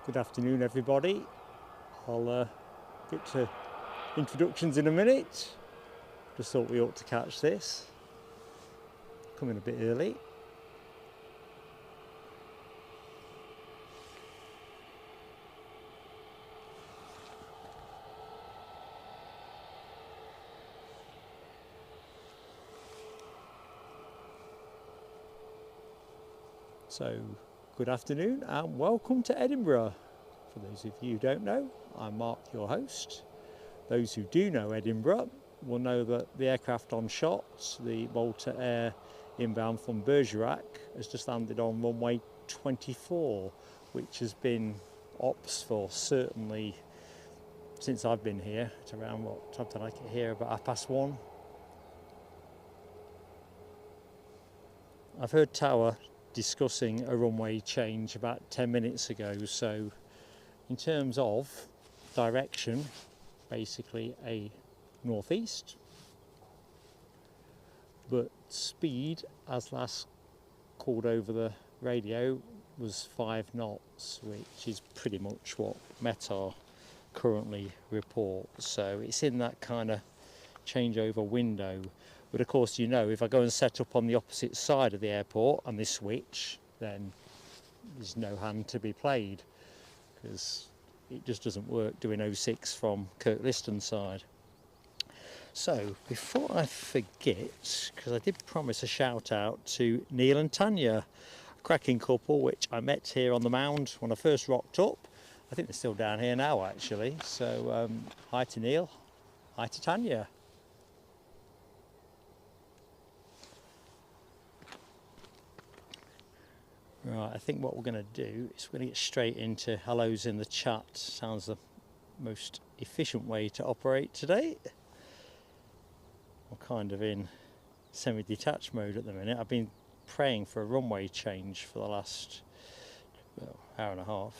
Good afternoon, everybody. I'll get to introductions in a minute. Just thought we ought to catch this. Coming a bit early. So, good afternoon and welcome to Edinburgh. For those of you who don't know, I'm Mark, your host. Those who do know Edinburgh will know that the aircraft on shot, the Malta Air inbound from Bergerac, has just landed on runway 24, which has been ops for certainly since I've been here. It's around what time did I get here? About 1:30. I've heard Tower discussing a runway change about 10 minutes ago, so in terms of direction, basically a northeast, but speed, as last called over the radio, was 5 knots, which is pretty much what Meta currently reports. So it's in that kind of changeover window. But of course, you know, if I go and set up on the opposite side of the airport and they switch, then there's no hand to be played, because it just doesn't work doing 06 from Kirkliston side. So before I forget, because I did promise a shout out to Neil and Tanya, a cracking couple which I met here on the mound when I first rocked up. I think they're still down here now actually. So hi to Neil, hi to Tanya. Right, I think what we're going to do is we're going to get straight into hellos in the chat. Sounds the most efficient way to operate today. I'm kind of in semi-detached mode at the minute. I've been praying for a runway change for the last hour and a half.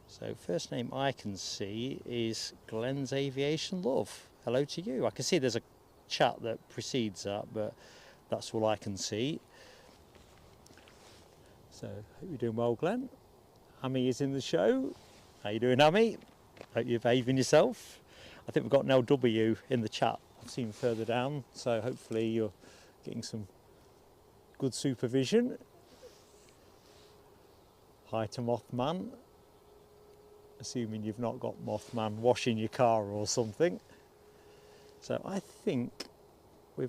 So first name I can see is Glenn's Aviation Love. Hello to you. I can see there's a chat that precedes that, but that's all I can see. So, hope you're doing well, Glenn. Amy is in the show. How you doing, Amy? Hope you're behaving yourself. I think we've got an LW in the chat. I've seen further down, so hopefully you're getting some good supervision. Hi to Mothman. Assuming you've not got Mothman washing your car or something. So I think we're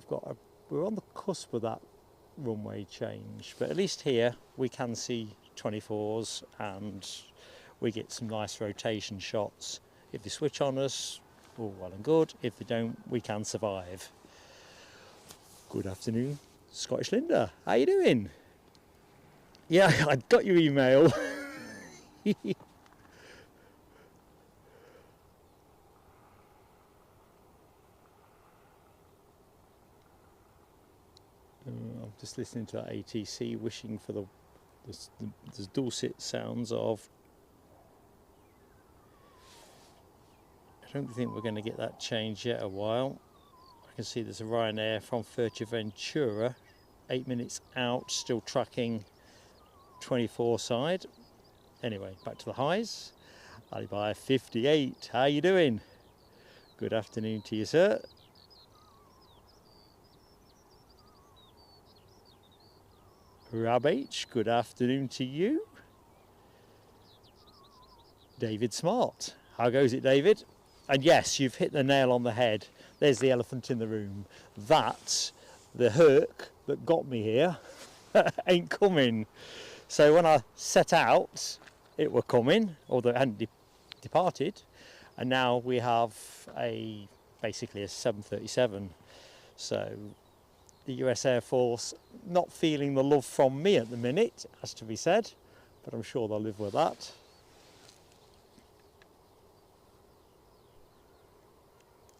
on the cusp of that runway change, but at least here we can see 24s and we get some nice rotation shots. If they switch on us, all well and good. If they don't, we can survive. Good afternoon, Scottish Linda. How you doing? Yeah, I got your email. I'm just listening to that ATC, wishing for the dulcet sounds of. I don't think we're going to get that change yet a while. I can see there's a Ryanair from Fuerteventura, 8 minutes out, still tracking 24 side. Anyway, back to the highs. Alibi 58, how you doing? Good afternoon to you, sir. Rab H, good afternoon to you. David Smart, how goes it, David? And yes, you've hit the nail on the head. There's the elephant in the room. That's the Herc that got me here ain't coming. So when I set out, it were coming, although it hadn't departed. And now we have basically a 737. So the US Air Force not feeling the love from me at the minute, has to be said, but I'm sure they'll live with that.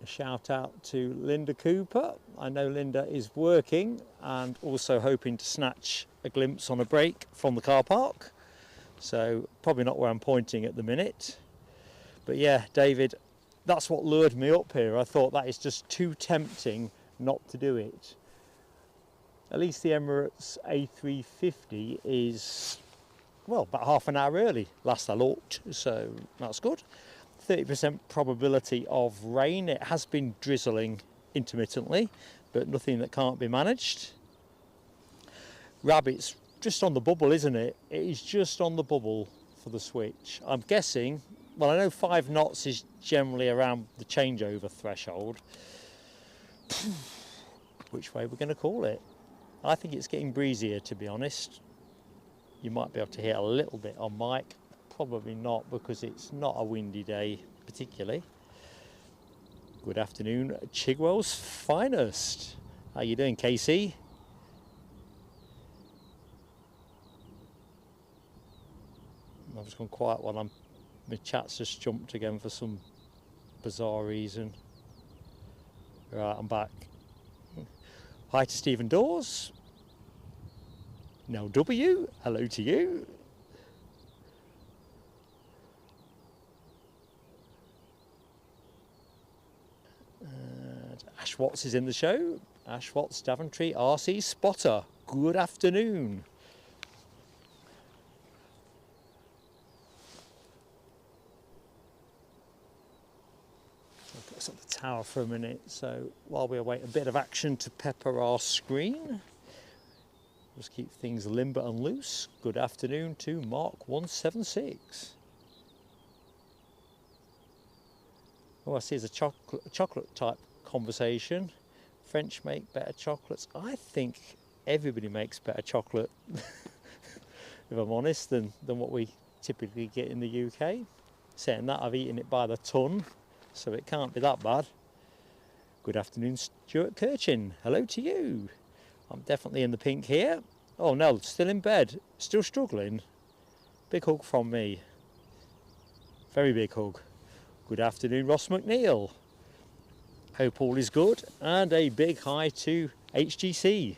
A shout out to Linda Cooper. I know Linda is working and also hoping to snatch a glimpse on a break from the car park. So probably not where I'm pointing at the minute. But yeah, David, that's what lured me up here. I thought that is just too tempting not to do it. At least the Emirates A350 is well, about half an hour early last I looked, so that's good. 30% probability of rain. It has been drizzling intermittently, but nothing that can't be managed. Rabbit's just on the bubble, isn't it? It is just on the bubble for the switch. I'm guessing, well, I know 5 knots is generally around the changeover threshold. Which way we're going to call it? I think it's getting breezier, to be honest. You might be able to hear a little bit on mic. Probably not, because it's not a windy day particularly. Good afternoon, Chigwell's finest. How you doing, Casey? I've just gone quiet while my chat's just jumped again for some bizarre reason. Right, I'm back. Hi to Stephen Dawes. Now W, hello to you. And Ash Watts is in the show. Ash Watts, Daventry, RC Spotter. Good afternoon. I'll put us at the tower for a minute, so while we await a bit of action to pepper our screen, just keep things limber and loose. Good afternoon to Mark 176. Oh, I see it's a chocolate type conversation. French make better chocolates. I think everybody makes better chocolate, if I'm honest, than what we typically get in the UK. Saying that, I've eaten it by the ton, so it can't be that bad. Good afternoon, Stuart Kirchin. Hello to you. I'm definitely in the pink here. Oh no, still in bed, still struggling. Big hug from me. Very big hug. Good afternoon, Ross McNeil. Hope all is good, and a big hi to HGC.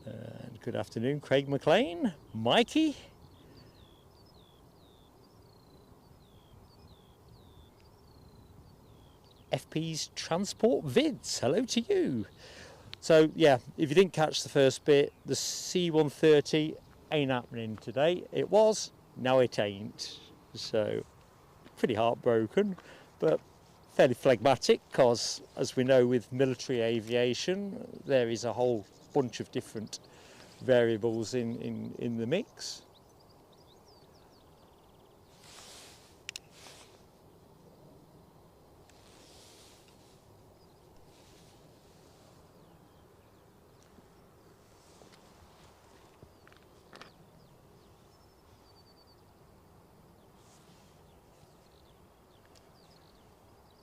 And good afternoon, Craig McLean, Mikey. FP's Transport Vids, hello to you. So yeah, if you didn't catch the first bit, the C-130 ain't happening today. It was, now it ain't. So pretty heartbroken, but fairly phlegmatic, because as we know with military aviation, there is a whole bunch of different variables in the mix.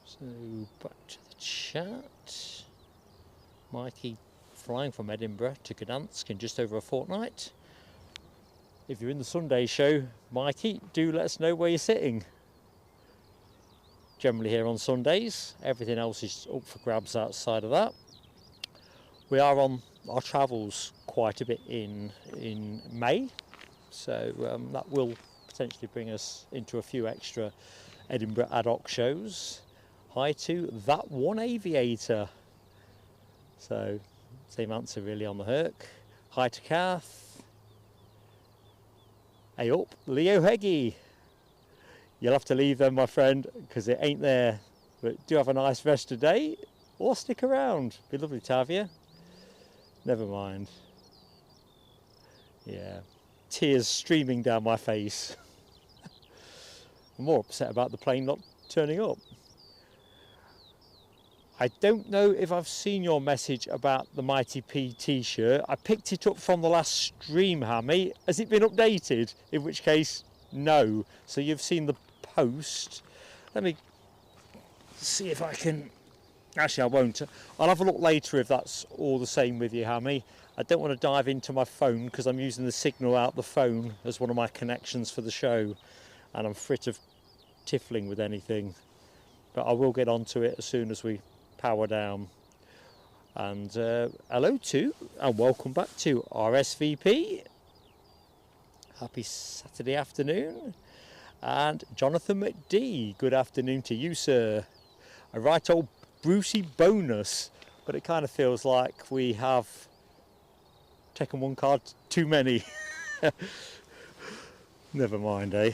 So back to the chat. Mikey flying from Edinburgh to Gdansk in just over a fortnight. If you're in the Sunday show, Mikey, do let us know where you're sitting. Generally here on Sundays, everything else is up for grabs outside of that. We are on our travels quite a bit in May, so that will potentially bring us into a few extra Edinburgh ad hoc shows. Hi to that one aviator. So same answer really on the Herc. Hi to Kath. Hey up, Leo Heggie. You'll have to leave then, my friend, because it ain't there. But do have a nice rest today, or stick around. Be lovely to have you. Never mind. Yeah, tears streaming down my face. I'm more upset about the plane not turning up. I don't know if I've seen your message about the Mighty P t-shirt. I picked it up from the last stream, Hammy. Has it been updated? In which case, no. So you've seen the post. Let me see if I can... Actually, I won't. I'll have a look later if that's all the same with you, Hammy. I don't want to dive into my phone because I'm using the signal out the phone as one of my connections for the show. And I'm frit of tiffling with anything. But I will get onto it as soon as we power down. And hello to and welcome back to RSVP. Happy Saturday afternoon. And Jonathan McD, good afternoon to you, sir. A right old Brucey bonus. but it kind of feels like we have taken one card too many. Never mind, eh?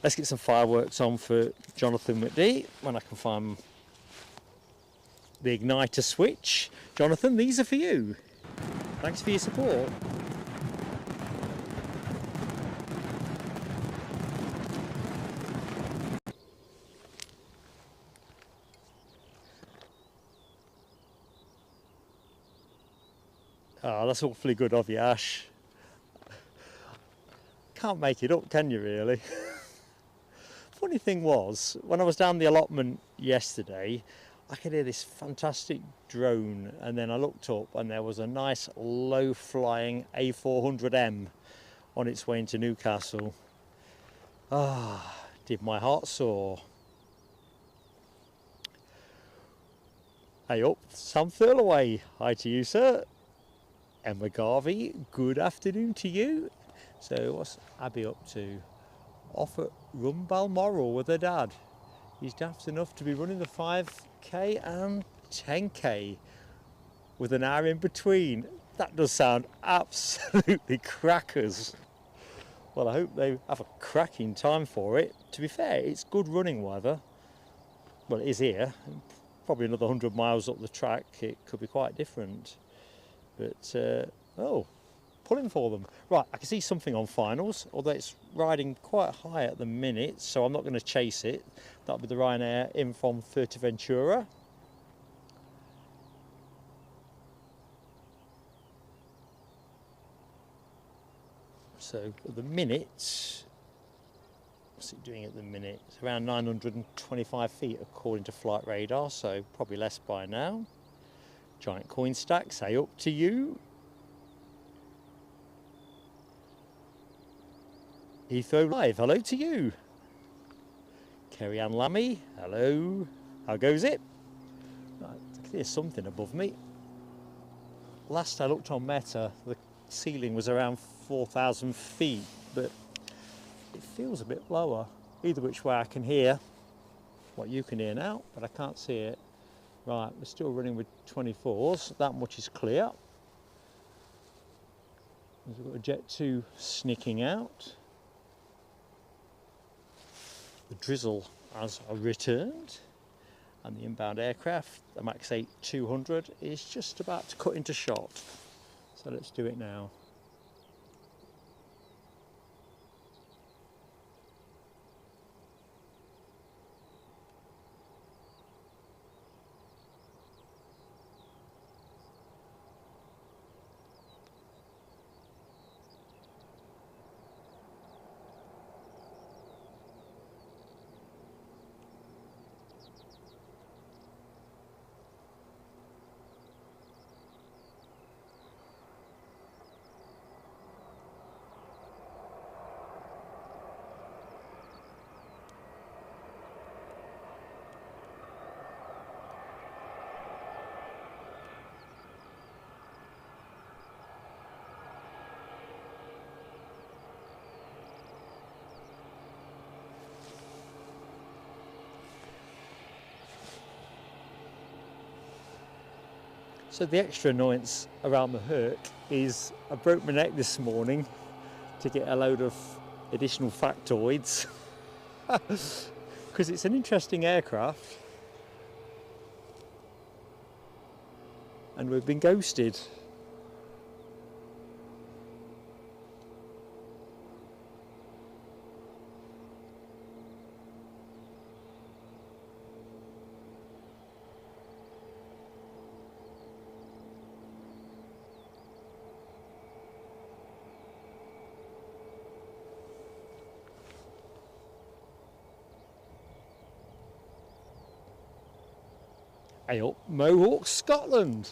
Let's get some fireworks on for Jonathan McD when I can find the igniter switch. Jonathan, these are for you. Thanks for your support. Oh, that's awfully good of you, Ash. Can't make it up, can you, really? Funny thing was, when I was down the allotment yesterday, I could hear this fantastic drone, and then I looked up and there was a nice low-flying A400M on its way into Newcastle. Ah, did my heart soar. Hey up, Sam Thurlaway. Hi to you, sir. Emma Garvey, good afternoon to you. So what's Abby up to? Off at Balmoral with her dad. He's daft enough to be running the 5k and 10k with an hour in between. That does sound absolutely crackers. Well, I hope they have a cracking time for it. To be fair, it's good running weather. Well, it is here. Probably another 100 miles up the track, it could be quite different. But, oh, pulling for them. Right, I can see something on finals, although it's riding quite high at the minute, so I'm not going to chase it. That'll be the Ryanair in from Fuerteventura. So at the minute, what's it doing at the minute? It's around 925 feet according to flight radar, so probably less by now. Giant coin stack, say up to you. Heathrow Live, hello to you. Kerry Ann Lammy, hello. How goes it? Right, I can hear something above me. Last I looked on Meta, the ceiling was around 4,000 feet, but it feels a bit lower. Either which way I can hear what you can hear now, but I can't see it. Right, we're still running with 24s, that much is clear. We've got a Jet 2 sneaking out. The drizzle has returned, and the inbound aircraft, the Max 8-200, is just about to cut into shot. So let's do it now. So the extra annoyance around the Herc is I broke my neck this morning to get a load of additional factoids because it's an interesting aircraft and we've been ghosted. Hey up, Mohawk, Scotland.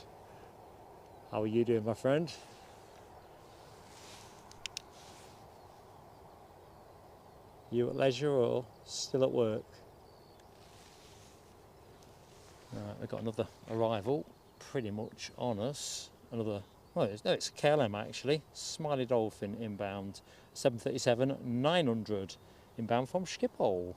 How are you doing, my friend? You at leisure or still at work? Right, we've got another arrival pretty much on us. Another, well, it's a KLM actually. Smiley Dolphin inbound, 737-900 inbound from Schiphol.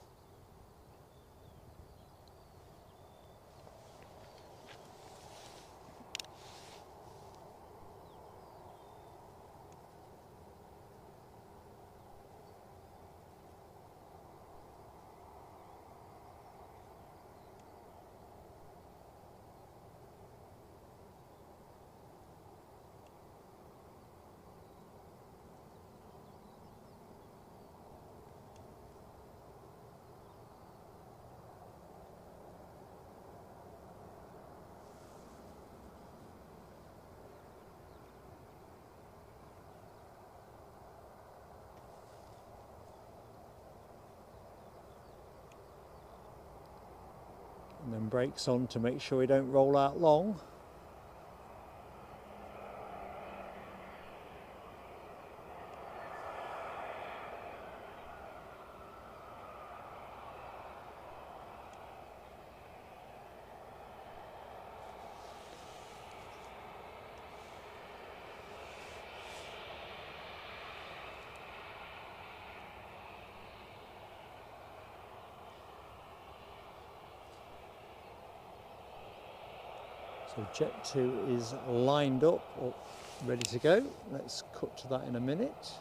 And then brakes on to make sure we don't roll out long. So Jet 2 is lined up, or ready to go. Let's cut to that in a minute.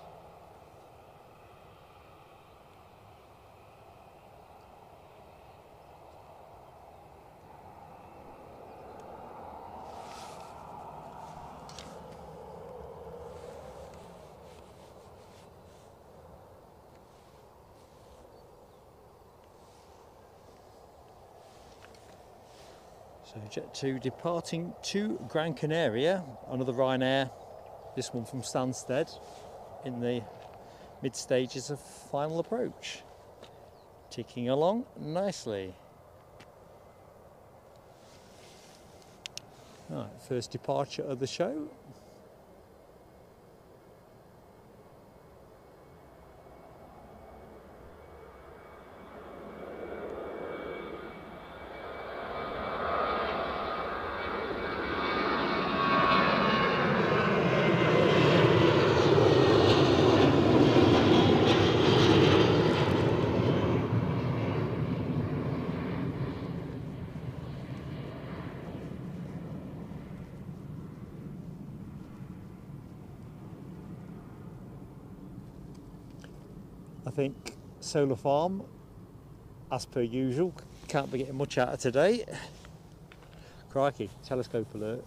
So Jet 2 departing to Gran Canaria, another Ryanair, this one from Stansted, in the mid stages of final approach. Ticking along nicely. Right, first departure of the show. I think solar farm, as per usual, can't be getting much out of today. Crikey, telescope alert.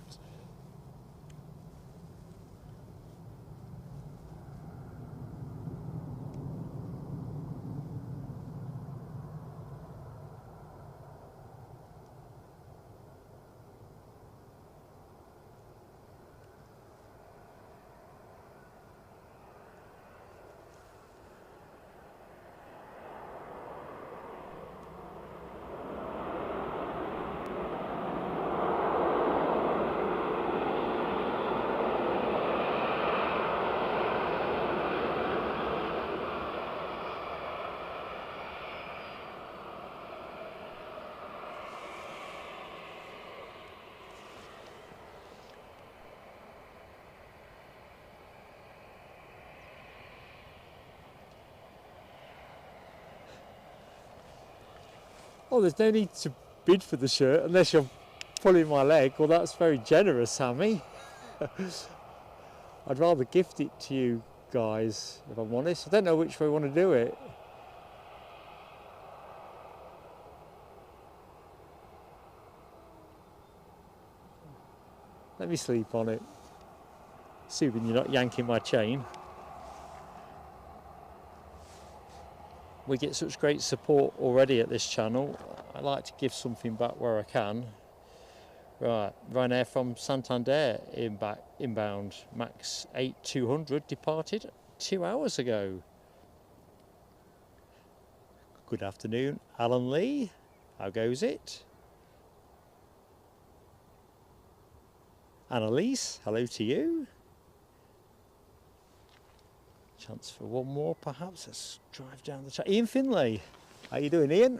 Oh, there's no need to bid for the shirt unless you're pulling my leg. Well, that's very generous, Sammy. I'd rather gift it to you guys, if I'm honest. I don't know which way I want to do it. Let me sleep on it, assuming you're not yanking my chain. We get such great support already at this channel. I like to give something back where I can. Right, Ryanair from Santander inbound, Max 8200 departed 2 hours ago. Good afternoon, Alan Lee. How goes it? Annalise, hello to you. Chance for one more, perhaps. Let's drive down the track. Ian Finlay, how you doing, Ian?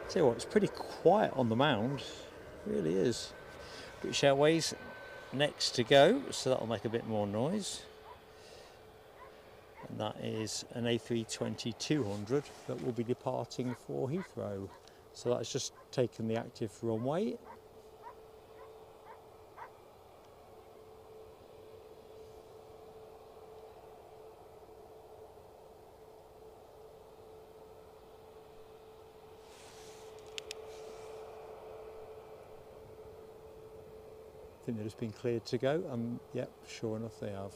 Tell you what, it's pretty quiet on the mound, it really is. British Airways next to go, so that'll make a bit more noise. And that is an A320-200 that will be departing for Heathrow. So that's just taken the active runway. I think they've just been cleared to go, and yep, sure enough they have.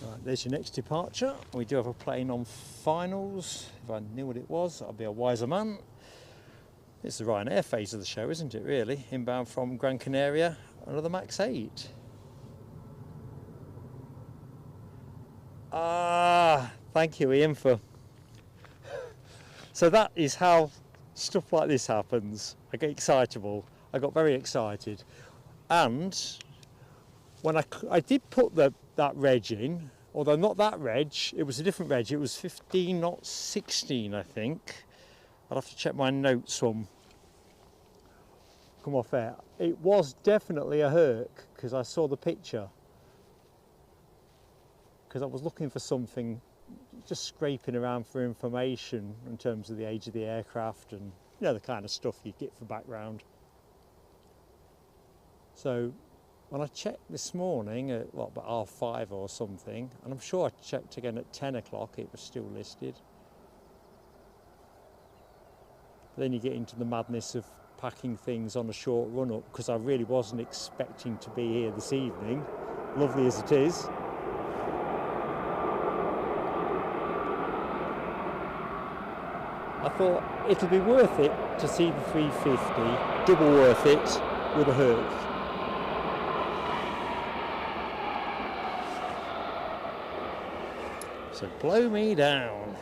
Right, there's your next departure. We do have a plane on finals. If I knew what it was, I'd be a wiser man. It's the Ryanair phase of the show, isn't it, really? Inbound from Gran Canaria, another MAX 8. Ah, thank you, Ian, for... So that is how stuff like this happens. I get excitable. I got very excited. And when I did put that reg in, although not that reg, it was a different reg. It was 15, not 16, I think. I'll have to check my notes from come off air. It was definitely a Herc because I saw the picture. Because I was looking for something, just scraping around for information in terms of the age of the aircraft and you know the kind of stuff you get for background. So when I checked this morning at what, about 5:30 or something, and I'm sure I checked again at 10 o'clock, it was still listed. But then you get into the madness of packing things on a short run up because I really wasn't expecting to be here this evening, lovely as it is. I thought it'll be worth it to see the 350, double worth it with a Herc. So blow me down.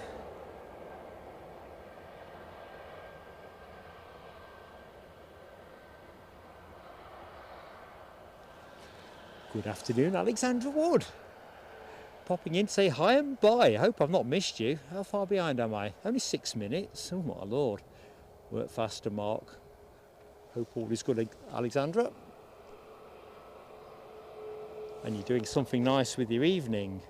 Good afternoon, Alexandra Wood. Popping in to say hi and bye. I hope I've not missed you. How far behind am I? Only 6 minutes. Oh my lord. Work faster, Mark. Hope all is good, Alexandra. And you're doing something nice with your evening.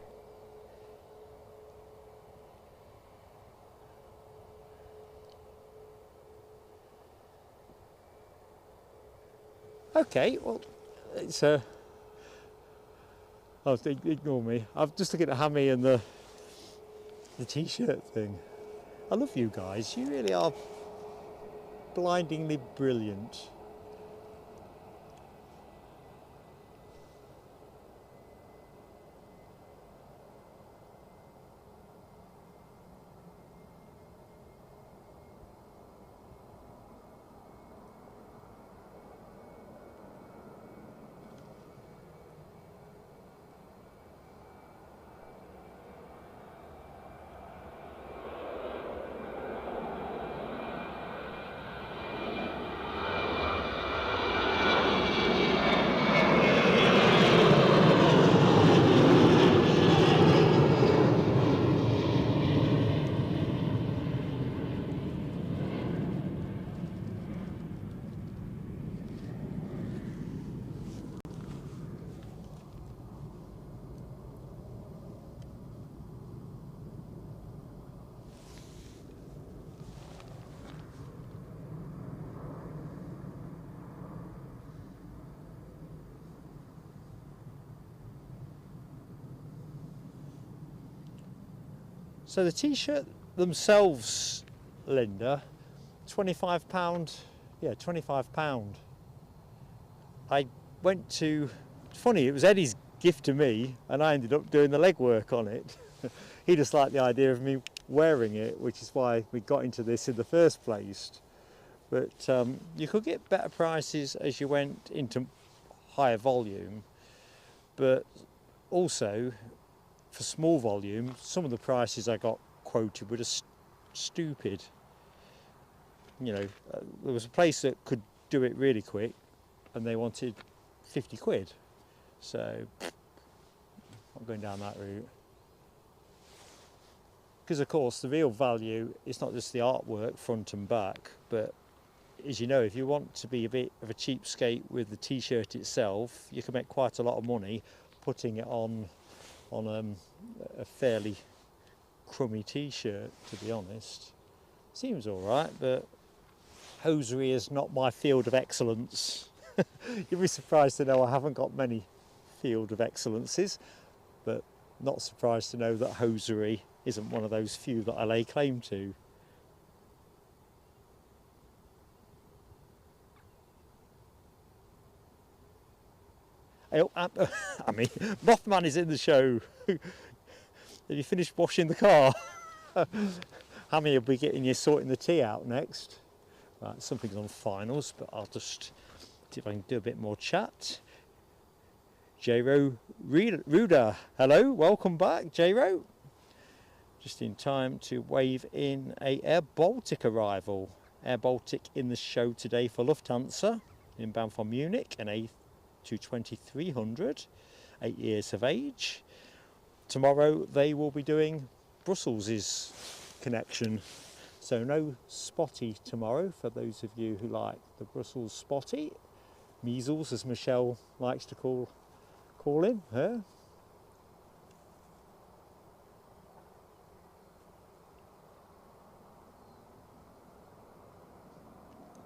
Okay, well, it's oh, ignore me. I'm just looking at Hammy and the t-shirt thing. I love you guys. You really are blindingly brilliant. So the t-shirt themselves, Linda, £25. Yeah, £25. I went to, funny, it was Eddie's gift to me, and I ended up doing the legwork on it. He just liked the idea of me wearing it, which is why we got into this in the first place. But you could get better prices as you went into higher volume, but also for small volume, some of the prices I got quoted were just stupid. You know, there was a place that could do it really quick and they wanted 50 quid. So I'm going down that route. Because of course the real value is not just the artwork front and back, but as you know, if you want to be a bit of a cheapskate with the t-shirt itself, you can make quite a lot of money putting it on a fairly crummy t-shirt, to be honest. Seems alright, but hosiery is not my field of excellence. You'll be surprised to know I haven't got many field of excellences, but not surprised to know that hosiery isn't one of those few that I lay claim to. I mean, Mothman is in the show. Have you finished washing the car? Hammy will be getting you sorting the tea out next. Right, something's on finals, but I'll just see if I can do a bit more chat. J-Ro Ruda, hello, welcome back, J-Ro. Just in time to wave in a Air Baltic arrival. Air Baltic in the show today for Lufthansa, inbound from Munich, an A220-300, 8 years of age. Tomorrow they will be doing Brussels' connection, so no spotty tomorrow for those of you who like the Brussels spotty. Measles, as Michelle likes to call him, her.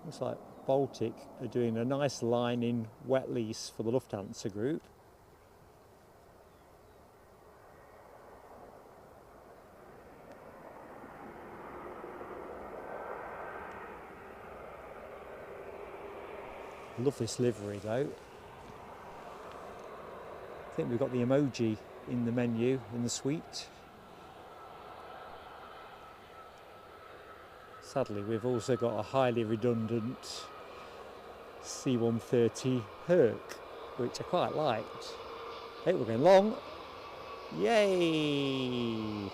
Looks like Baltic are doing a nice line in wet lease for the Lufthansa group. Love this livery though. I think we've got the emoji in the menu in the suite. Sadly, we've also got a highly redundant C-130 Herc, which I quite liked. Hey, we're going long. Yay!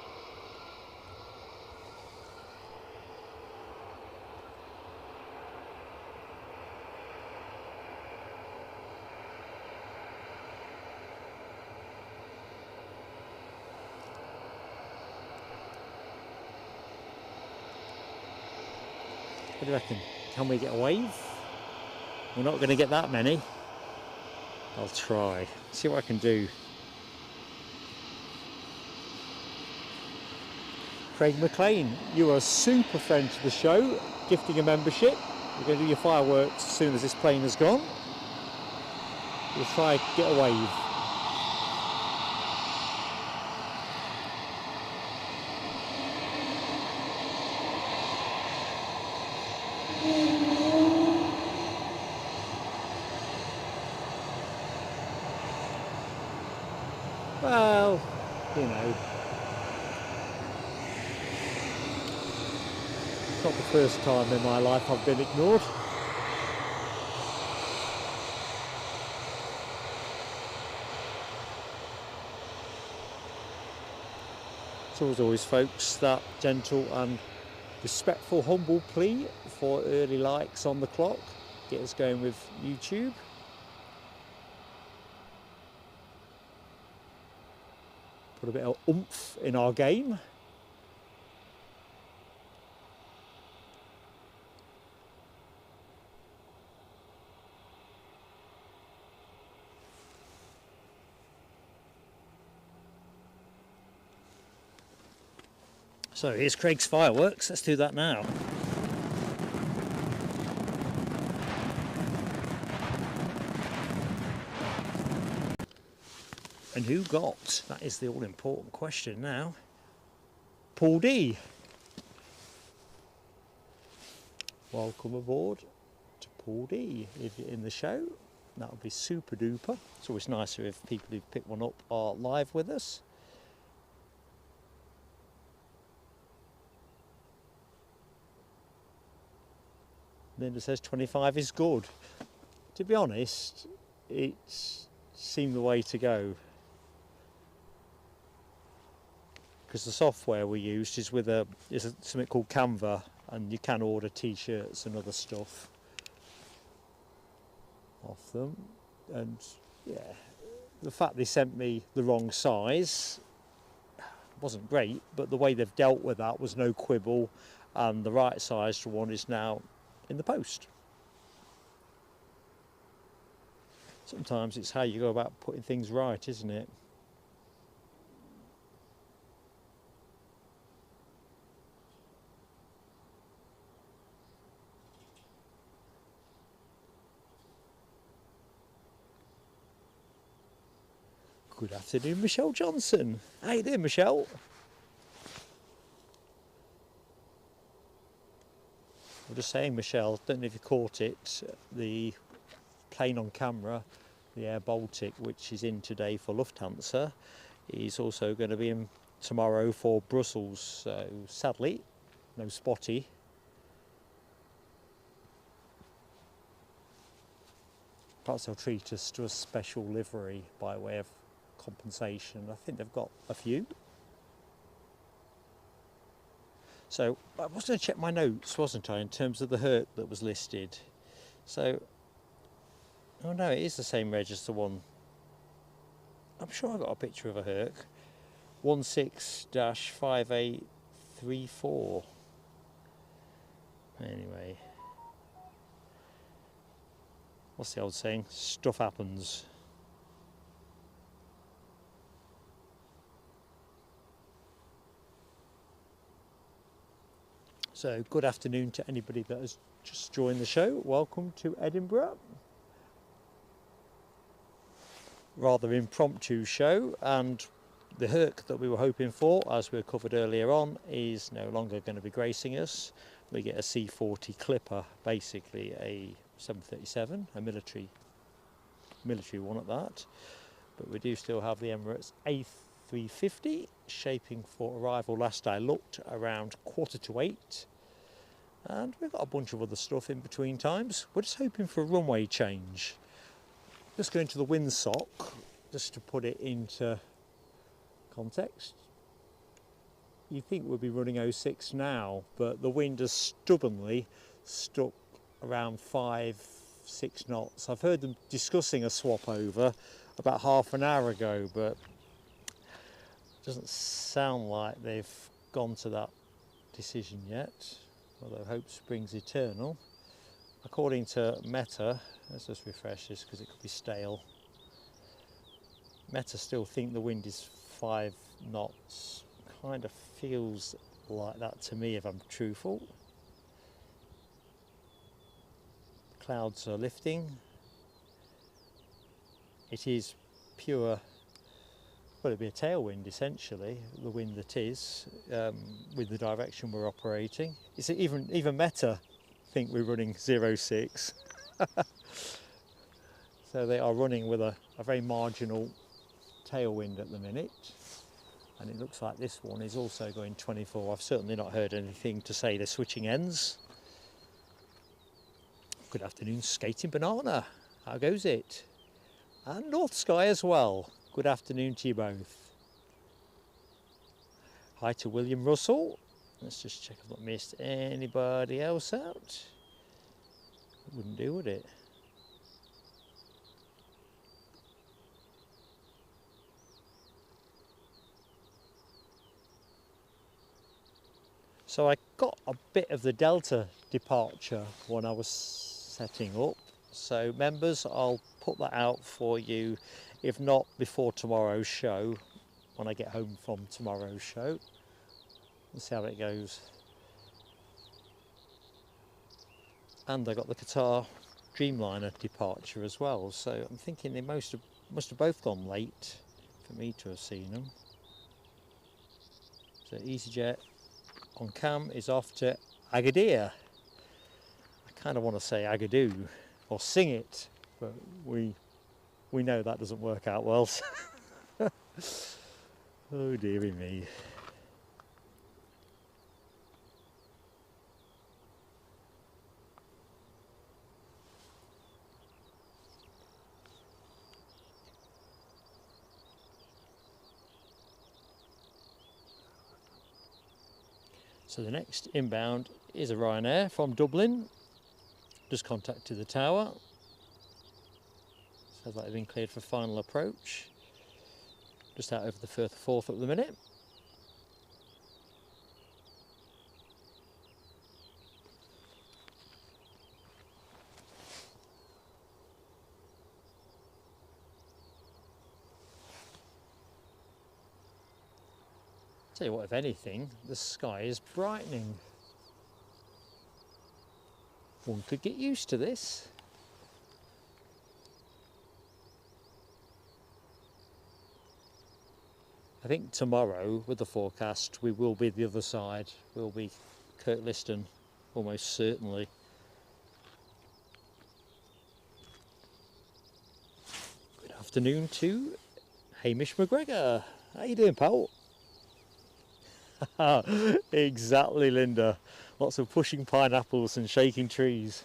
What do you reckon? Can we get a wave? We're not going to get that many. I'll try. See what I can do. Craig McLean, you are a super friend to the show, gifting a membership. You're going to do your fireworks as soon as this plane has gone. We'll try to get a wave. Well, you know, it's not the first time in my life I've been ignored. So as always folks, that gentle and respectful humble plea for early likes on the clock. Get us going with YouTube. Put a bit of oomph in our game. So here's Craig's fireworks, let's do that now. And who got? That is the all-important question now. Paul D. welcome aboard to Paul D. If you're in the show, that would be super duper. It's always nicer if people who pick one up are live with us. Linda says 25 is good. To be honest, it seemed the way to go, because the software we used is with something called Canva, and you can order t-shirts and other stuff off them. And yeah, the fact they sent me the wrong size wasn't great, but the way they've dealt with that was no quibble, and the right sized one is now in the post. Sometimes it's how you go about putting things right, isn't it? Good afternoon, Michelle Johnson. How you doing, Michelle? I'm just saying, Michelle, don't know if you caught it, the plane on camera, the Air Baltic, which is in today for Lufthansa, is also going to be in tomorrow for Brussels. So sadly, no Spotty. Perhaps they'll treat us to a special livery by way of compensation. I think they've got a few. So I was going to check my notes, wasn't I, in terms of the Herc that was listed. So, oh no, it is the same reg as the one. I'm sure I got a picture of a Herc. 16-5834. Anyway, what's the old saying? Stuff happens. So good afternoon to anybody that has just joined the show. Welcome to Edinburgh. Rather impromptu show, and the Herc that we were hoping for, as we covered earlier on, is no longer going to be gracing us. We get a C-40 Clipper, basically a 737, a military one at that. But we do still have the Emirates A350 shaping for arrival. Last I looked, around 7:45. And we've got a bunch of other stuff in between times. We're just hoping for a runway change. Just going to the windsock, just to put it into context. You'd think we'd be running 06 now, but the wind has stubbornly stuck around 5-6 knots. I've heard them discussing a swap over about half an hour ago, but it doesn't sound like they've gone to that decision yet. Although hope springs eternal. According to Meta, let's just refresh this because it could be stale. Meta still think the wind is 5 knots. Kind of feels like that to me, if I'm truthful. Clouds are lifting. It is pure, well, it'd be a tailwind essentially, the wind that is, with the direction we're operating. It's even Meta think we're running 06. So they are running with a very marginal tailwind at the minute, and it looks like this one is also going 24. I've certainly not heard anything to say they're switching ends. Good afternoon, Skating Banana. How goes it? And North Sky as well. Good afternoon to you both. Hi to William Russell. Let's just check I've not missed anybody else out. Wouldn't do, would it? So I got a bit of the Delta departure when I was setting up. So members, I'll put that out for you, if not before tomorrow's show, when I get home from tomorrow's show. Let's see how it goes. And I got the Qatar Dreamliner departure as well, so I'm thinking they must have both gone late for me to have seen them. So EasyJet on cam is off to Agadir. kind of want to say agadoo or sing it, but we know that doesn't work out well. Oh dearie me. So the next inbound is a Ryanair from Dublin. Just contacted the tower. Sounds like they've been cleared for final approach. Just out over the Firth of Forth at the minute. Tell you what, if anything, the sky is brightening. One could get used to this. I think tomorrow, with the forecast, we will be the other side. We'll be Kirkliston, almost certainly. Good afternoon to Hamish McGregor. How you doing, pal? Exactly, Linda. Lots of pushing pineapples and shaking trees.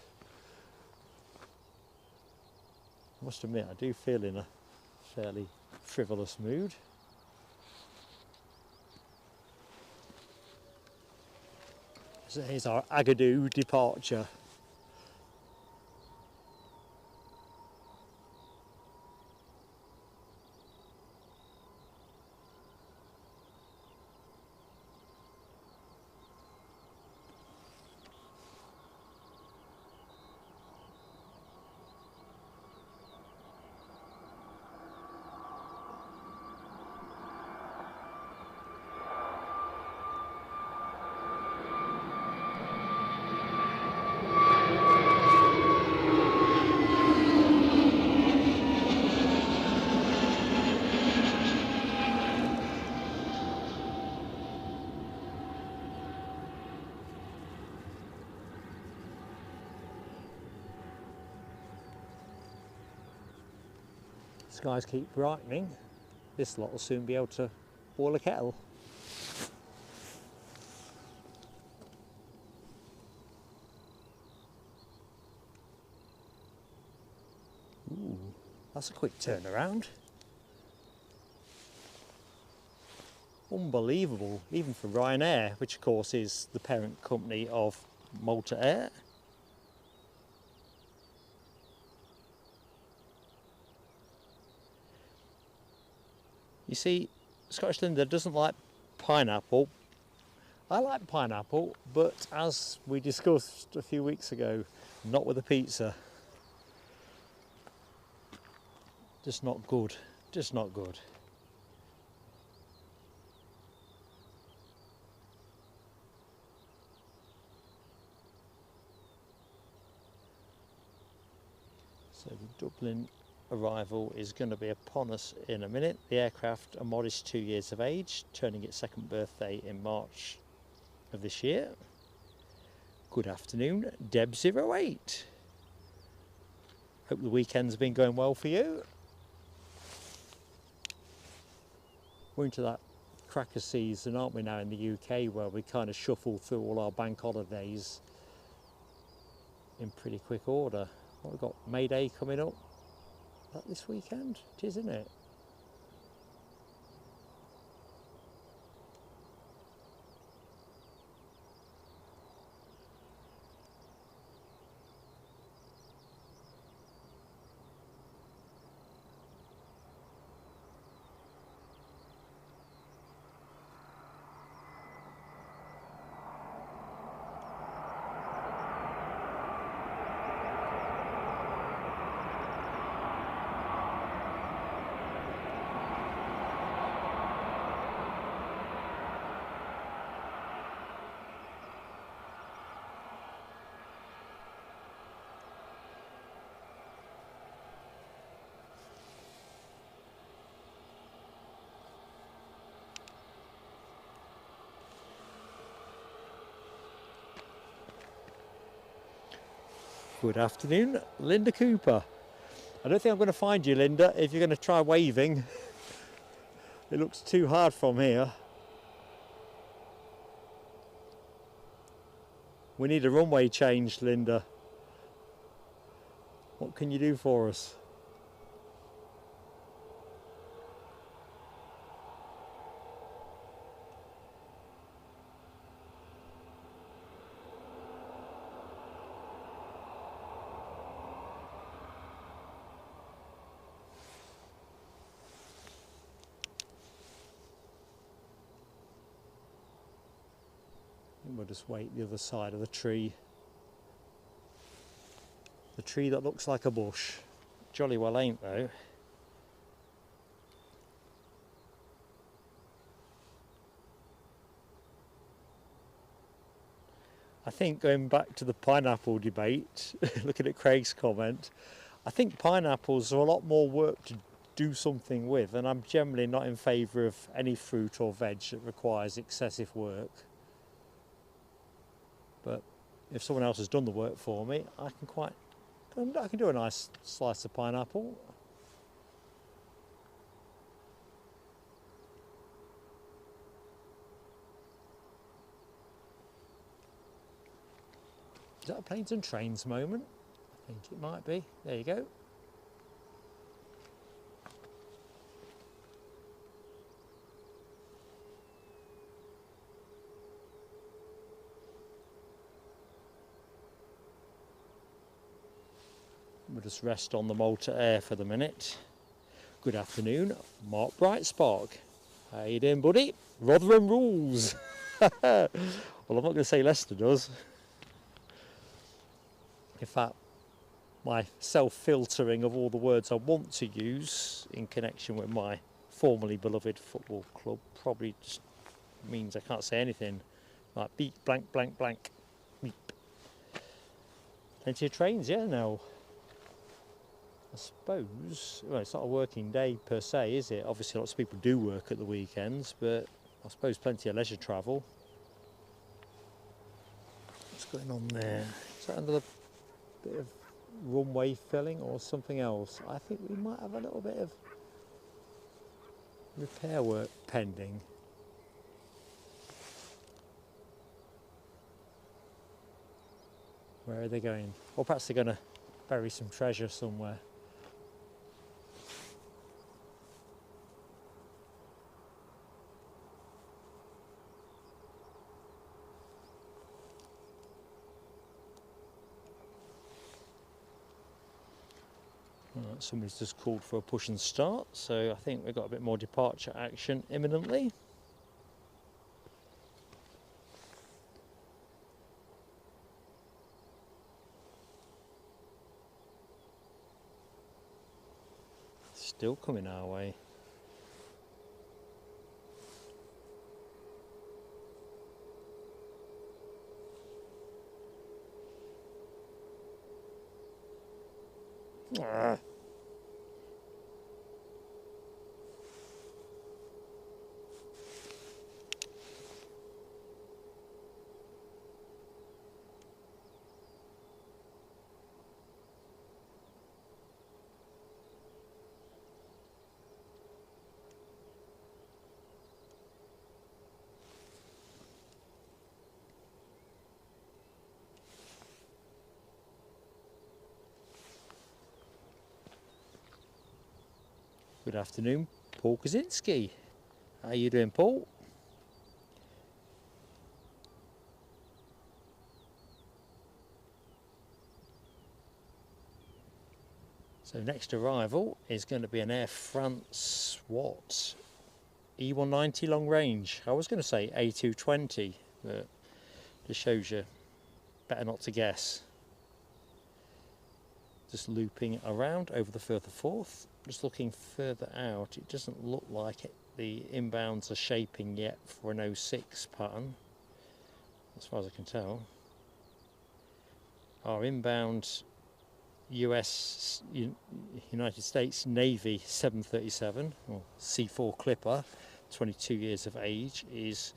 I must admit, I do feel in a fairly frivolous mood. So here's our Agadoo departure. Skies keep brightening. This lot will soon be able to boil a kettle. Ooh, that's a quick turnaround. Unbelievable, even for Ryanair, which of course is the parent company of Malta Air. You see, Scottish Linda doesn't like pineapple. I like pineapple, but as we discussed a few weeks ago, not with a pizza. Just not good, just not good. So the Dublin arrival is going to be upon us in a minute. The aircraft, a modest 2 years of age, turning its second birthday in March of this year. Good afternoon, Deb08. Hope the weekend's been going well for you. We're into that cracker season, aren't we, now in the UK, where we kind of shuffle through all our bank holidays in pretty quick order. What we've got, May Day coming up. Is that this weekend? It is, isn't it? Good afternoon, Linda Cooper. I don't think I'm going to find you, Linda, if you're going to try waving. It looks too hard from here. We need a runway change, Linda. What can you do for us? We'll just wait the other side of the tree. The tree that looks like a bush. Jolly well ain't though. I think going back to the pineapple debate, looking at Craig's comment, I think pineapples are a lot more work to do something with, and I'm generally not in favour of any fruit or veg that requires excessive work. But if someone else has done the work for me, I can do a nice slice of pineapple. Is that a planes and trains moment? I think it might be. There you go. We'll just rest on the Malta Air for the minute. Good afternoon, Mark Brightspark. How you doing, buddy? Rotherham rules. Well, I'm not going to say Leicester does. In fact, my self-filtering of all the words I want to use in connection with my formerly beloved football club probably just means I can't say anything. Like beep, blank, blank, blank, beep. Plenty of trains, yeah, now. I suppose, well, it's not a working day per se, is it? Obviously lots of people do work at the weekends, but I suppose plenty of leisure travel. What's going on there? Is that another bit of runway filling or something else? I think we might have a little bit of repair work pending. Where are they going? Or perhaps they're going to bury some treasure somewhere. Right, somebody's just called for a push and start, so I think we've got a bit more departure action imminently. Still coming our way. Ah. Good afternoon, Paul Kaczynski. How you doing, Paul? So next arrival is going to be an Air France, what? E190 long range. I was going to say A220, but just shows you, better not to guess. Just looping around over the Firth of Forth. Just looking further out, it doesn't look like it. The inbounds are shaping yet for an 06 pattern, as far as I can tell. Our inbound US United States Navy 737 or C4 Clipper, 22 years of age, is,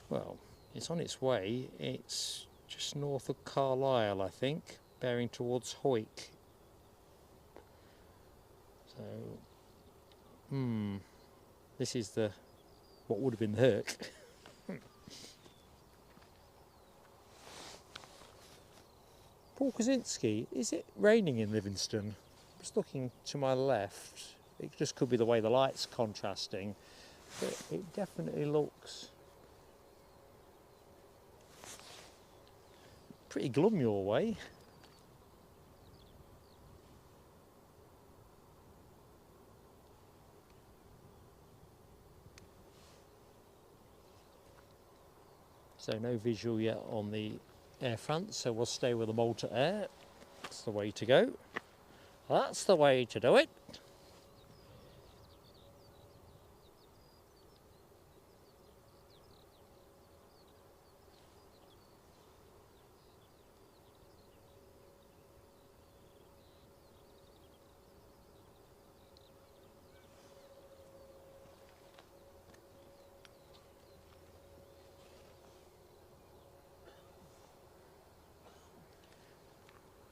well, it's on its way. It's just north of Carlisle, I think, bearing towards Hoyk. So, this is the what would have been the Herc. Paul Kaczynski, is it raining in Livingston? Just looking to my left, it just could be the way the light's contrasting, but it definitely looks pretty glum your way. So no visual yet on the Air France, so we'll stay with the Malta Air. That's the way to go. That's the way to do it.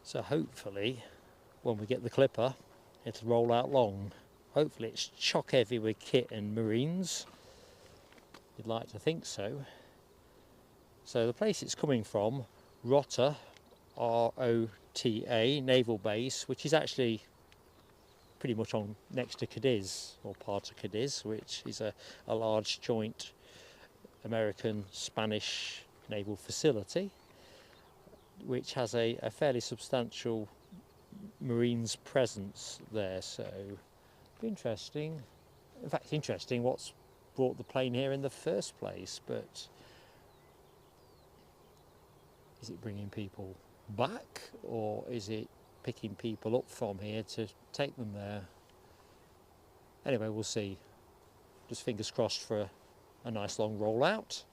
So hopefully, when we get the clipper, it'll roll out long. Hopefully it's chock heavy with kit and marines. You'd like to think so. So the place it's coming from, Rota, R-O-T-A, naval base, which is actually pretty much on next to Cadiz, or part of Cadiz, which is a large joint American-Spanish naval facility, which has a fairly substantial Marines presence there. So it'll be interesting. In fact, it's interesting what's brought the plane here in the first place, but is it bringing people back, or is it picking people up from here to take them there? Anyway, we'll see. Just fingers crossed for a nice long rollout.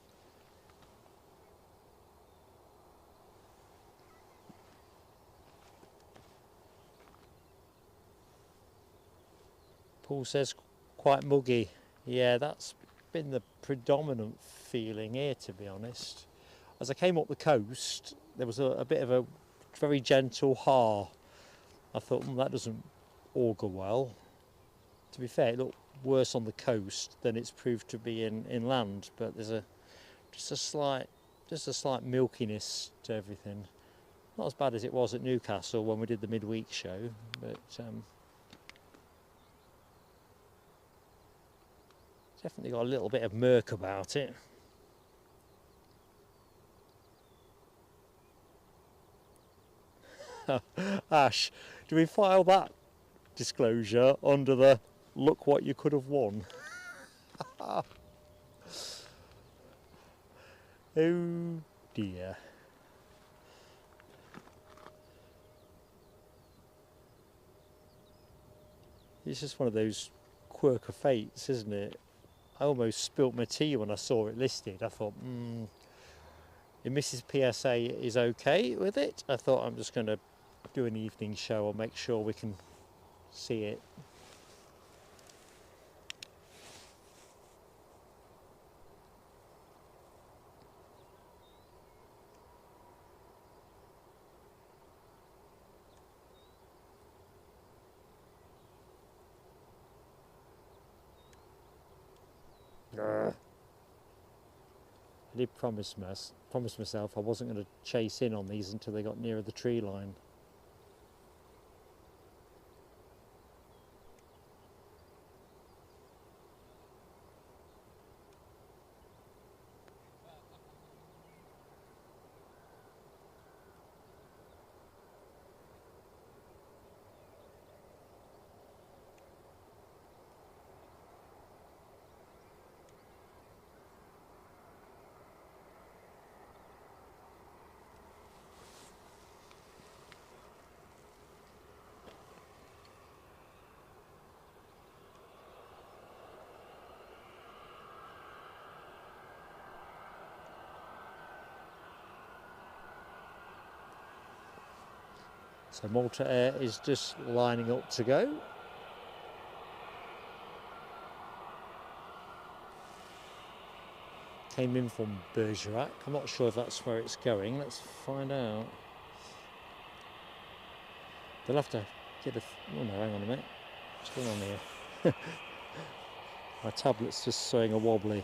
Paul says quite muggy. Yeah, that's been the predominant feeling here, to be honest. As I came up the coast, there was a bit of a very gentle ha. I thought, that doesn't augur well. To be fair, it looked worse on the coast than it's proved to be inland, but there's just a slight milkiness to everything. Not as bad as it was at Newcastle when we did the midweek show, but definitely got a little bit of murk about it. Ash, do we file that disclosure under the look what you could have won? Oh dear. It's just one of those quirk of fates, isn't it? I almost spilt my tea when I saw it listed. I thought, if Mrs. PSA is okay with it, I thought I'm just going to do an evening show or make sure we can see it. I did promise myself I wasn't going to chase in on these until they got nearer the tree line. So Malta Air is just lining up to go. Came in from Bergerac. I'm not sure if that's where it's going. Let's find out. They'll have to get a... Oh no, hang on a minute. What's going on here? My tablet's just showing a wobbly.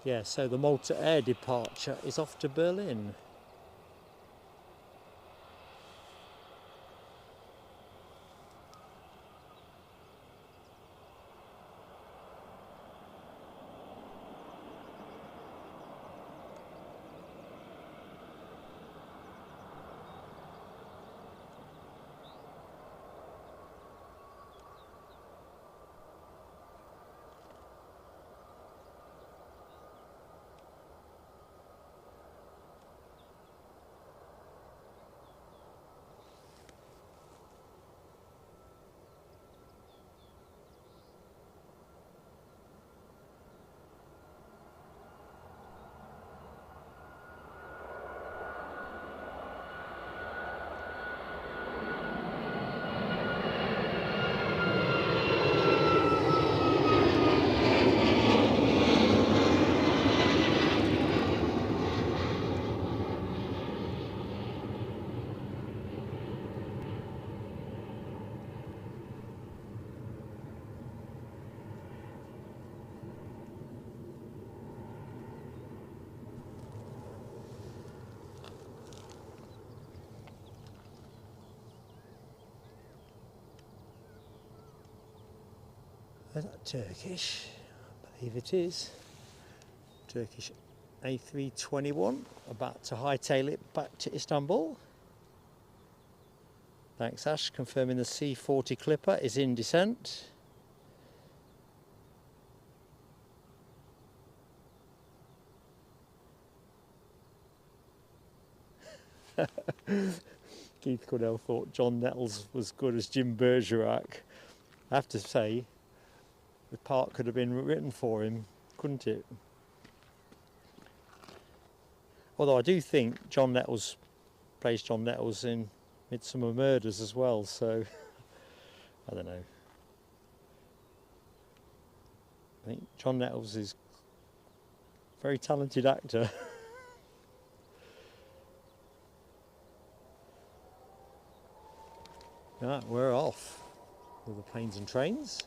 Yeah, so the Malta Air departure is off to Berlin. Is that Turkish? I believe it is. Turkish A321, about to hightail it back to Istanbul. Thanks Ash, confirming the C40 Clipper is in descent. Keith Goodell thought John Nettles was good as Jim Bergerac. I have to say, the part could have been written for him, couldn't it? Although I do think John Nettles plays John Nettles in Midsummer Murders as well, so I don't know. I think John Nettles is a very talented actor. Right, we're off with the planes and trains.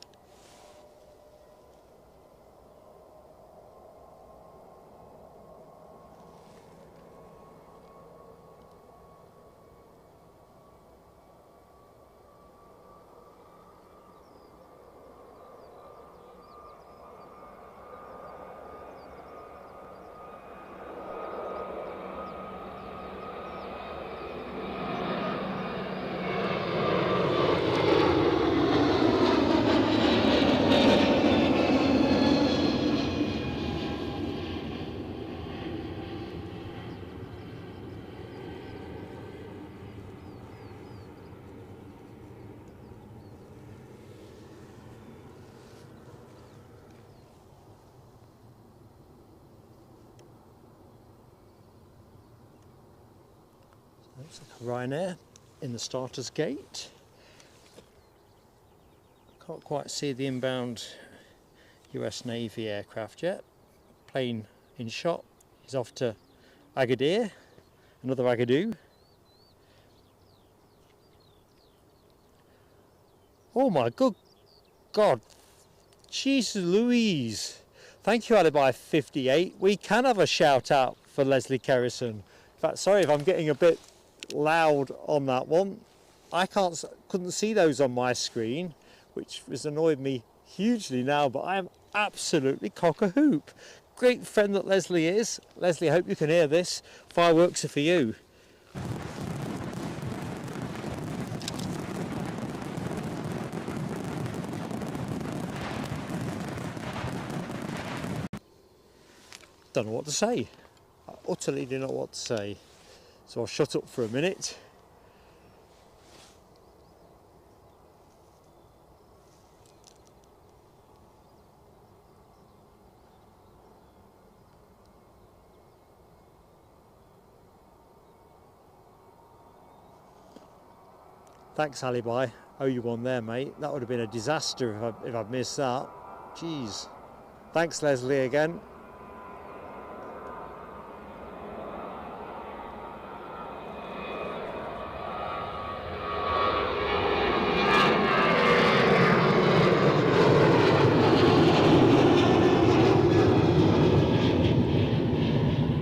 Looks like Ryanair in the starter's gate. Can't quite see the inbound US Navy aircraft yet. Plane in shot is off to Agadir, another Agadoo. Oh my good God, Jesus Louise. Thank you Alibi 58. We can have a shout out for Leslie Kerrison. In fact, sorry if I'm getting a bit loud on that one. I couldn't see those on my screen, which has annoyed me hugely now, but I am absolutely cock-a-hoop. Great friend that Leslie is. Leslie, I hope you can hear this. Fireworks are for you. Don't know what to say. I utterly do not know what to say. So I'll shut up for a minute. Thanks Alibi. Owe you one there, mate. That would have been a disaster if I'd missed that. Jeez. Thanks, Leslie, again.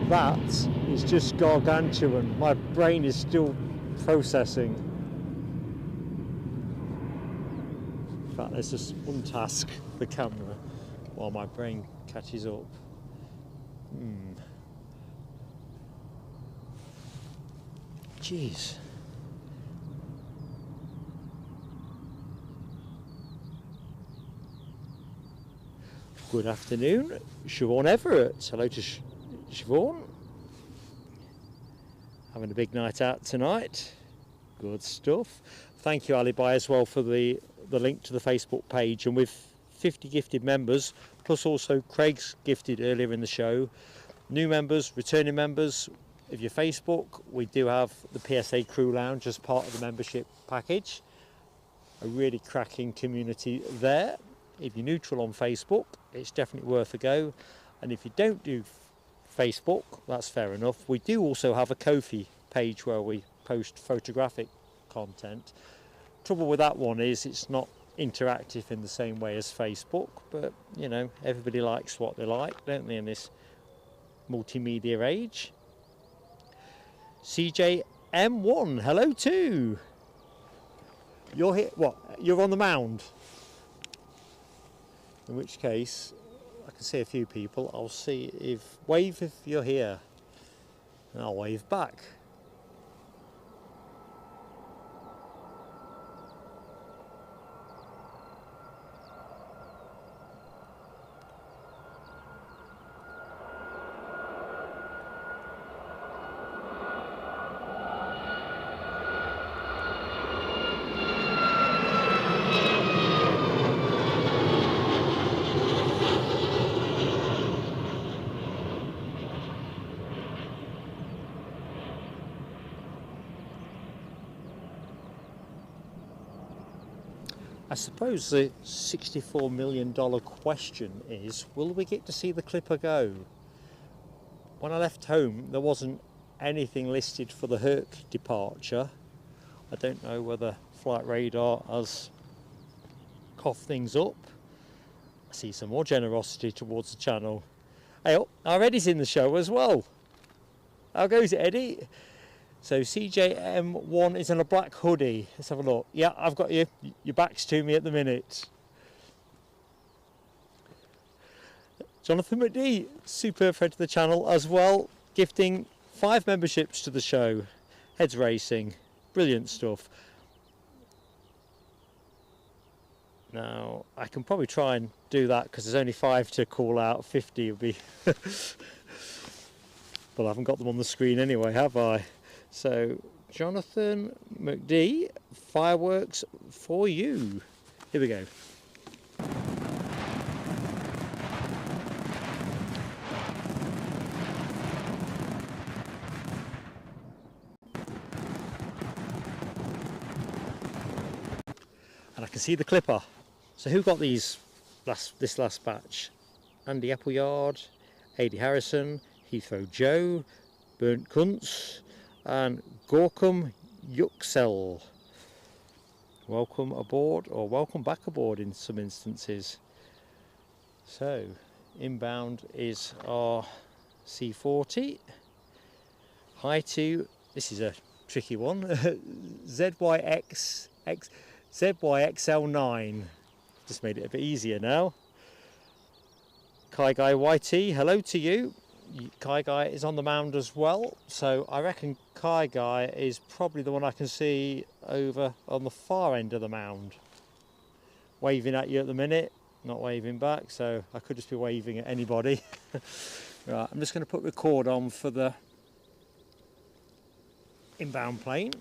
That is just gargantuan. My brain is still processing. In fact, let's just untask the camera while my brain catches up. Jeez. Good afternoon, Siobhan Everett. Hello to Siobhan. Having a big night out tonight. Good stuff. Thank you, Alibi, as well for the link to the Facebook page. And with 50 gifted members, plus also Craig's gifted earlier in the show, new members, returning members, if you're Facebook, we do have the PSA Crew Lounge as part of the membership package. A really cracking community there. If you're neutral on Facebook, it's definitely worth a go. And if you don't do Facebook, that's fair enough. We do also have a Ko-fi page where we post photographic content. Trouble with that one is it's not interactive in the same way as Facebook, but you know, everybody likes what they like, don't they, in this multimedia age. CJM1, hello too. You're here, what, you're on the mound? In which case, I can see a few people. I'll see if, wave if you're here, and I'll wave back. I suppose the $64 million question is, will we get to see the Clipper go? When I left home, there wasn't anything listed for the Herc departure. I don't know whether Flight Radar has coughed things up. I see some more generosity towards the channel. Hey, oh, our Eddie's in the show as well. How goes it, Eddie? So CJM1 is in a black hoodie. Let's have a look. Yeah, I've got you. Your back's to me at the minute. Jonathan McD, superb friend to the channel as well, gifting 5 memberships to the show. Heads racing, brilliant stuff. Now, I can probably try and do that because there's only 5 to call out. 50 would be... But I haven't got them on the screen anyway, have I? So, Jonathan McD, fireworks for you. Here we go. And I can see the Clipper. So who got these this last batch? Andy Appleyard, Adi Harrison, Heathrow Joe, Bernd Kuntz, and Gorkum Yuxel. Welcome aboard, or welcome back aboard in some instances. So, inbound is our C40. Hi to, this is a tricky one, ZYXL9. Just made it a bit easier now. Kai Guy YT, hello to you. Kai Guy is on the mound as well, so I reckon Kai Guy is probably the one I can see over on the far end of the mound. Waving at you at the minute, not waving back, so I could just be waving at anybody. Right, I'm just going to put record on for the inbound plane.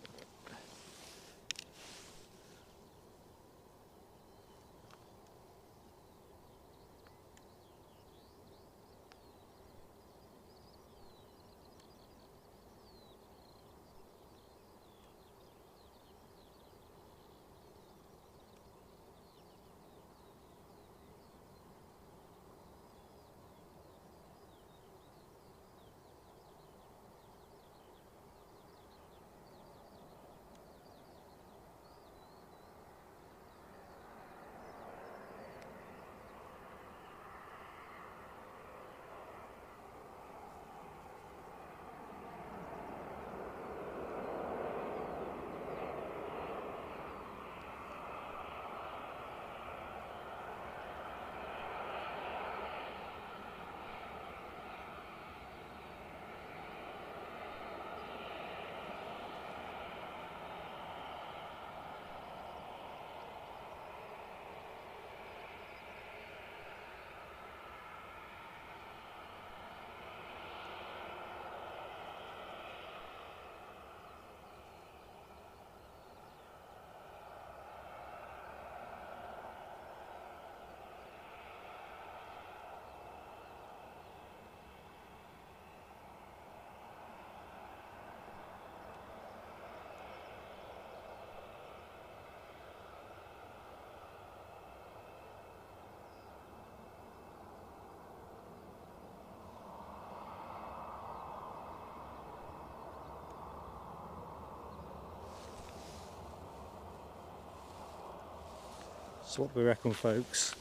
So what do we reckon, folks?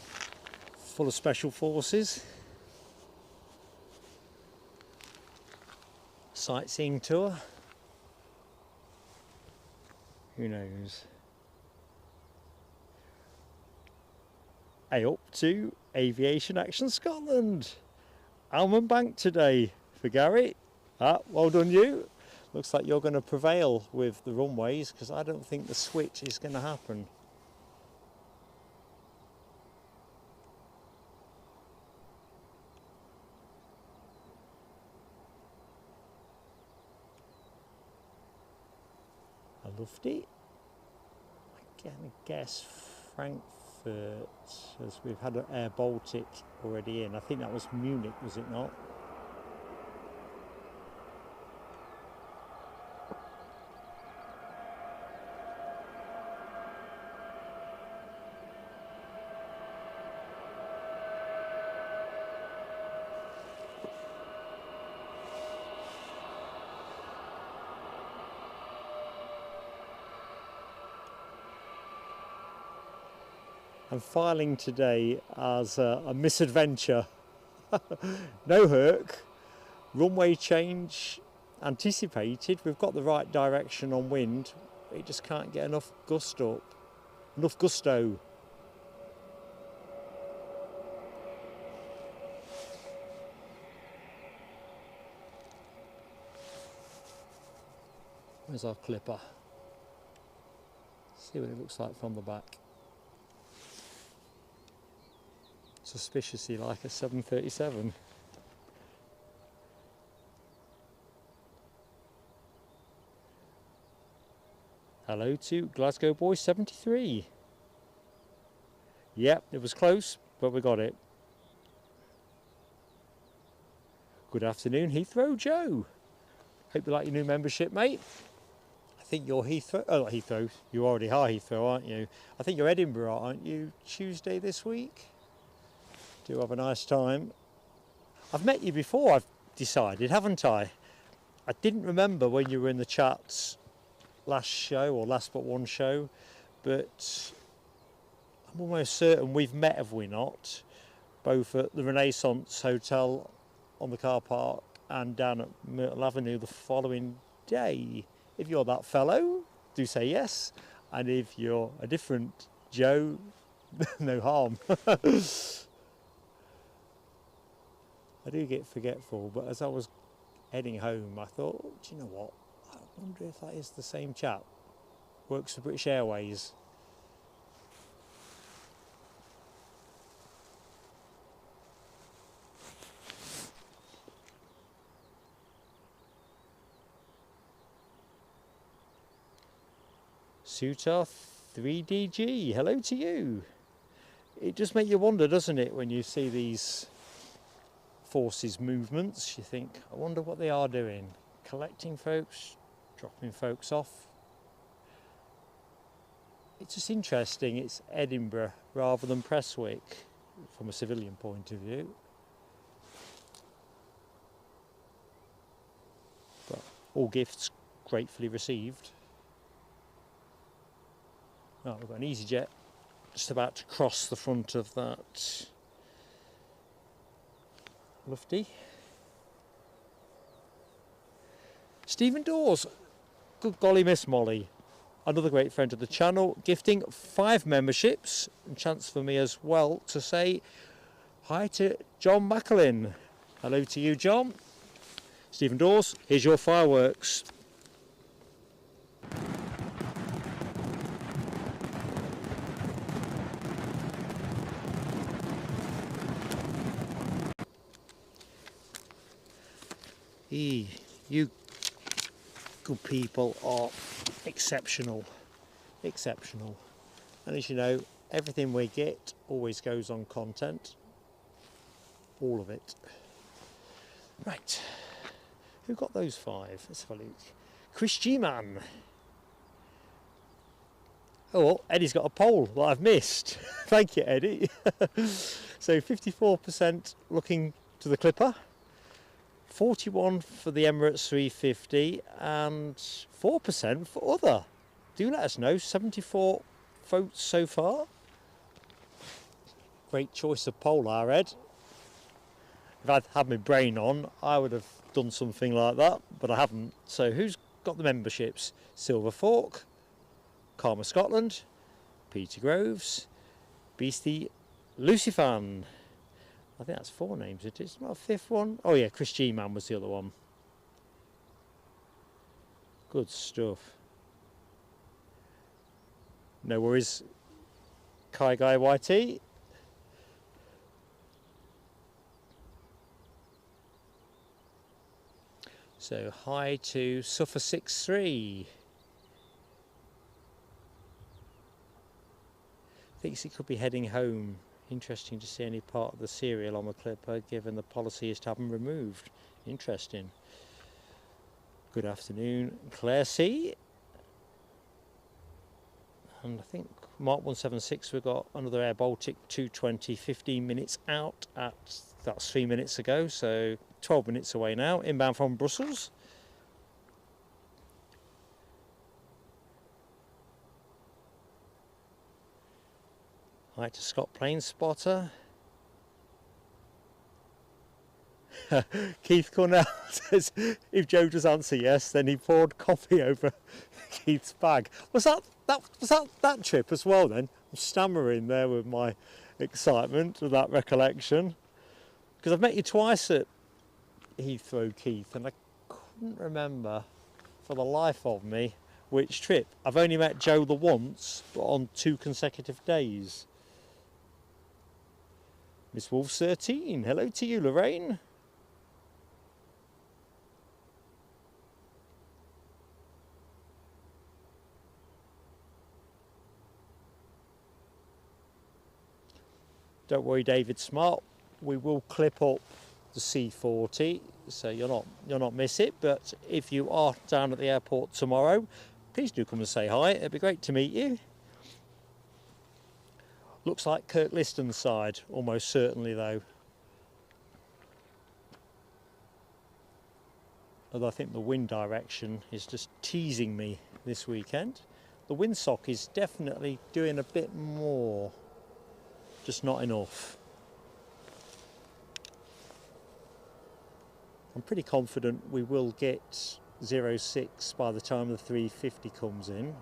Full of special forces. Sightseeing tour. Who knows? Hey, up to Aviation Action Scotland. Almond Bank today for Gary. Well done you. Looks like you're going to prevail with the runways, because I don't think the switch is going to happen. I loved it. I'm going to guess Frankfurt, as we've had an Air Baltic already in. I think that was Munich, was it not? I'm filing today as a misadventure. No herc, runway change anticipated. We've got the right direction on wind. It just can't get enough gusto. Where's our clipper? See what it looks like from the back. Suspiciously like a 737. Hello to Glasgow Boy 73. Yep, it was close, but we got it. Good afternoon, Heathrow Joe. Hope you like your new membership, mate. I think you're Heathrow. Oh, not Heathrow. You already are Heathrow, aren't you? I think you're Edinburgh, aren't you? Tuesday this week. Do have a nice time. I've met you before, I've decided, haven't I? I didn't remember when you were in the chats last show, or last but one show, but I'm almost certain we've met, have we not? Both at the Renaissance Hotel on the car park and down at Myrtle Avenue the following day. If you're that fellow, do say yes. And if you're a different Joe, no harm. I do get forgetful, but as I was heading home, I thought, oh, do you know what? I wonder if that is the same chap. Works for British Airways. Sutar 3DG, hello to you. It just makes you wonder, doesn't it, when you see these forces movements. You think, I wonder what they are doing. Collecting folks, dropping folks off. It's just interesting, it's Edinburgh rather than Prestwick from a civilian point of view. But all gifts gratefully received. Oh, we've got an EasyJet just about to cross the front of that lofty. Stephen Dawes, good golly Miss Molly, another great friend of the channel, gifting 5 memberships, and chance for me as well to say hi to John Macklin. Hello to you, John. Stephen Dawes, here's your fireworks. You good people are exceptional, exceptional. And as you know, everything we get always goes on content, all of it. Right, who got those 5? Let's have a look. Chris G-Man. Oh, well, Eddie's got a poll that I've missed. Thank you, Eddie. So 54% looking to the Clipper. 41 for the Emirates 350 and 4% for other. Do let us know. 74 votes so far. Great choice of polar, Ed. If I'd had my brain on, I would have done something like that, but I haven't. So who's got the memberships? Silver Fork, Karma Scotland, Peter Groves, Beastie, Lucifan. I think that's 4 names. It is not a 5th one. Oh yeah, Chris G-Man was the other one. Good stuff. No worries, Kai Guy YT. So hi to Suffer 63. Thinks he could be heading home. Interesting to see any part of the serial on the clipper, given the policy is to have them removed. Interesting. Good afternoon, Claire C. And I think Mark 176, we've got another Air Baltic 220, 15 minutes out that's 3 minutes ago, so 12 minutes away now, inbound from Brussels. Hi to Scott Plane Spotter. Keith Cornell says, if Joe does answer yes, then he poured coffee over Keith's bag. Was that trip as well then? I'm stammering there with my excitement of that recollection. Because I've met you twice at Heathrow, Keith, and I couldn't remember for the life of me which trip. I've only met Joe the once, but on 2 consecutive days. Miss Wolf 13, hello to you, Lorraine. Don't worry, David Smart, we will clip up the C40, so you'll not miss it. But if you are down at the airport tomorrow, please do come and say hi. It'd be great to meet you. Looks like Kirkliston's side, almost certainly though. Although I think the wind direction is just teasing me this weekend. The windsock is definitely doing a bit more, just not enough. I'm pretty confident we will get 06 by the time the 350 comes in.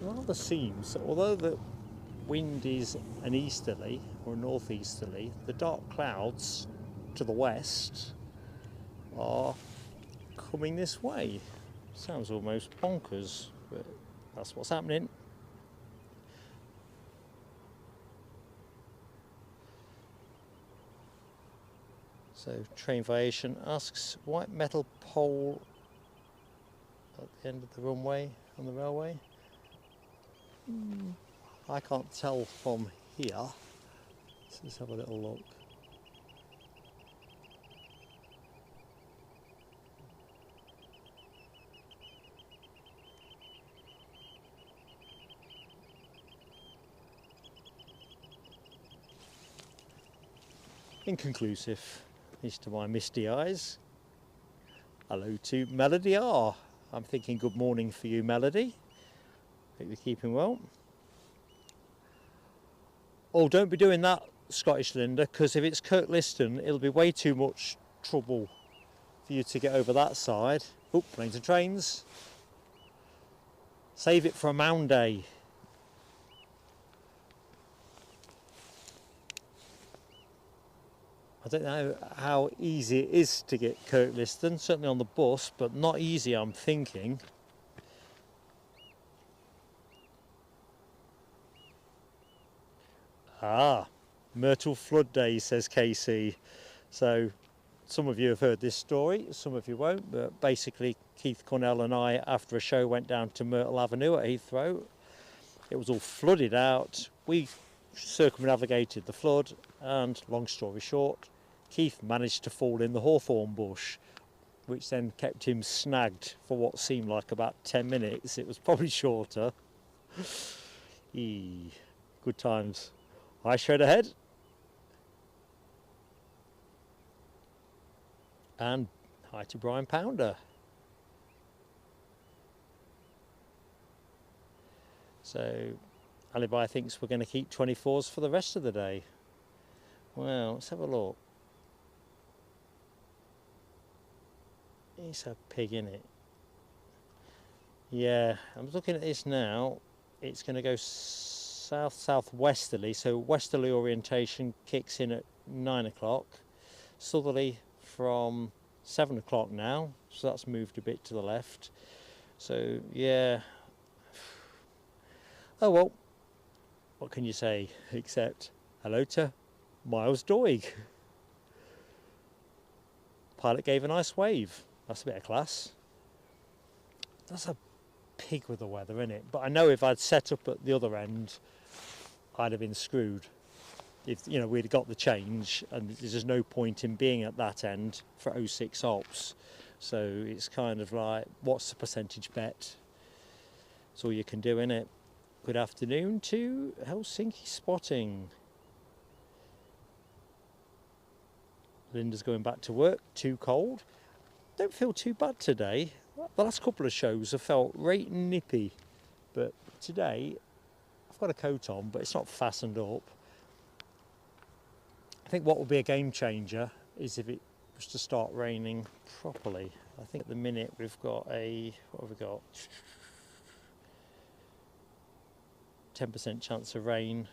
Rather seems, although the wind is an easterly or northeasterly, the dark clouds to the west are coming this way. Sounds almost bonkers, but that's what's happening. So Train Aviation asks, white metal pole at the end of the runway on the railway? I can't tell from here. Let's have a little look. Inconclusive, at least to my misty eyes. Hello to Melody R. I'm thinking good morning for you, Melody. Hope you're keeping well. Oh, don't be doing that, Scottish Linda, because if it's Kirkliston, it'll be way too much trouble for you to get over that side. Oh, planes and trains. Save it for a mound day. I don't know how easy it is to get Kirkliston, certainly on the bus, but not easy, I'm thinking. Ah, Myrtle Flood Day, says Casey. So some of you have heard this story, some of you won't, but basically Keith Cornell and I, after a show, went down to Myrtle Avenue at Heathrow. It was all flooded out. We circumnavigated the flood, and long story short, Keith managed to fall in the hawthorn bush, which then kept him snagged for what seemed like about 10 minutes. It was probably shorter. Good times. I straight ahead. And hi to Brian Pounder. So Alibi thinks we're going to keep 24s for the rest of the day. Well, let's have a look. It's a pig, innit? Yeah, I'm looking at this now. It's going to go south-southwesterly, so westerly orientation kicks in at 9 o'clock. Southerly from 7 o'clock now, so that's moved a bit to the left. So, yeah. Oh well, what can you say except hello to Miles Doig. Pilot gave a nice wave. That's a bit of class. That's a pig with the weather, isn't it? But I know if I'd set up at the other end, I'd have been screwed. If we'd got the change, and there's just no point in being at that end for 06 ops. So it's kind of like, what's the percentage bet? That's all you can do, innit? Good afternoon to Helsinki Spotting. Linda's going back to work. Too cold. Don't feel too bad today. The last couple of shows have felt right nippy, but today I've got a coat on, but it's not fastened up. I think what will be a game changer is if it was to start raining properly. I think at the minute we've got what have we got? 10% chance of rain.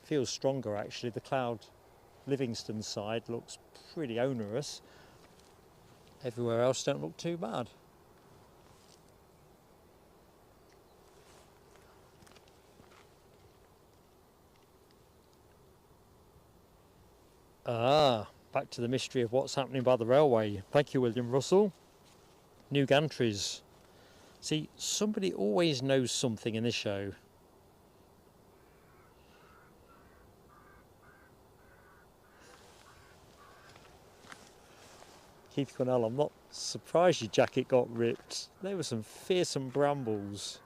Feels stronger actually. The cloud Livingston side looks pretty onerous. Everywhere else don't look too bad. Back to the mystery of what's happening by the railway. Thank you, William Russell. New gantries. See, somebody always knows something in this show. Keith Cornell, I'm not surprised your jacket got ripped. There were some fearsome brambles.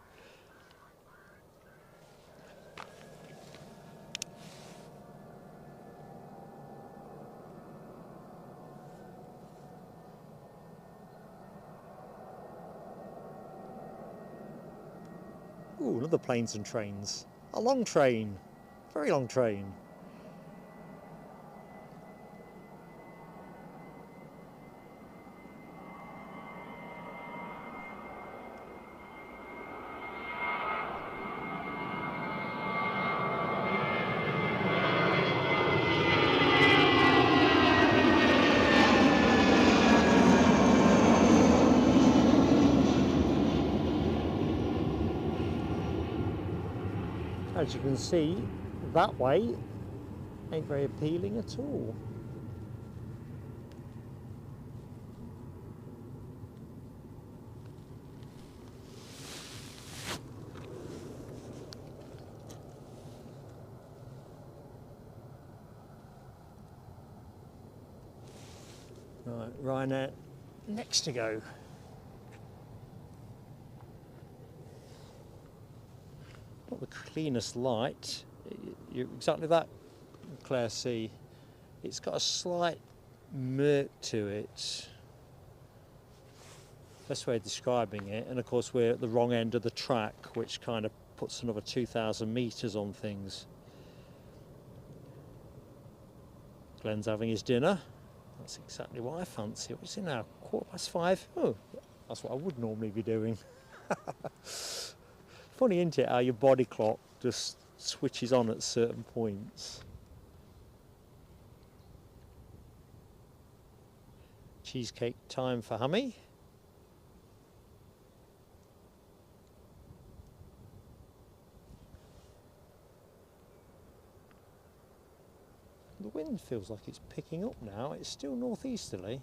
Ooh, another planes and trains. A long train. Very long train. As you can see, that way ain't very appealing at all. Right, Ryanair next to go. Not the cleanest light. You're exactly that, Claire C. It's got a slight murk to it. Best way of describing it. And of course we're at the wrong end of the track, which kind of puts another 2,000 metres on things. Glenn's having his dinner. That's exactly what I fancy. What's it now? 5:15? Oh, that's what I would normally be doing. Funny, isn't it, how your body clock just switches on at certain points. Cheesecake time for Hammy. The wind's wind feels like it's picking up now. It's still northeasterly.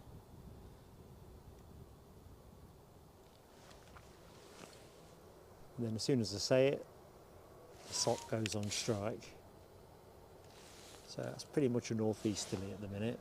And then as soon as I say it, the sock goes on strike. So that's pretty much a northeasterly at the minute.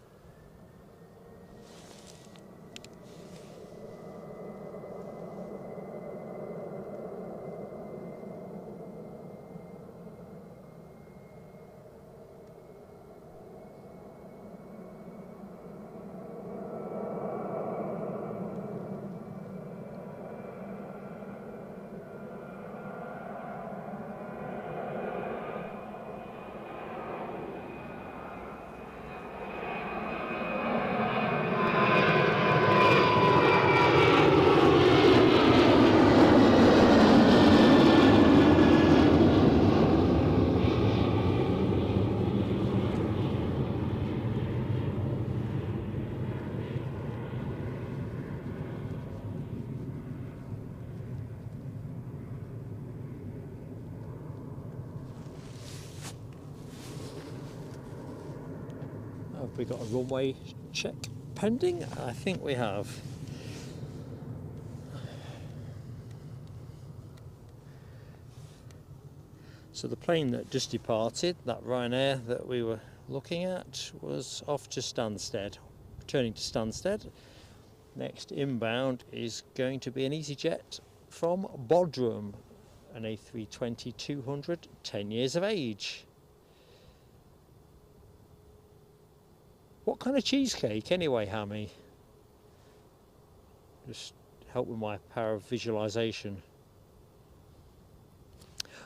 Have we got a runway check pending? I think we have. So the plane that just departed, that Ryanair that we were looking at, was off to Stansted, returning to Stansted. Next inbound is going to be an EasyJet from Bodrum, an A350-900, 10 years of age. What kind of cheesecake anyway, Hammy? Just help with my power of visualisation.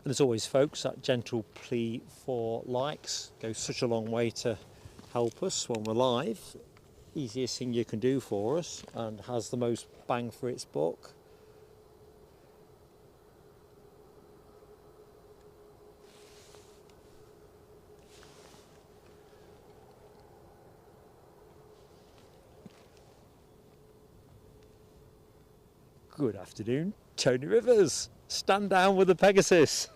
And as always folks, that gentle plea for likes goes such a long way to help us when we're live. Easiest thing you can do for us and has the most bang for its buck. Good afternoon, Tony Rivers. Stand down with the Pegasus.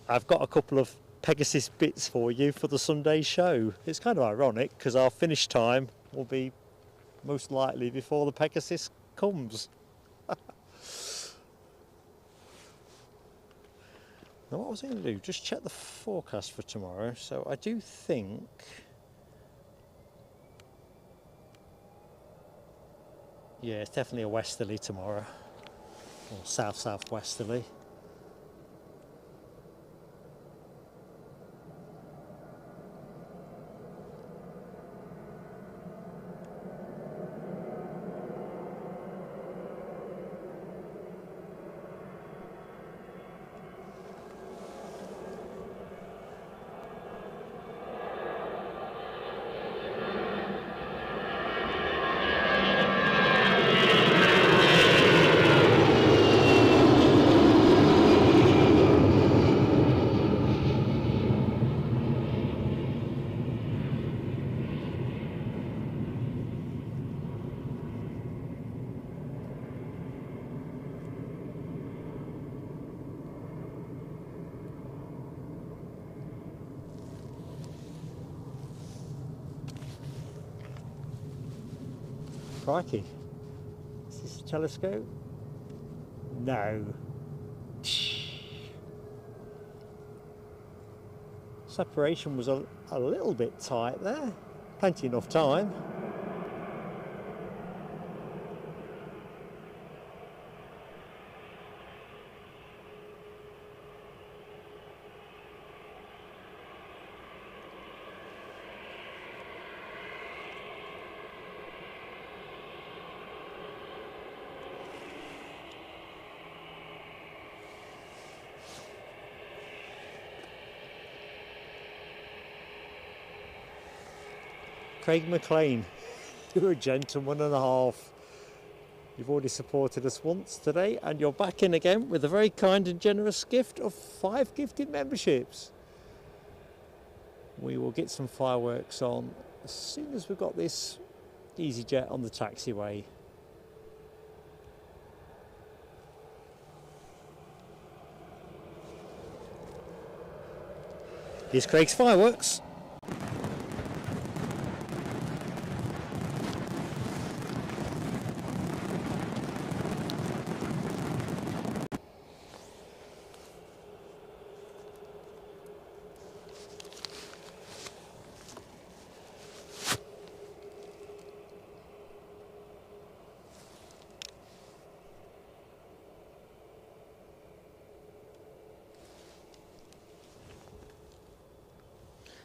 I've got a couple of Pegasus bits for you for the Sunday show. It's kind of ironic because our finish time will be most likely before the Pegasus comes. Now what was I going to do? Just check the forecast for tomorrow. So I do think... yeah, it's definitely a westerly tomorrow, or south-southwesterly. Crikey. Is this a telescope? No. Separation was a little bit tight there. Plenty enough time. Craig McLean, you're a gentleman and a half. You've already supported us once today and you're back in again with a very kind and generous gift of 5 gifted memberships. We will get some fireworks on as soon as we've got this EasyJet on the taxiway. Here's Craig's fireworks.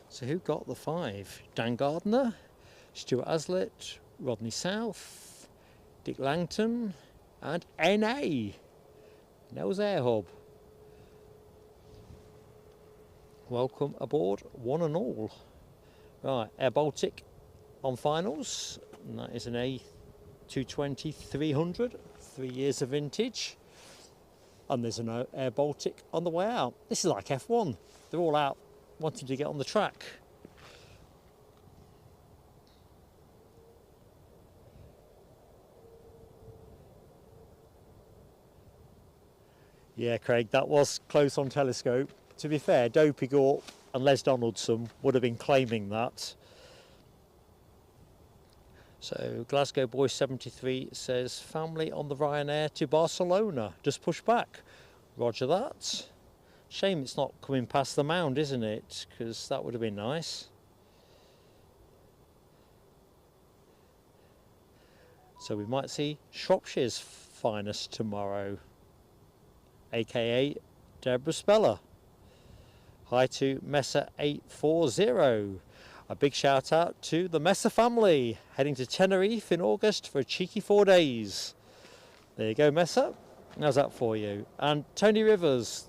So who got the 5? Dan Gardner, Stuart Aslett, Rodney South, Dick Langton and NA, Nels Air Hub. Welcome aboard one and all. Right, Air Baltic on finals, and that is an A220-300, 3 years of vintage. And there's an Air Baltic on the way out. This is like F1, they're all out wanting to get on the track. Yeah, Craig, that was close on telescope. To be fair, Dopey Gorp and Les Donaldson would have been claiming that. So Glasgow Boy 73 says family on the Ryanair to Barcelona, just push back. Roger that. Shame it's not coming past the Mound, isn't it? Because that would have been nice. So we might see Shropshire's finest tomorrow, aka Deborah Speller. Hi to Mesa 840. A big shout out to the Mesa family, heading to Tenerife in August for a cheeky 4 days. There you go, Mesa. How's that for you? And Tony Rivers,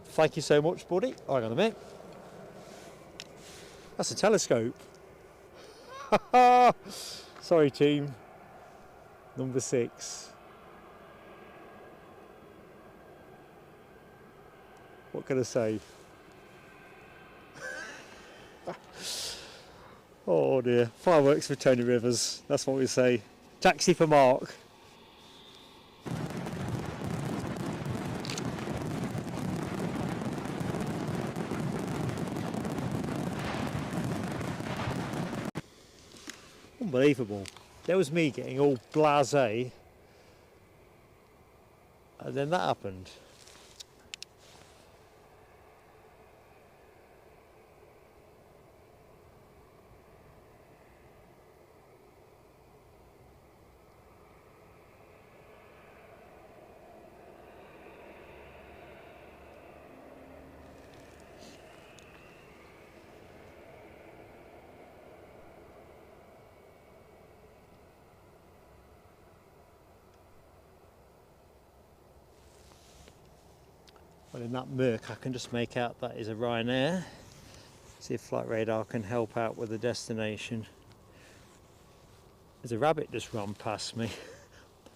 thank you so much, buddy. Oh, hang on a minute. That's a telescope. Sorry, team. Number 6. What can I say? Oh dear. Fireworks for Tony Rivers. That's what we say. Taxi for Mark. Unbelievable. There was me getting all blasé, and then that happened. Well, in that murk I can just make out that is a Ryanair. See if Flight Radar can help out with the destination. There's a rabbit just run past me.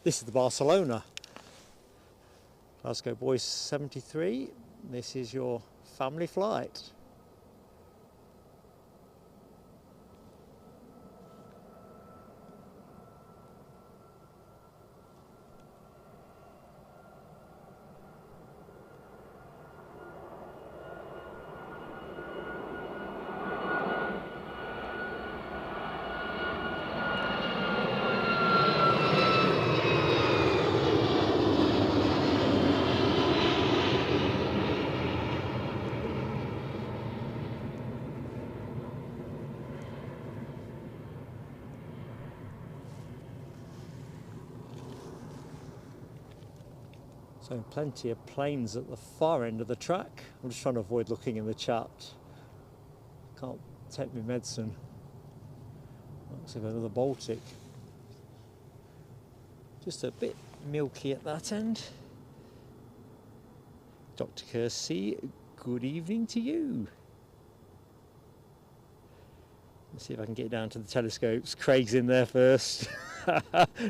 This is the Barcelona. Glasgow Boys 73. This is your family flight. So plenty of planes at the far end of the track. I'm just trying to avoid looking in the chat. Can't take my medicine. Looks like another Baltic. Just a bit milky at that end. Dr. Kersey, good evening to you. Let's see if I can get down to the telescopes. Craig's in there first.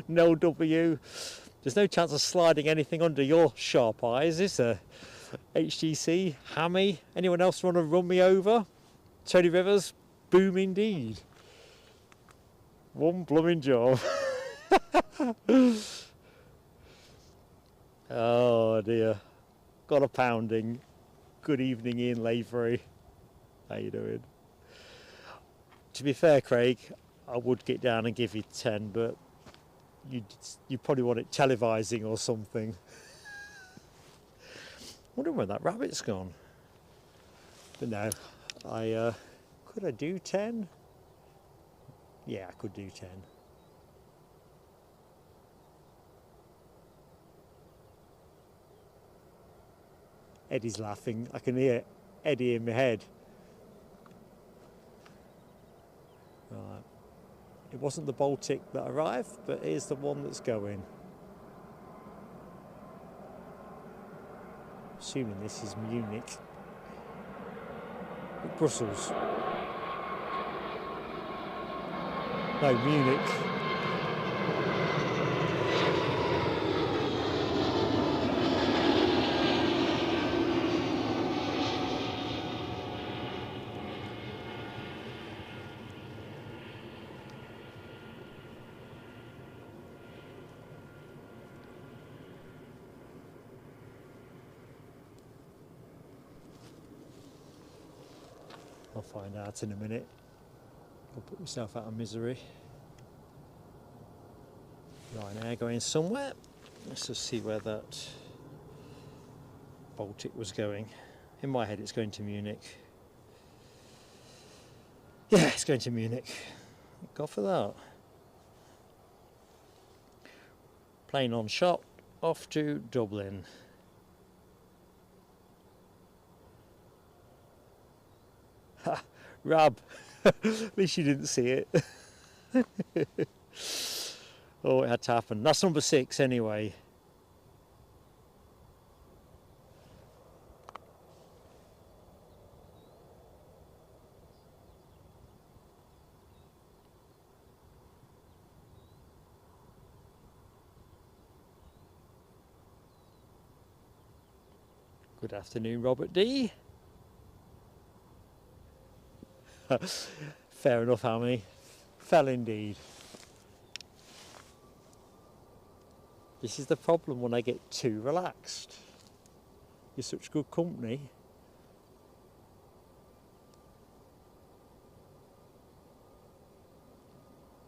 No W. There's no chance of sliding anything under your sharp eyes, is there? HGC, Hammy, anyone else want to run me over? Tony Rivers, boom indeed. One blooming job. Oh dear. Got a pounding. Good evening, Ian Lavery. How you doing? To be fair, Craig, I would get down and give you 10, but you probably want it televising or something. Wonder where that rabbit's gone. But no, could I do 10? Yeah, I could do 10. Eddie's laughing. I can hear Eddie in my head. Right. It wasn't the Baltic that arrived, but here's the one that's going. Assuming this is Munich. Brussels. No, Munich. I'll find out in a minute. I'll put myself out of misery. Ryanair going somewhere. Let's just see where that Baltic was going. In my head it's going to Munich. Yeah, it's going to Munich. Thank God for that. Plane on shot, off to Dublin. Ha! Rab! At least you didn't see it. Oh, it had to happen. That's number 6 anyway. Good afternoon, Robert D. Fair enough, Hammy. Fell indeed. This is the problem when I get too relaxed. You're such good company.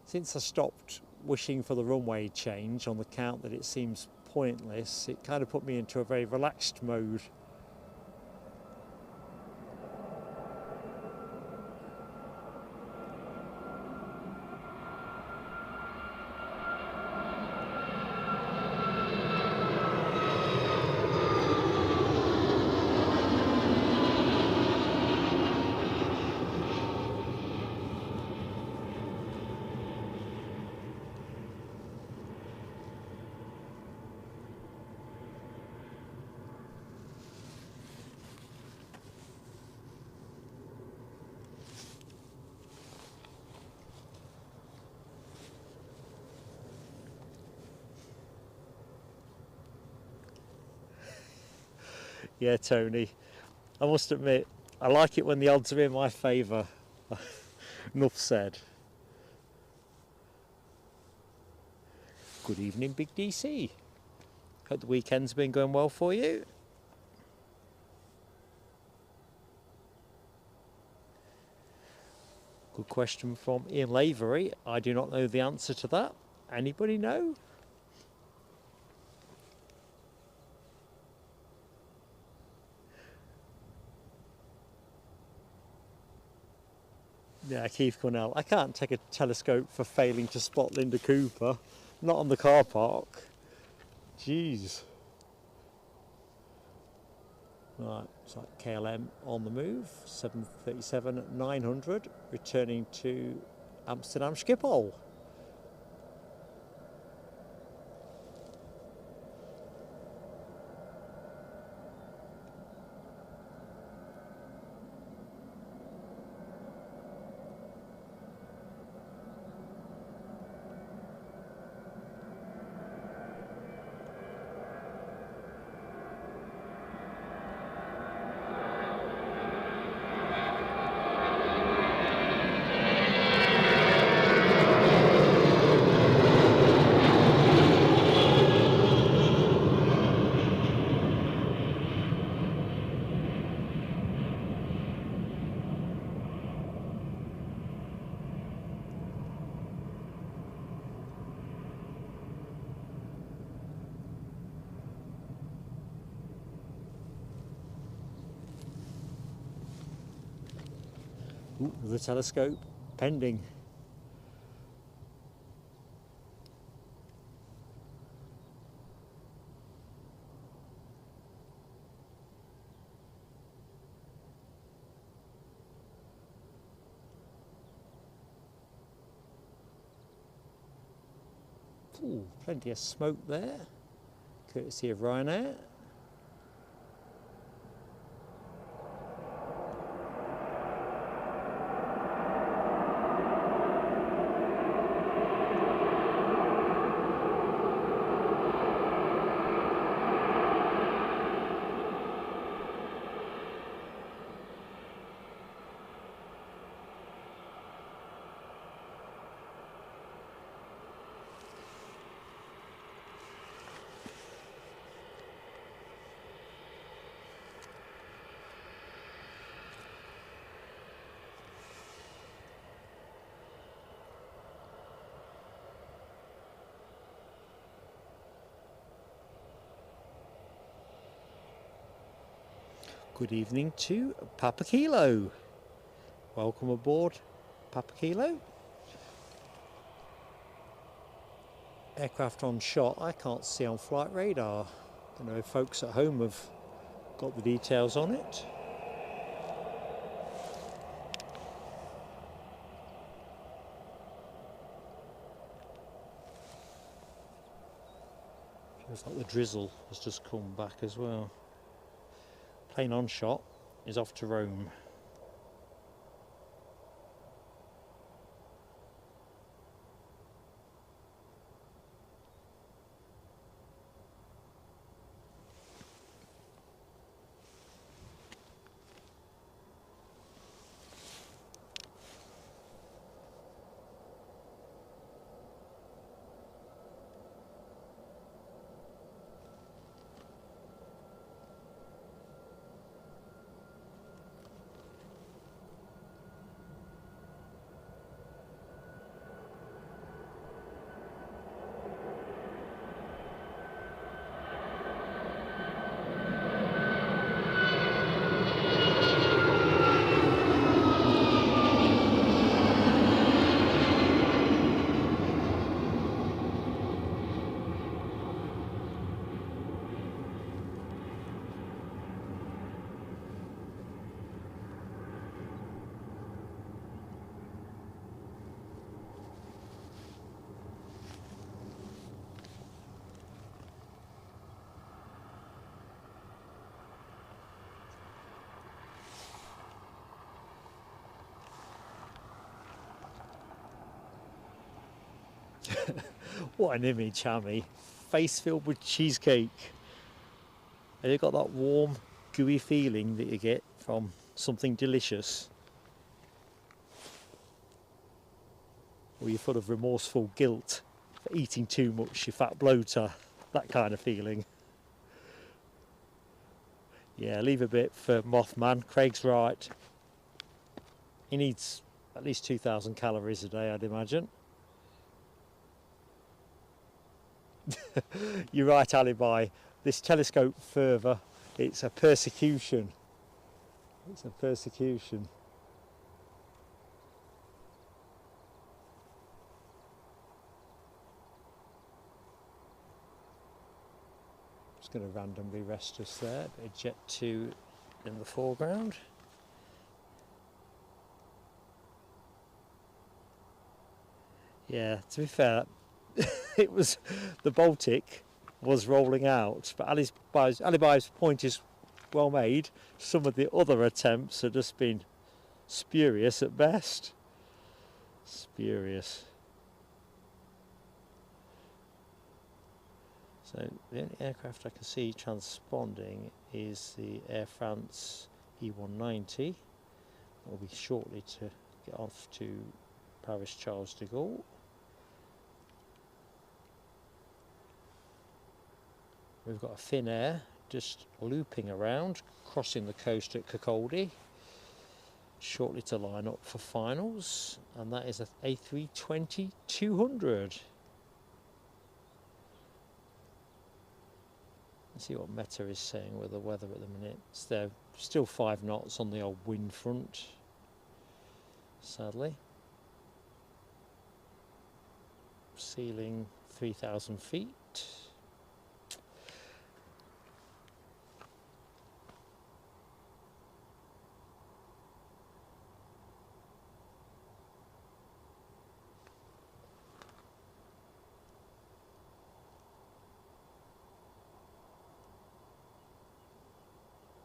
Since I stopped wishing for the runway change on the count that it seems pointless, it kind of put me into a very relaxed mode. Yeah, Tony, I must admit, I like it when the odds are in my favour. Enough said. Good evening, Big DC. Hope the weekend's been going well for you. Good question from Ian Lavery. I do not know the answer to that. Anybody know? Yeah, Keith Cornell. I can't take a telescope for failing to spot Linda Cooper. Not on the car park. Jeez. Right, it's like KLM on the move. 737-900 returning to Amsterdam Schiphol. Ooh, the telescope pending. Ooh, plenty of smoke there, courtesy of Ryanair. Good evening to Papa Kilo. Welcome aboard, Papa Kilo. Aircraft on shot I can't see on flight radar. I don't know if folks at home have got the details on it. Feels like the drizzle has just come back as well. Plane on shot is off to Rome. What an image, Hammy. Face filled with cheesecake. Have you got that warm, gooey feeling that you get from something delicious? Or you're full of remorseful guilt for eating too much, you fat bloater? That kind of feeling. Yeah, leave a bit for Mothman. Craig's right. He needs at least 2,000 calories a day, I'd imagine. You're right, Alibi. This telescope further, it's a persecution. It's a persecution. Just going to randomly rest us there. A Jet 2 in the foreground. Yeah, to be fair, it was the Baltic was rolling out, but Alibi's point is well made. Some of the other attempts have just been spurious at best. Spurious. So the only aircraft I can see transponding is the Air France E190. Will be shortly to get off to Paris Charles de Gaulle. We've got a Finnair just looping around, crossing the coast at Kirkcaldy, shortly to line up for finals, and that is an A320-200. Let's see what Meta is saying with the weather at the minute. It's there, still 5 knots on the old wind front. sadly. Ceiling 3,000 feet.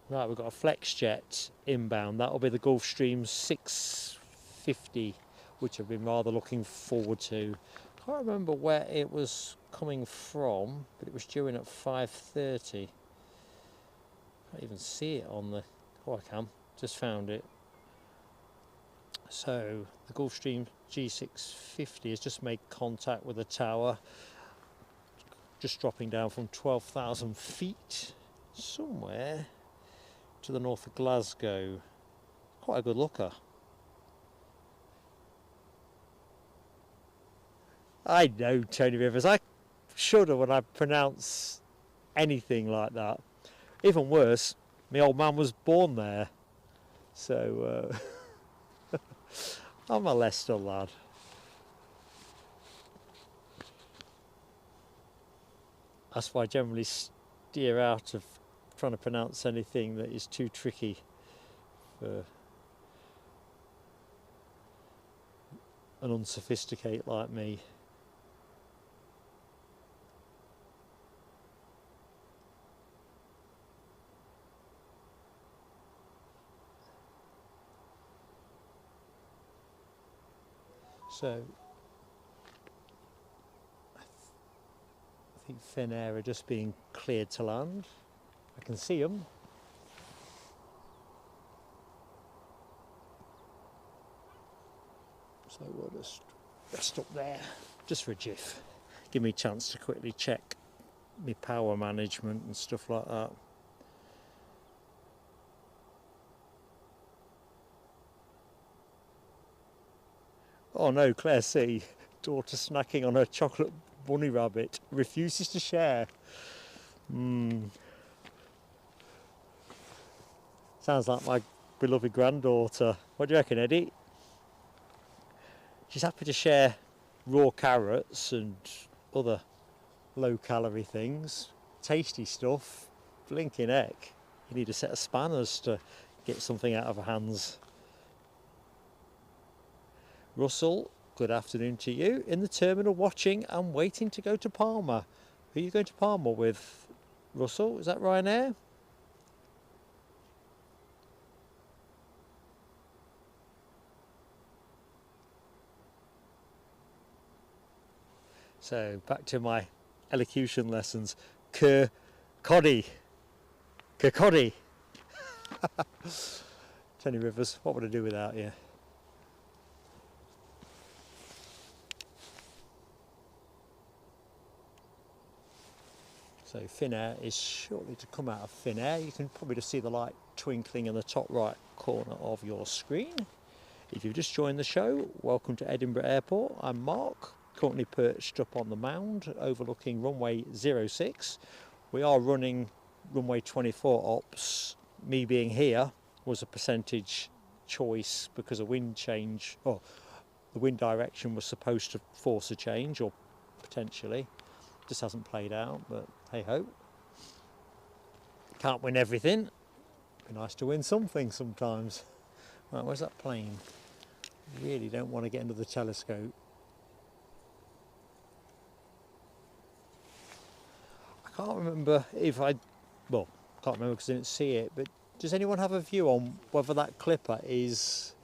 Right, we've got a flex jet inbound. That'll be the Gulfstream 650, which I've been rather looking forward to. Can't remember where it was coming from, but it was due in at 5:30. Can't even see it on the... Oh, I can. Just found it. So the Gulfstream G650 has just made contact with the tower, just dropping down from 12,000 feet somewhere to the north of Glasgow. Quite a good looker. I know, Tony Rivers, I shudder when I pronounce anything like that. Even worse, my old man was born there, so I'm a Leicester lad. That's why I generally steer out of trying to pronounce anything that is too tricky for an unsophisticated like me. So I think Fin Air are just being cleared to land. I can see them. So we'll just rest up there, just for a jiff. Give me a chance to quickly check my power management and stuff like that. Oh no, Claire C, daughter snacking on her chocolate bunny rabbit, refuses to share. Sounds like my beloved granddaughter. What do you reckon, Eddie? She's happy to share raw carrots and other low-calorie things. Tasty stuff. Blinking heck. You need a set of spanners to get something out of her hands. Russell, good afternoon to you. In the terminal watching and waiting to go to Palma. Who are you going to Palma with, Russell? Is that Ryanair? So back to my elocution lessons. Kirkcaldy. Tony Rivers, what would I do without you? So Fin Air is shortly to come out of Fin Air. You can probably just see the light twinkling in the top right corner of your screen. If you've just joined the show, welcome to Edinburgh Airport. I'm Mark, currently perched up on the mound overlooking runway 06. We are running runway 24 ops. Me being here was a percentage choice because a wind change, or the wind direction was supposed to force a change, or potentially. Just hasn't played out, but hey ho. Can't win everything. Be nice to win something sometimes. Right, where's that plane? Really don't want to get into the telescope. I can't remember if can't remember because I didn't see it, but does anyone have a view on whether that clipper is,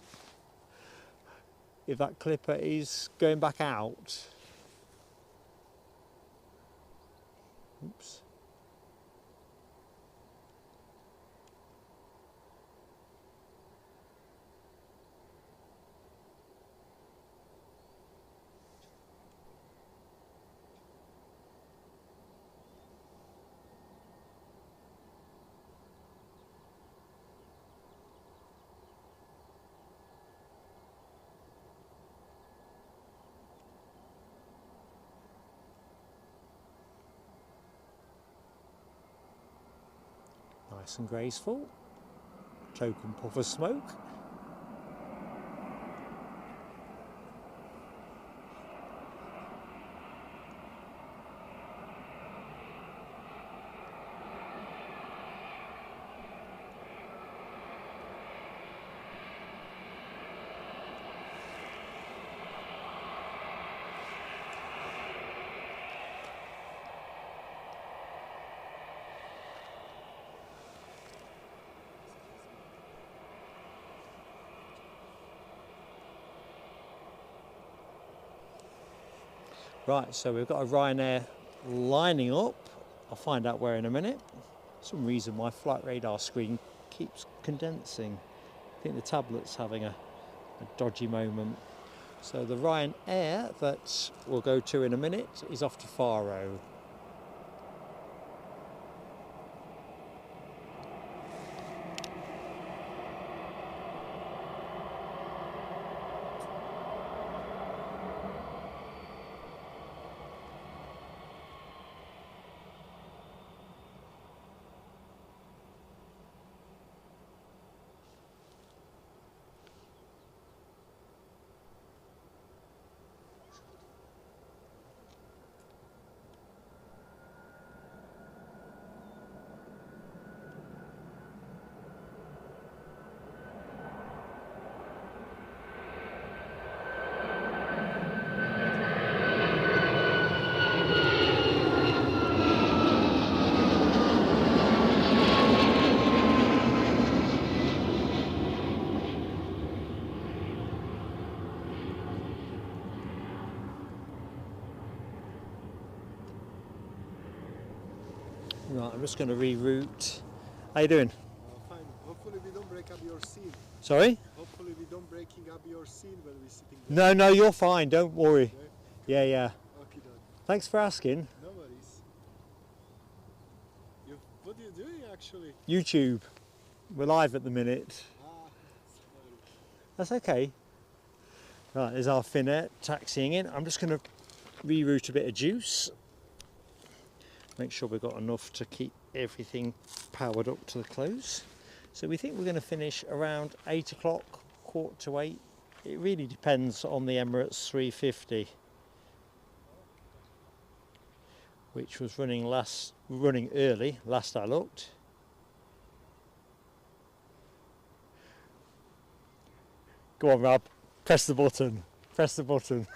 if that clipper is going back out? Oops. Nice and graceful. Token puff of smoke. Right, so we've got a Ryanair lining up. I'll find out where in a minute. For some reason my flight radar screen keeps condensing. I think the tablet's having a dodgy moment. So the Ryanair that we'll go to in a minute is off to Faro. Right, I'm just going to reroute. How you doing? Fine. Hopefully we don't break up your scene. Sorry? Hopefully we don't breaking up your scene when we're sitting there. No, no, you're fine. Don't worry. Okay. Yeah. Okay, done. Thanks for asking. No worries. What are you doing actually? YouTube. We're live at the minute. Sorry. That's okay. Right, there's our Finnair taxiing in. I'm just going to reroute a bit of juice. Make sure we've got enough to keep everything powered up to the close. So we think we're going to finish around 8 o'clock, 7:45. It really depends on the Emirates 350, which was running early last I looked. Go on, Rob, press the button. Press the button.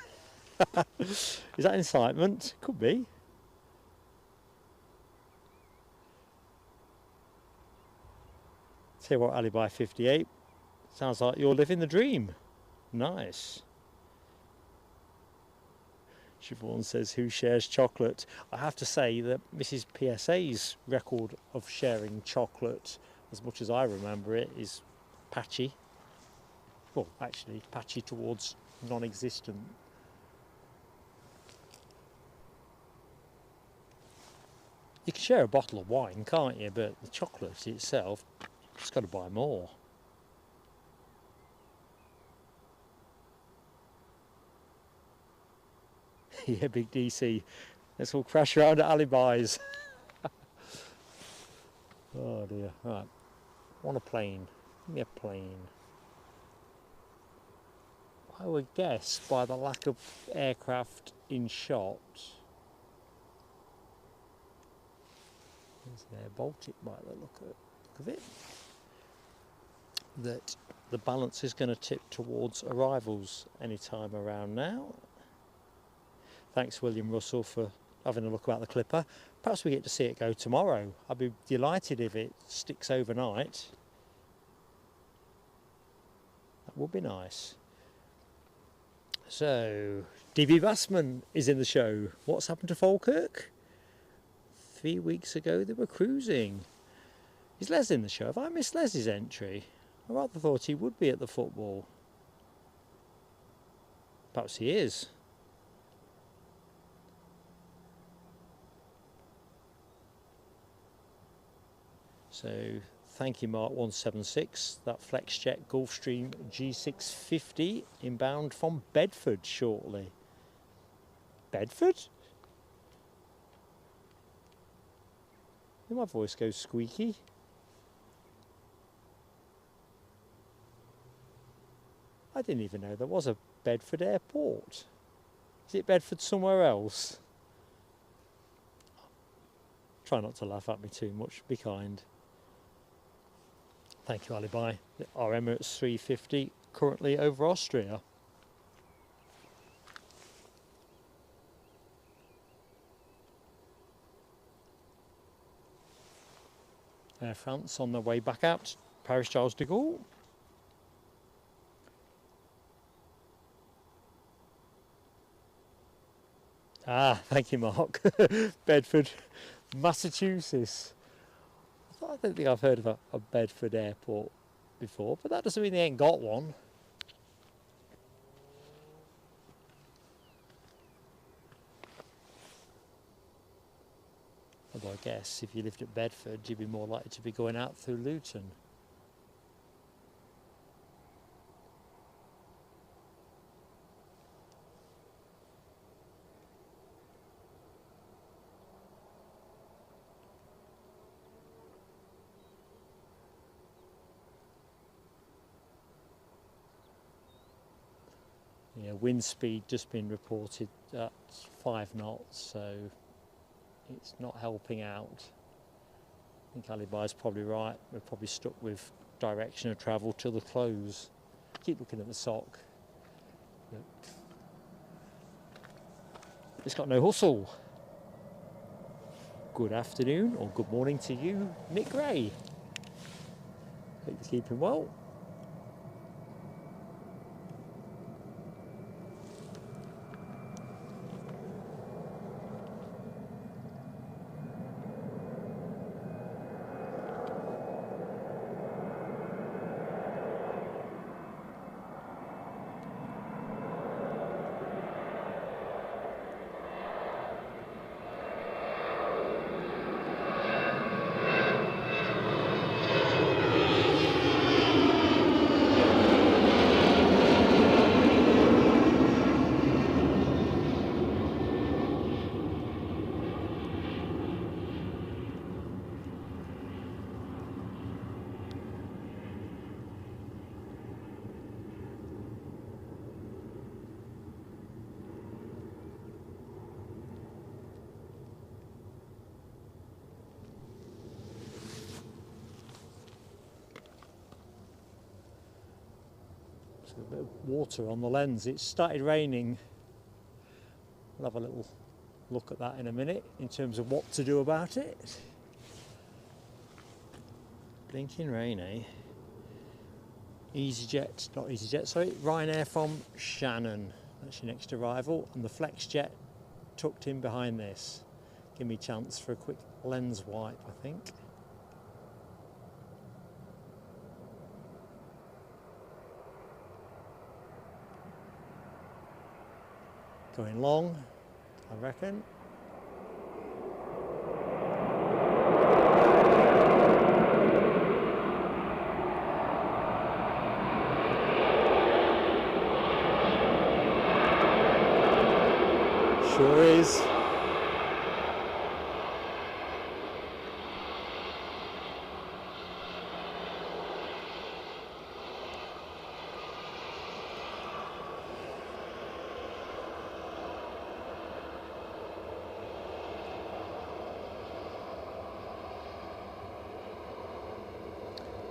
Is that incitement? Could be. Tell you what, Alibi 58, sounds like you're living the dream. Nice. Siobhan says, who shares chocolate? I have to say that Mrs. PSA's record of sharing chocolate, as much as I remember it, is patchy. Well, actually, patchy towards non-existent. You can share a bottle of wine, can't you? But the chocolate itself, just got to buy more. Yeah, big DC. Let's all crash around at Alibis. Oh dear. Right. Want a plane. Give me a plane. I would guess by the lack of aircraft in shot. There's an Air Baltic by the look of it. That the balance is going to tip towards arrivals any time around now. Thanks William Russell for having a look about the Clipper. Perhaps we get to see it go tomorrow. I'd be delighted if it sticks overnight. That would be nice. So, DB Bassman is in the show. What's happened to Falkirk? 3 weeks ago they were cruising. Is Les in the show? Have I missed Les's entry? I rather thought he would be at the football. Perhaps he is. So thank you Mark 176, that FlexJet Gulfstream G650 inbound from Bedford shortly. Bedford? My voice goes squeaky. I didn't even know there was a Bedford airport. Is it Bedford somewhere else? Try not to laugh at me too much, be kind. Thank you Alibi. Our Emirates 350 currently over Austria. Air France on their way back out, Paris Charles de Gaulle. Ah, thank you, Mark. Bedford, Massachusetts. I don't think I've heard of a Bedford airport before, but that doesn't mean they ain't got one. Although I guess if you lived at Bedford, you'd be more likely to be going out through Luton. Yeah, wind speed just been reported at 5 knots, so it's not helping out. I think Alibi's probably right. We're probably stuck with direction of travel till the close. Keep looking at the sock. But it's got no hustle. Good afternoon or good morning to you, Mick Gray. Hope you're keeping well. A bit of water on the lens. It started raining. We'll have a little look at that in a minute in terms of what to do about it. Blinking rain, eh? EasyJet, not EasyJet, sorry, Ryanair from Shannon. That's your next arrival, and the FlexJet tucked in behind this. Give me a chance for a quick lens wipe, I think. Going long, I reckon. Sure is.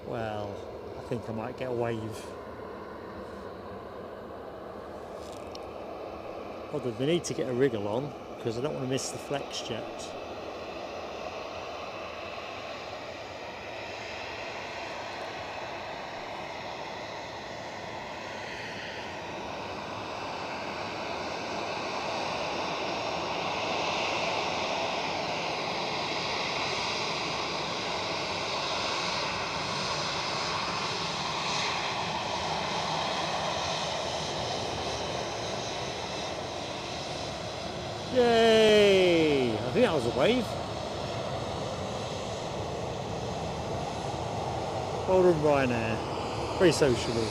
Well, I think I might get a wave. Although they need to get a wriggle on because I don't want to miss the FlexJet. Yay! I think that was a wave. Well done, Ryanair. Very sociable.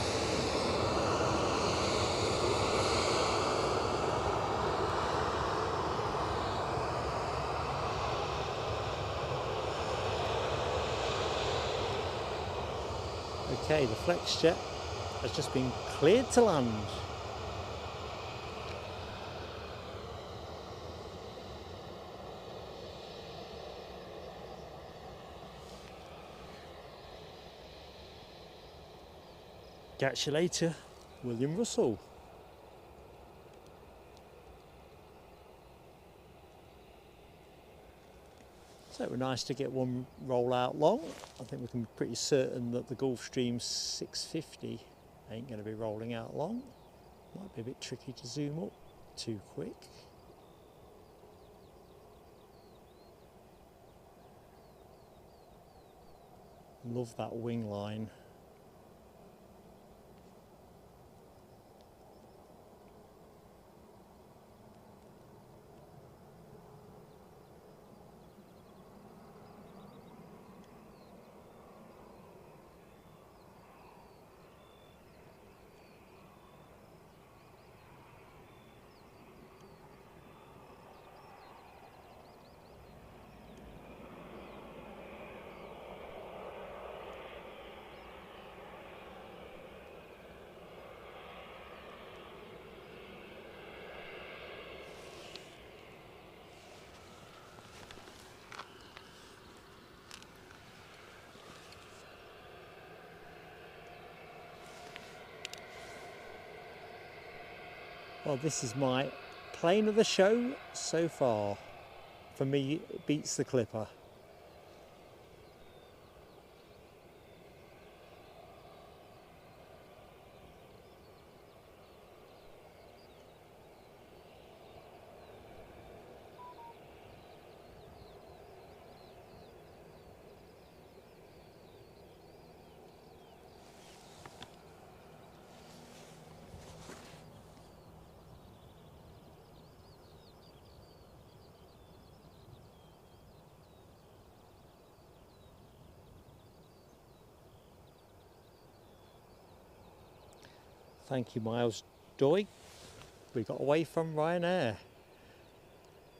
Okay, the FlexJet has just been cleared to land. Catch you later, William Russell. So it was nice to get one roll out long. I think we can be pretty certain that the Gulfstream 650 ain't going to be rolling out long. Might be a bit tricky to zoom up too quick. Love that wing line. Well, this is my plane of the show so far. For me, it beats the Clipper. Thank you, Miles Doy. We got away from Ryanair.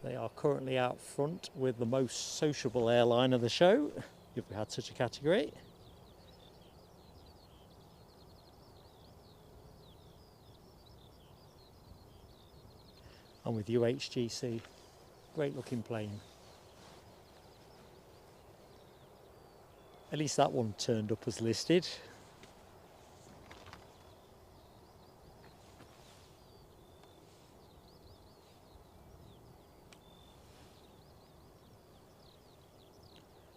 They are currently out front with the most sociable airline of the show, if we had such a category. And with UHGC, great looking plane. At least that one turned up as listed.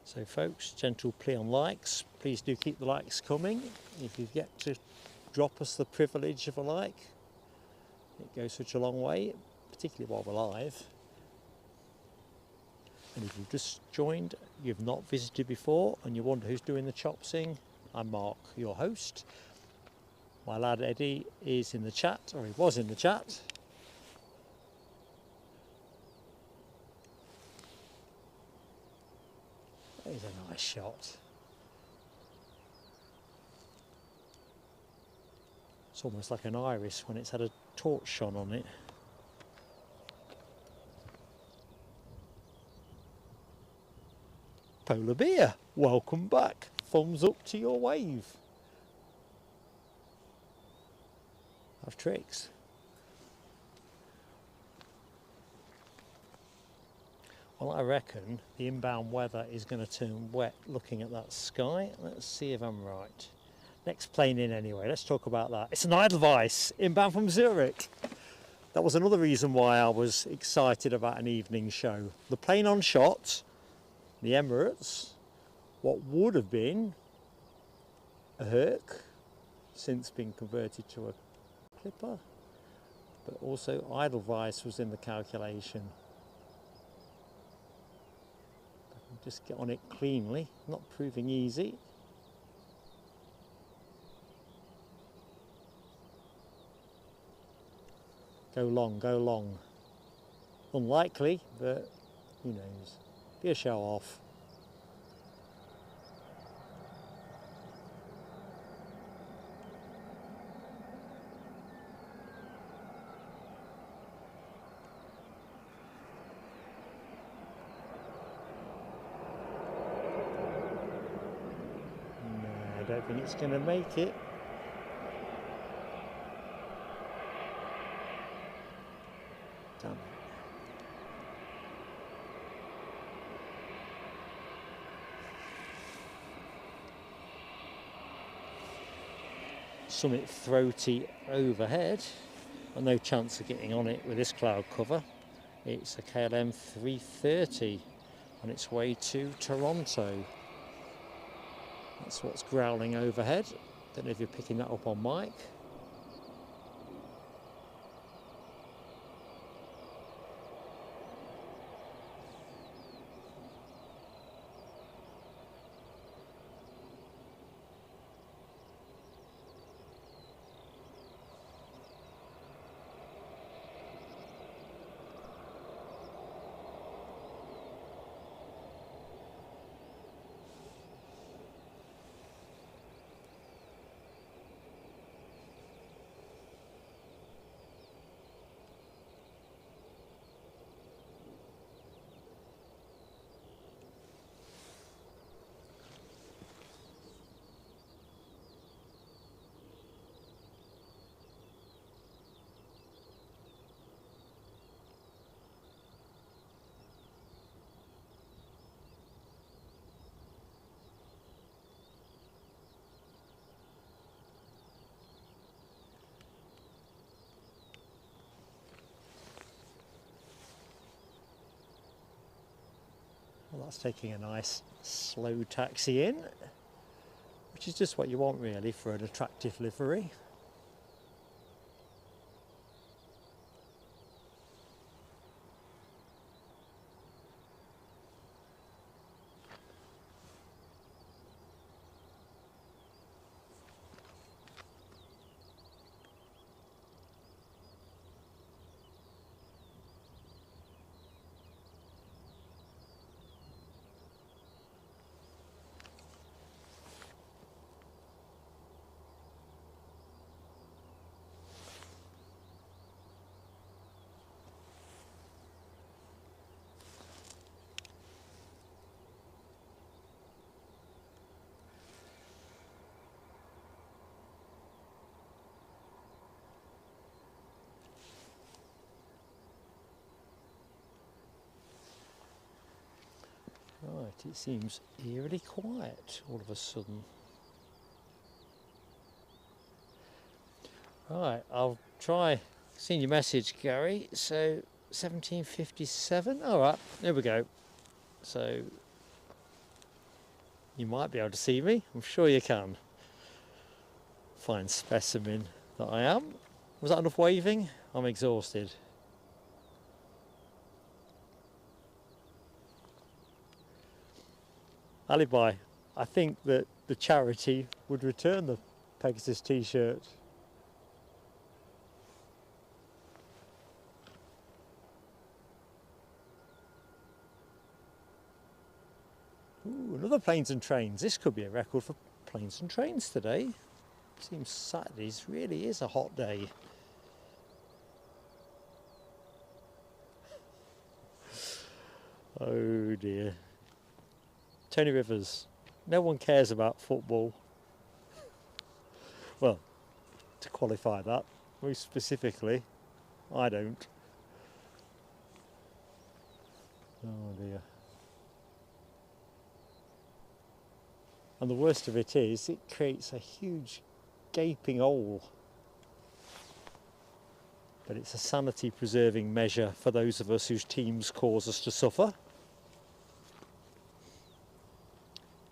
So folks, gentle plea on likes. Please do keep the likes coming. If you've yet to drop us the privilege of a like, it goes such a long way, particularly while we're live. And if you've just joined, you've not visited before, and you wonder who's doing the chopsing, I'm Mark, your host. My lad Eddie is in the chat, or he was in the chat. There's a nice shot. It's almost like an iris when it's had a torch shone on it. Polar bear, welcome back. Thumbs up to your wave. Have tricks. Well, I reckon the inbound weather is going to turn wet looking at that sky. Let's see if I'm right. Next plane in anyway, let's talk about that. It's an Edelweiss, inbound from Zurich. That was another reason why I was excited about an evening show. The plane on shot, the Emirates, what would have been a Herc, since been converted to a Clipper, but also Edelweiss was in the calculation. Just get on it cleanly, not proving easy. Go long, go long. Unlikely, but who knows. Be a show off. I don't think it's going to make it. Damn it. Something throaty overhead, and no chance of getting on it with this cloud cover. It's a KLM 330 on its way to Toronto. That's what's growling overhead. Don't know if you're picking that up on mic. Well, that's taking a nice slow taxi in, which is just what you want really for an attractive livery. Right, it seems eerily quiet all of a sudden. Right, I'll try seeing your message, Gary. So 1757. All right, there we go. So you might be able to see me. I'm sure you can. Fine specimen that I am. Was that enough waving? I'm exhausted. Alibi. I think that the charity would return the Pegasus t-shirt. Ooh, another planes and trains. This could be a record for planes and trains today. Seems Saturdays really is a hot day. Oh dear. Tony Rivers. No one cares about football. Well, to qualify that, very specifically, I don't. Oh dear. And the worst of it is, it creates a huge gaping hole. But it's a sanity preserving measure for those of us whose teams cause us to suffer.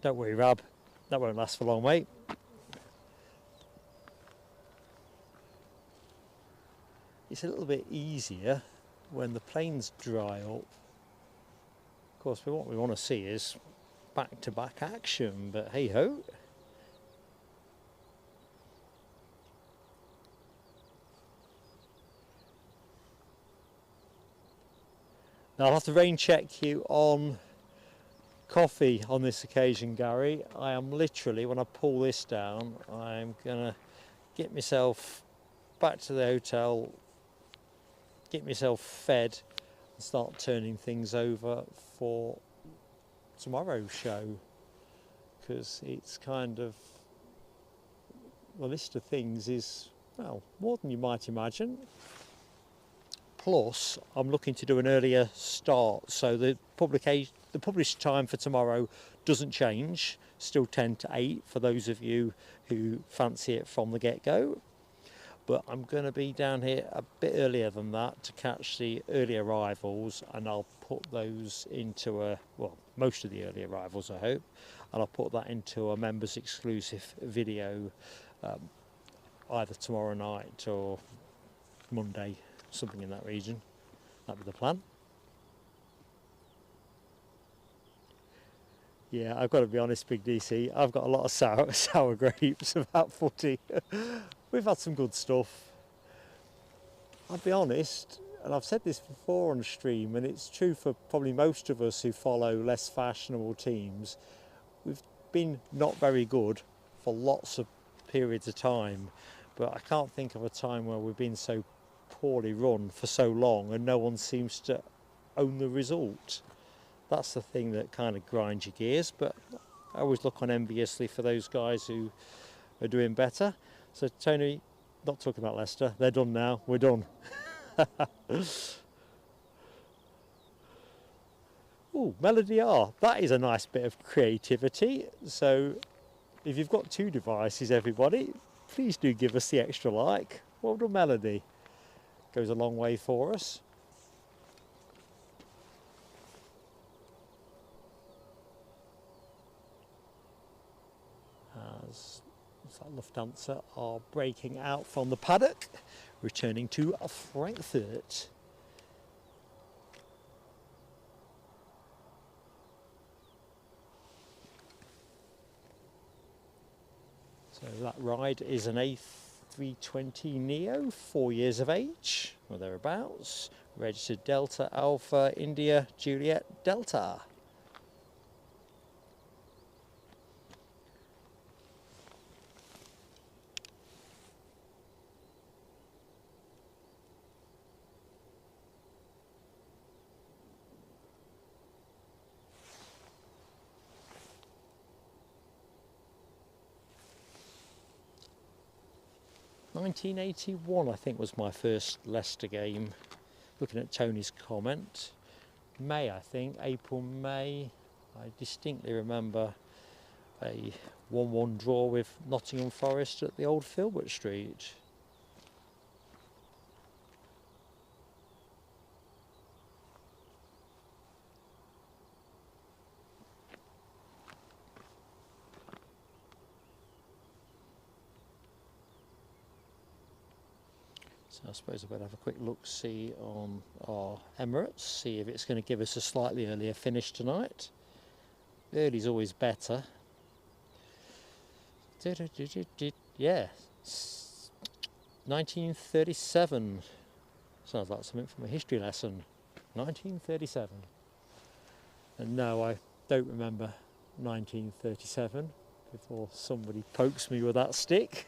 Don't worry, Rab, that won't last for long, mate. It's a little bit easier when the planes dry up. Of course, what we want to see is back-to-back action, but hey-ho. Now I'll have to rain check you on coffee on this occasion, Gary. I am literally, when I pull this down, I'm gonna get myself back to the hotel, get myself fed and start turning things over for tomorrow's show, because it's kind of, the list of things is, well, more than you might imagine. Plus, I'm looking to do an earlier start, so the published time for tomorrow doesn't change, still 10 to 8 for those of you who fancy it from the get-go. But I'm going to be down here a bit earlier than that to catch the early arrivals, and I'll put those into a, well, most of the early arrivals I hope, and I'll put that into a members exclusive video either tomorrow night or Monday, something in that region. That'd be the plan. Yeah, I've got to be honest, Big DC, I've got a lot of sour grapes about footy. We've had some good stuff. I'll be honest, and I've said this before on stream, and it's true for probably most of us who follow less fashionable teams, we've been not very good for lots of periods of time, but I can't think of a time where we've been so poorly run for so long and no one seems to own the result. That's the thing that kind of grinds your gears, but I always look on enviously for those guys who are doing better. So Tony, not talking about Leicester, they're done now, we're done. Ooh, Melody R, that is a nice bit of creativity. So if you've got two devices, everybody, please do give us the extra like. Well done, Melody. Goes a long way for us. Looks like Lufthansa are breaking out from the paddock, returning to Frankfurt. So that ride is an A320neo, 4 years of age, or thereabouts, registered Delta Alpha India Juliet Delta. (1981) I think was my first Leicester game. Looking at Tony's comment, May, I think, April, May. I distinctly remember a 1-1 draw with Nottingham Forest at the old Filbert Street. So I suppose I better have a quick look-see on our Emirates, see if it's going to give us a slightly earlier finish tonight. Early's always better. Yeah, 1937. Sounds like something from a history lesson. 1937. And no, I don't remember 1937 before somebody pokes me with that stick.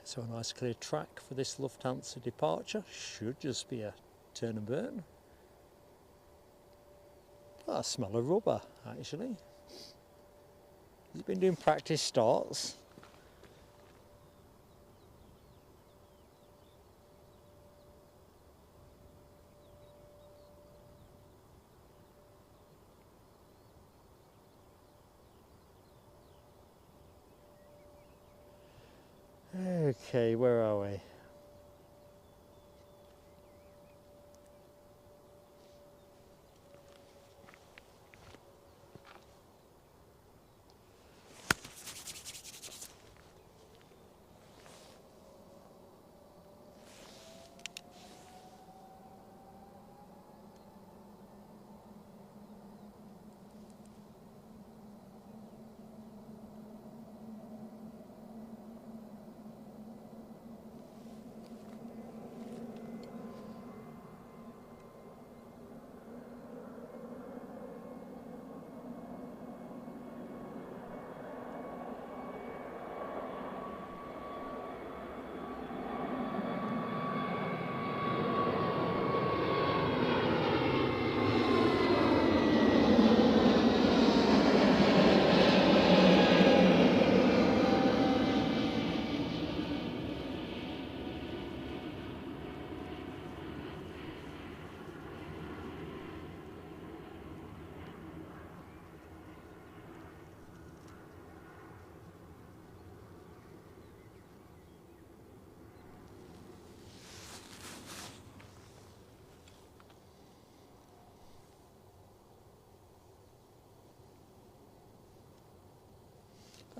So a nice clear track for this Lufthansa departure. Should just be a turn and burn. Oh, I smell a rubber, actually. Has it been doing practice starts? Okay, where are we?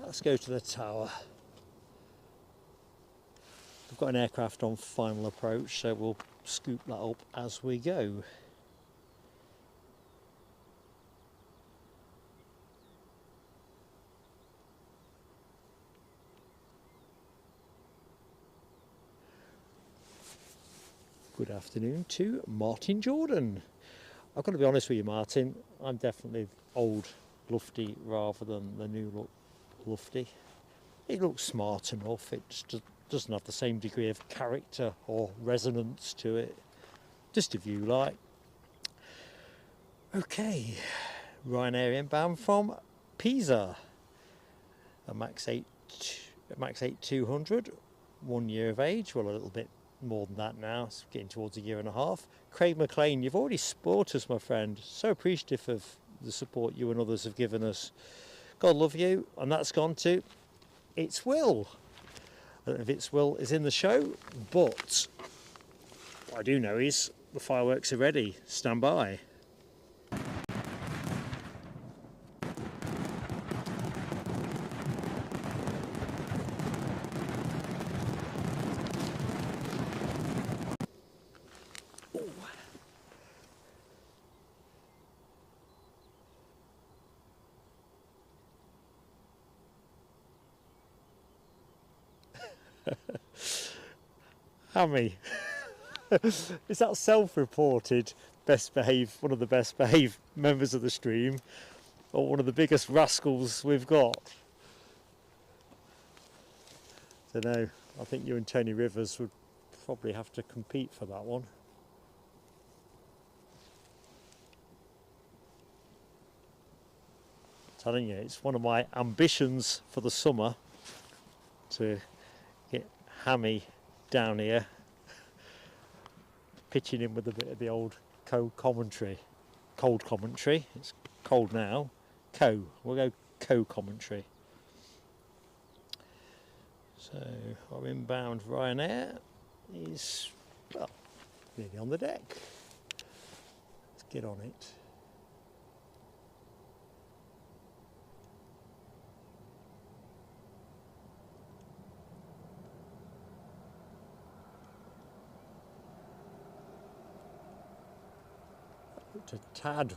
Let's go to the tower. We've got an aircraft on final approach, so we'll scoop that up as we go. Good afternoon to Martin Jordan. I've got to be honest with you, Martin, I'm definitely old Lufty rather than the new look Lufty. It looks smart enough, it just doesn't have the same degree of character or resonance to it. Just a view like. Okay, Ryanair inbound from Pisa. A Max 8 200, 1 year of age, well a little bit more than that now, it's getting towards a year and a half. Craig McLean, you've already spoiled us, my friend. So appreciative of the support you and others have given us. God love you. And that's gone to It's Will. I don't know if It's Will is in the show, but what I do know is the fireworks are ready. Stand by. Hammy. Is that self-reported best behaved, one of the best behaved members of the stream, or one of the biggest rascals we've got? I don't know. I think you and Tony Rivers would probably have to compete for that one. Telling you, it's one of my ambitions for the summer to get Hammy down here, pitching in with a bit of the old co-commentary. Cold commentary, it's cold now. We'll go co-commentary. So our inbound Ryanair is, well, nearly on the deck. Let's get on it. A tad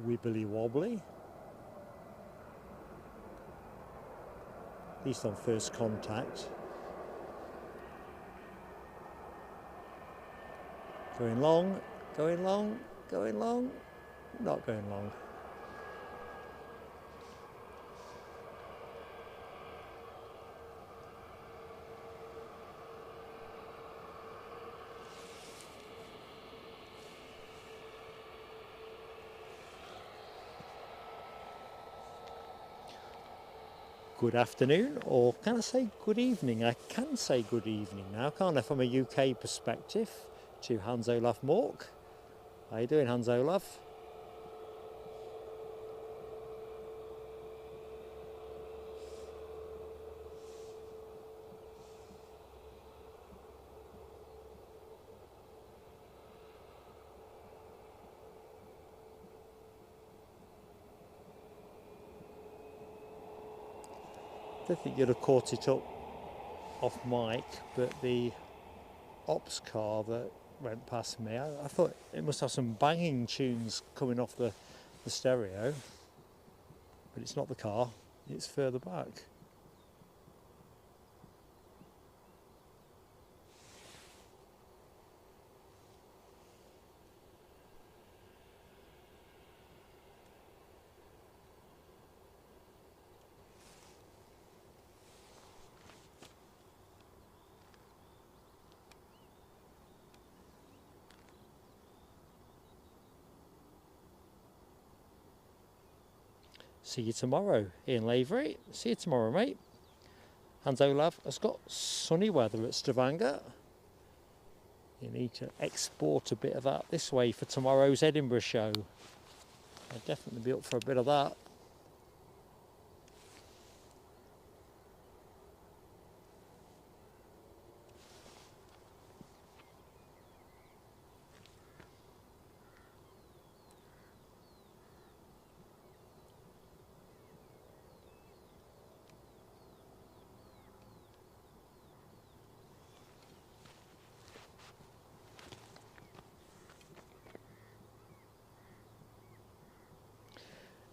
wibbly wobbly, at least on first contact. Going long, going long, going long, not going long. Good afternoon, or can I say good evening? I can say good evening now, can't I, from a UK perspective, to Hans Olaf Mork. How you doing, Hans Olaf? I don't think you'd have caught it up off mic, but the ops car that went past me, I thought it must have some banging tunes coming off the stereo, but it's not the car, it's further back. See you tomorrow, Ian Lavery. See you tomorrow, mate. Hans Olaf has got sunny weather at Stavanger. You need to export a bit of that this way for tomorrow's Edinburgh show. I'd definitely be up for a bit of that.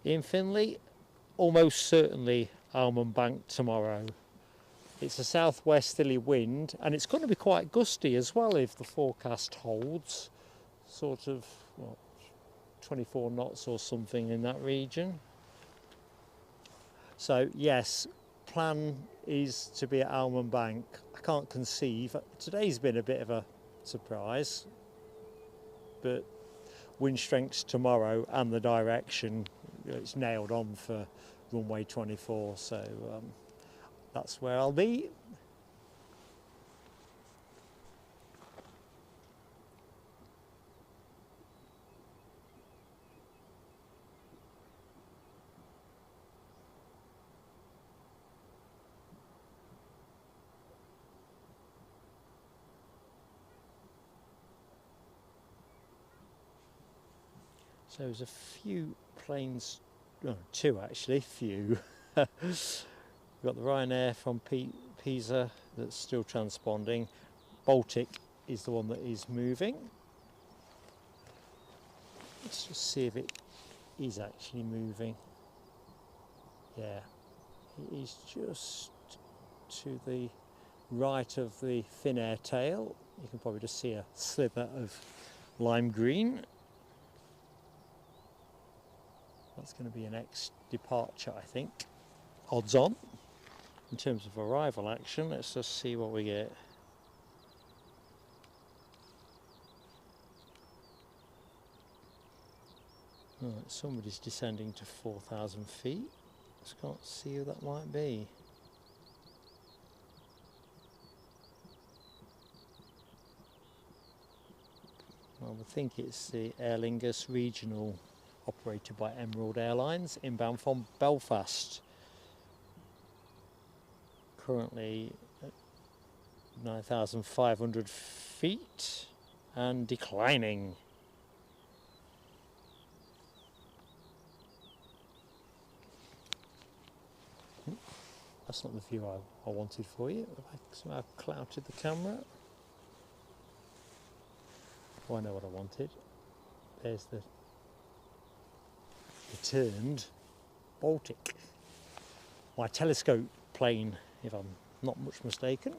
In Finley, almost certainly Almond Bank tomorrow. It's a southwesterly wind and it's going to be quite gusty as well if the forecast holds. Sort of, what, 24 knots or something in that region. So yes, plan is to be at Almond Bank. I can't conceive. Today's been a bit of a surprise, but wind strengths tomorrow and the direction, it's nailed on for runway 24, so that's where I'll be. So there's a few planes, no, two actually, few. We've got the Ryanair from Pisa that's still transponding. Baltic is the one that is moving. Let's just see if it is actually moving. Yeah, it is just to the right of the thin air tail. You can probably just see a sliver of lime green. That's going to be an X departure, I think. Odds on. In terms of arrival action, let's just see what we get. Right, somebody's descending to 4,000 feet. Just can't see who that might be. I would think it's the Aer Lingus regional operated by Emerald Airlines, inbound from Belfast. Currently at 9,500 feet and declining. That's not the view I wanted for you. Have I somehow clouted the camera? Oh, I know what I wanted. There's the returned Baltic. My telescope plane, if I'm not much mistaken.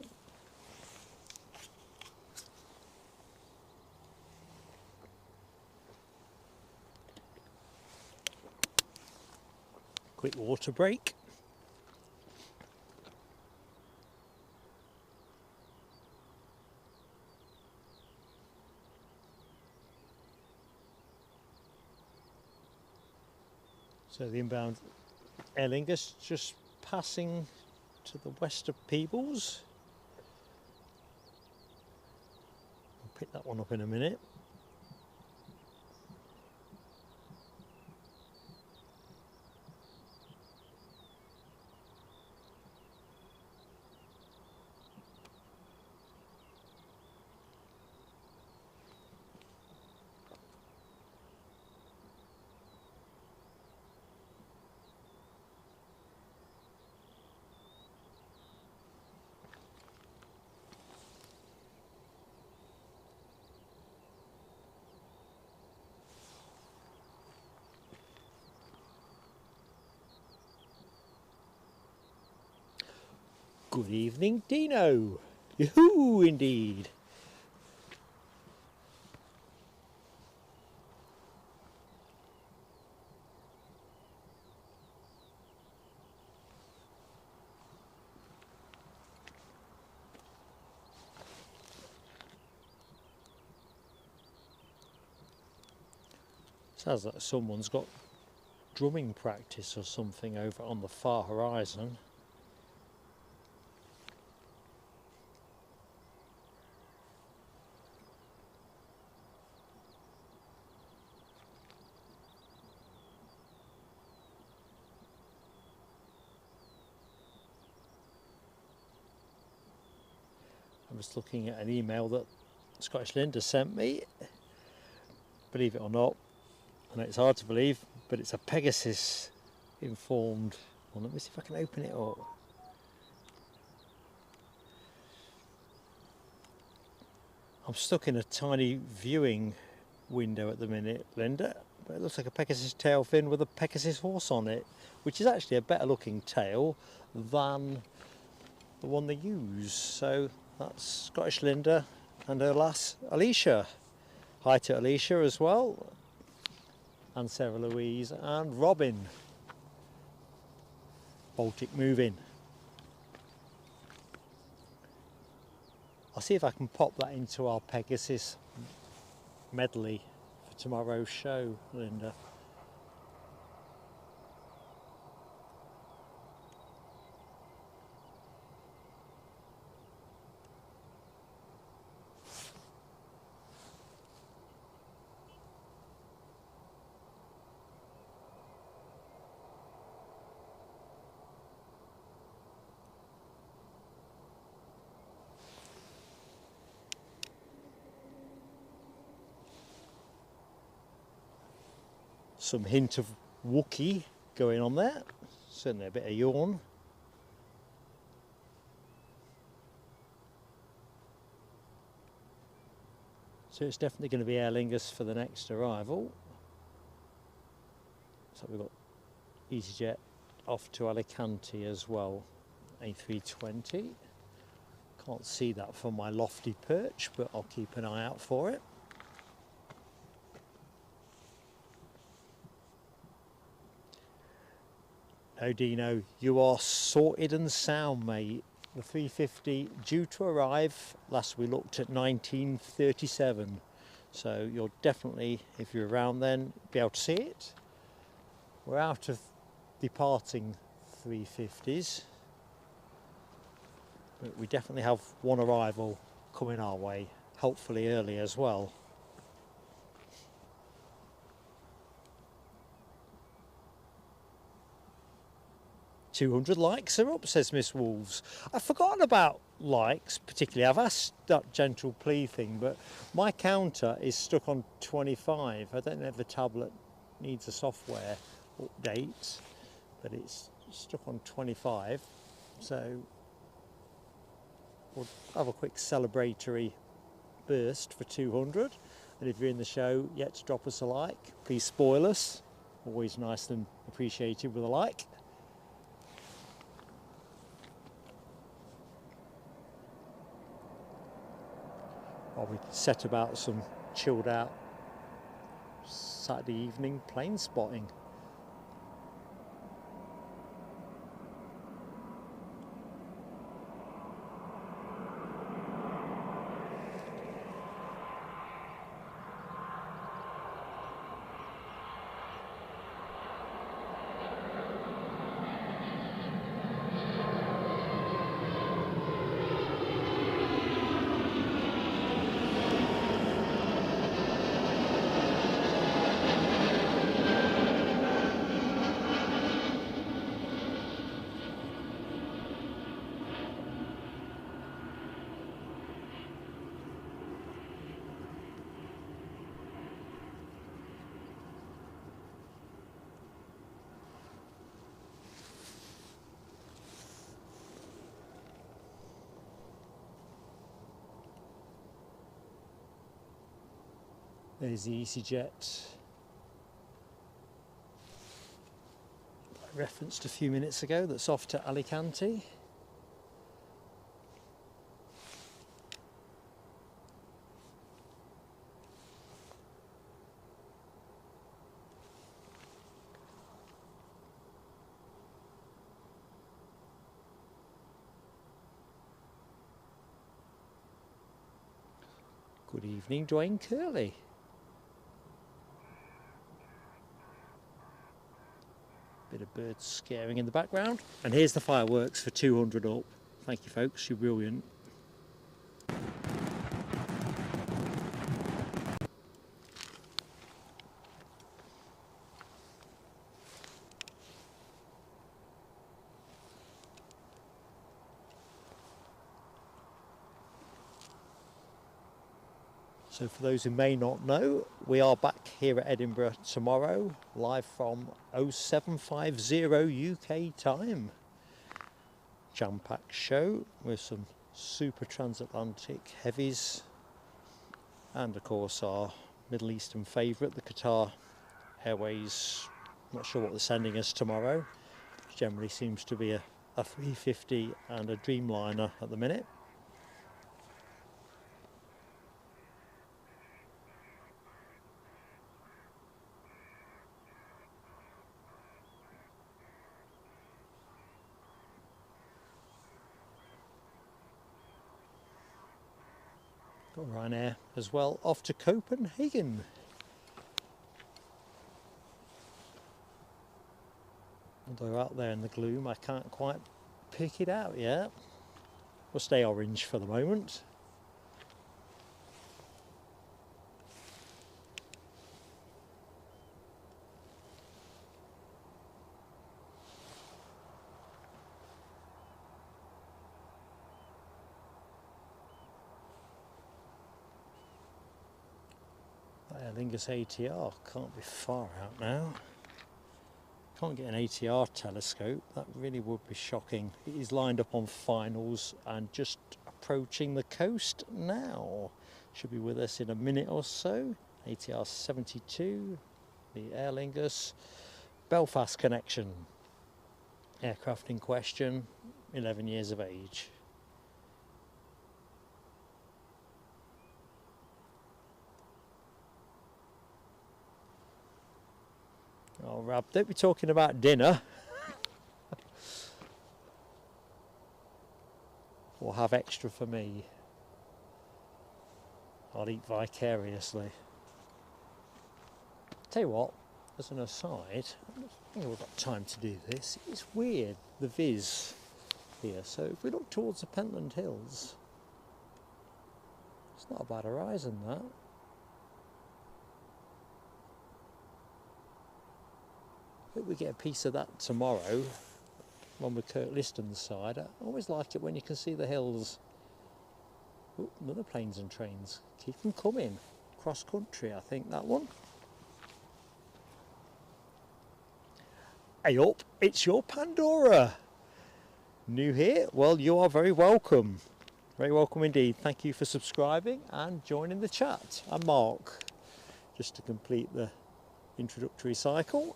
Quick water break. So the inbound Aer Lingus just passing to the west of Peebles. I'll pick that one up in a minute. Good evening, Dino. Yoo-hoo, indeed. Sounds like someone's got drumming practice or something over on the far horizon. I'm just looking at an email that Scottish Linda sent me. Believe it or not, I know it's hard to believe, but it's a Pegasus informed. Well, let me see if I can open it up. I'm stuck in a tiny viewing window at the minute, Linda, but it looks like a Pegasus tail fin with a Pegasus horse on it, which is actually a better looking tail than the one they use. So that's Scottish Linda and her lass Alicia. Hi to Alicia as well, and Sarah Louise and Robin. Baltic moving. I'll see if I can pop that into our Pegasus medley for tomorrow's show, Linda. Some hint of Wookiee going on there, certainly a bit of yawn. So it's definitely going to be Aer Lingus for the next arrival. So we've got EasyJet off to Alicante as well, A320. Can't see that from my lofty perch, but I'll keep an eye out for it. No, Dino, you are sorted and sound, mate. The 350 due to arrive, last we looked at 1937. So you'll definitely, if you're around then, be able to see it. We're out of departing 350s. But we definitely have one arrival coming our way, hopefully early as well. "200 likes are up," says Miss Wolves. I've forgotten about likes particularly. I've asked that gentle plea thing, but my counter is stuck on 25. I don't know if the tablet needs a software update, but it's stuck on 25. So we'll have a quick celebratory burst for 200. And if you're in the show yet to drop us a like, please spoil us. Always nice and appreciated with a like. While we set about some chilled out Saturday evening plane spotting. There's the EasyJet I referenced a few minutes ago that's off to Alicante. Good evening, Dwayne Curley. Bit of birds scaring in the background. And here's the fireworks for 200 up. Thank you folks, you're brilliant. So for those who may not know, we are back here at Edinburgh tomorrow, live from 0750 UK time. Jam-packed show with some super transatlantic heavies and of course our Middle Eastern favourite, the Qatar Airways. Not sure what they're sending us tomorrow. Generally seems to be a 350 and a Dreamliner at the minute. Got Ryanair as well, off to Copenhagen. Although out there in the gloom I can't quite pick it out yet. We'll stay orange for the moment. Aer Lingus ATR can't be far out now. Can't get an ATR telescope, that really would be shocking. It is lined up on finals and just approaching the coast now. Should be with us in a minute or so. ATR 72, the Aer Lingus Belfast connection. Aircraft in question, 11 years of age. Oh, Rab, don't be talking about dinner. Or have extra for me. I'll eat vicariously. Tell you what, as an aside, I don't think we've got time to do this. It's weird, the viz here. So if we look towards the Pentland Hills, it's not a bad horizon, that. I hope we get a piece of that tomorrow, one with Kirk Liston's side. I always like it when you can see the hills. Ooh, another planes and trains. Keep them coming. Cross country, I think, that one. Hey up, it's your Pandora. New here? Well, you are very welcome. Very welcome indeed. Thank you for subscribing and joining the chat. I'm Mark. Just to complete the introductory cycle.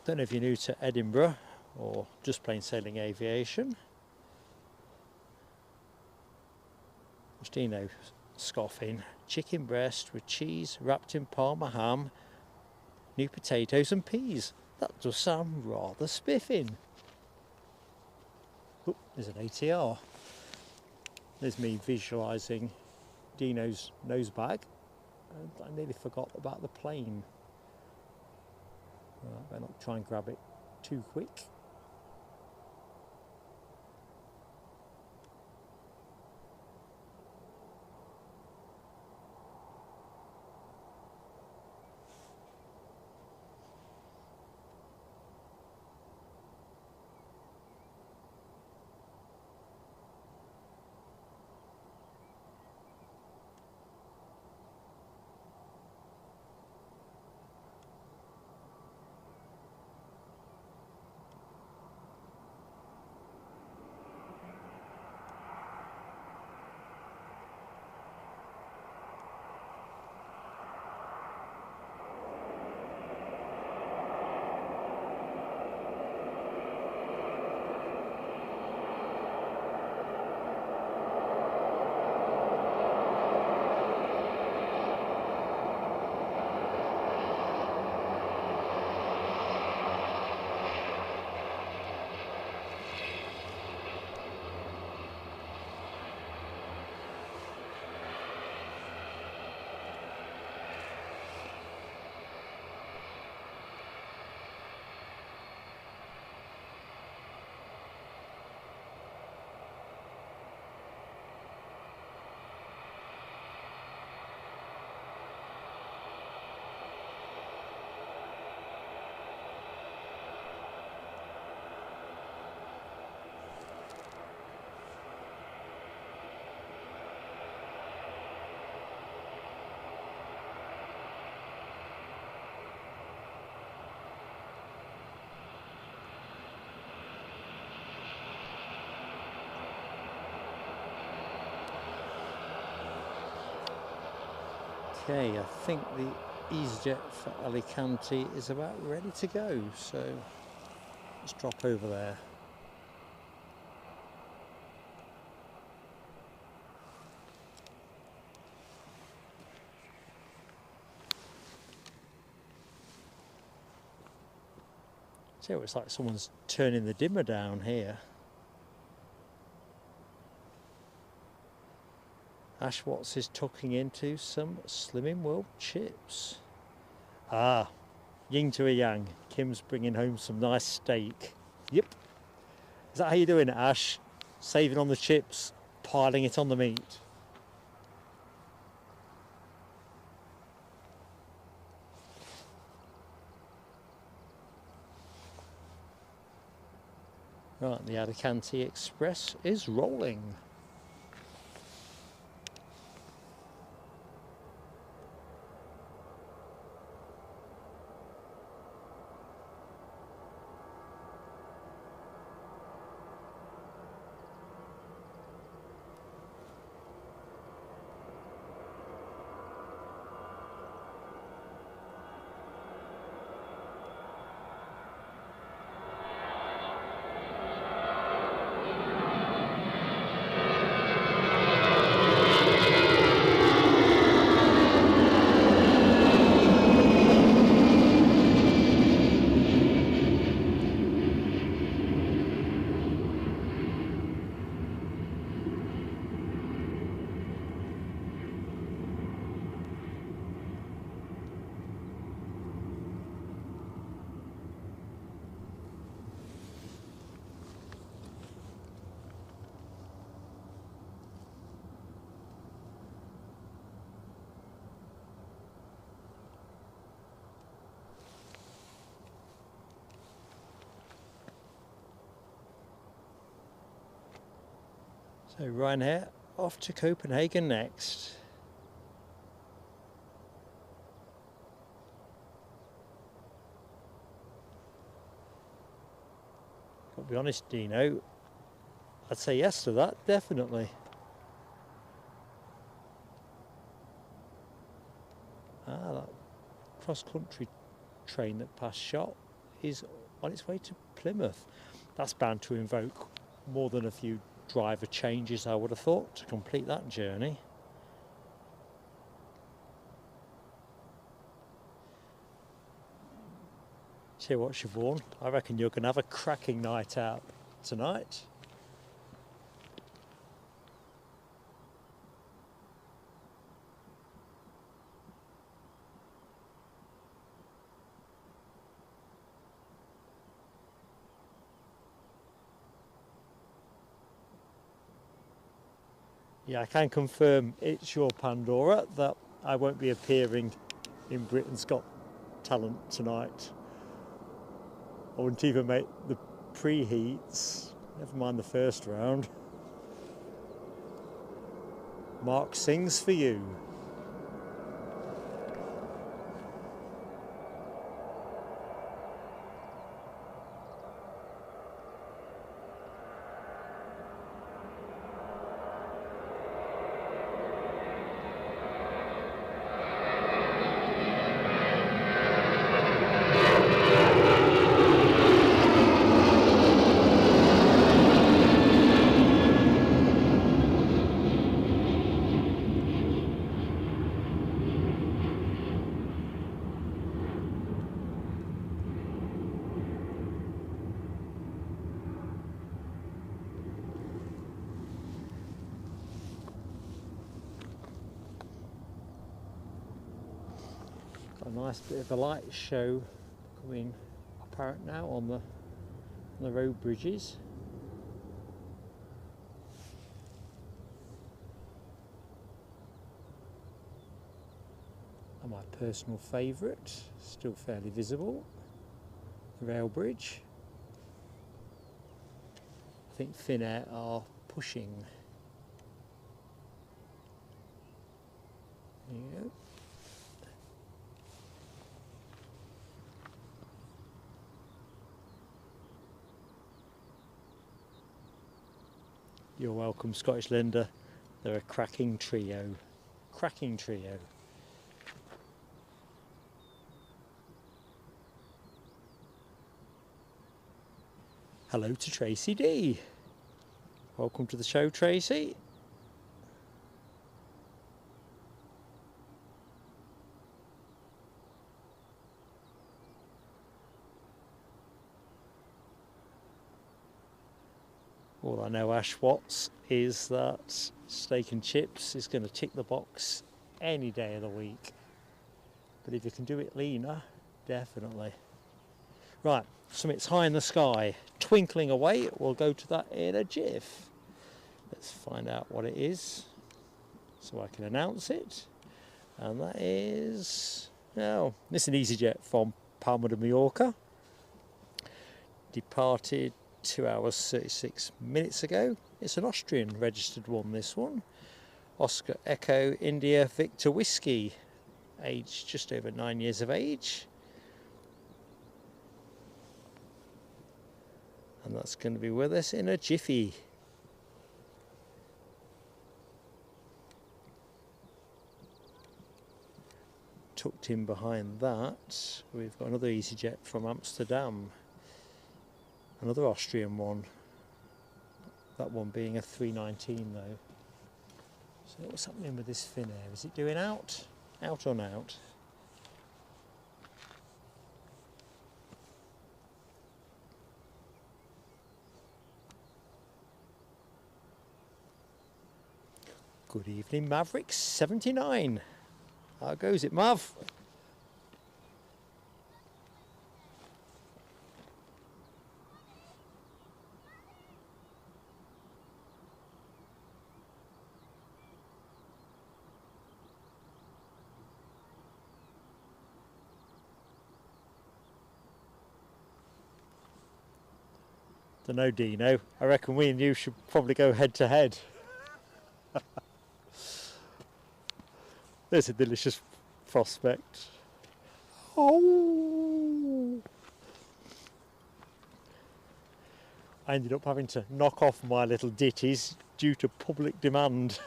Don't know if you're new to Edinburgh or just plain sailing aviation. Justino scoffing. Chicken breast with cheese wrapped in Parma ham, new potatoes and peas. That does sound rather spiffing. Oh, there's an ATR. There's me visualising Dino's nose bag. And I nearly forgot about the plane. Right, better not try and grab it too quick. Okay, I think the EasyJet for Alicante is about ready to go, so let's drop over there. So it's like someone's turning the dimmer down here. Ash Watts is tucking into some Slimming World chips. Ah, yin to a yang. Kim's bringing home some nice steak. Yep. Is that how you're doing it, Ash? Saving on the chips, piling it on the meat. Right, the Alicante Express is rolling. So Ryanair off to Copenhagen next. Got to be honest, Dino, I'd say yes to that, definitely. That cross-country train that passed shot is on its way to Plymouth. That's bound to invoke more than a few driver changes, I would have thought, to complete that journey. Tell you what, Siobhan, I reckon you're going to have a cracking night out tonight. Yeah, I can confirm it's your Pandora that I won't be appearing in Britain's Got Talent tonight. I wouldn't even make the preheats, never mind the first round. Mark sings for you. Got a nice bit of a light show coming apparent now on the road bridges. And my personal favourite, still fairly visible, the rail bridge. I think Finnair are pushing. There you go. You're welcome, Scottish Linda. They're a cracking trio. Cracking trio. Hello to Tracy D. Welcome to the show, Tracy. All I know, Ash Watts, is that steak and chips is going to tick the box any day of the week. But if you can do it leaner, definitely. Right, something's high in the sky, twinkling away. We'll go to that in a jiff. Let's find out what it is so I can announce it. And that is, oh, this is an EasyJet from Palma de Mallorca. Departed 2 hours 36 minutes ago. It's an Austrian registered one, this one. Oscar Echo India Victor Whiskey, age just over 9 years of age. And that's going to be with us in a jiffy. Tucked in behind that, we've got another EasyJet from Amsterdam. Another Austrian one, that one being a 319 though. So what's happening with this Finnair? Is it doing out? Out on out? Good evening, Maverick 79. How goes it, Mav? Dunno, Dino. I reckon we and you should probably go head to head. There's a delicious prospect. Oh! I ended up having to knock off my little ditties due to public demand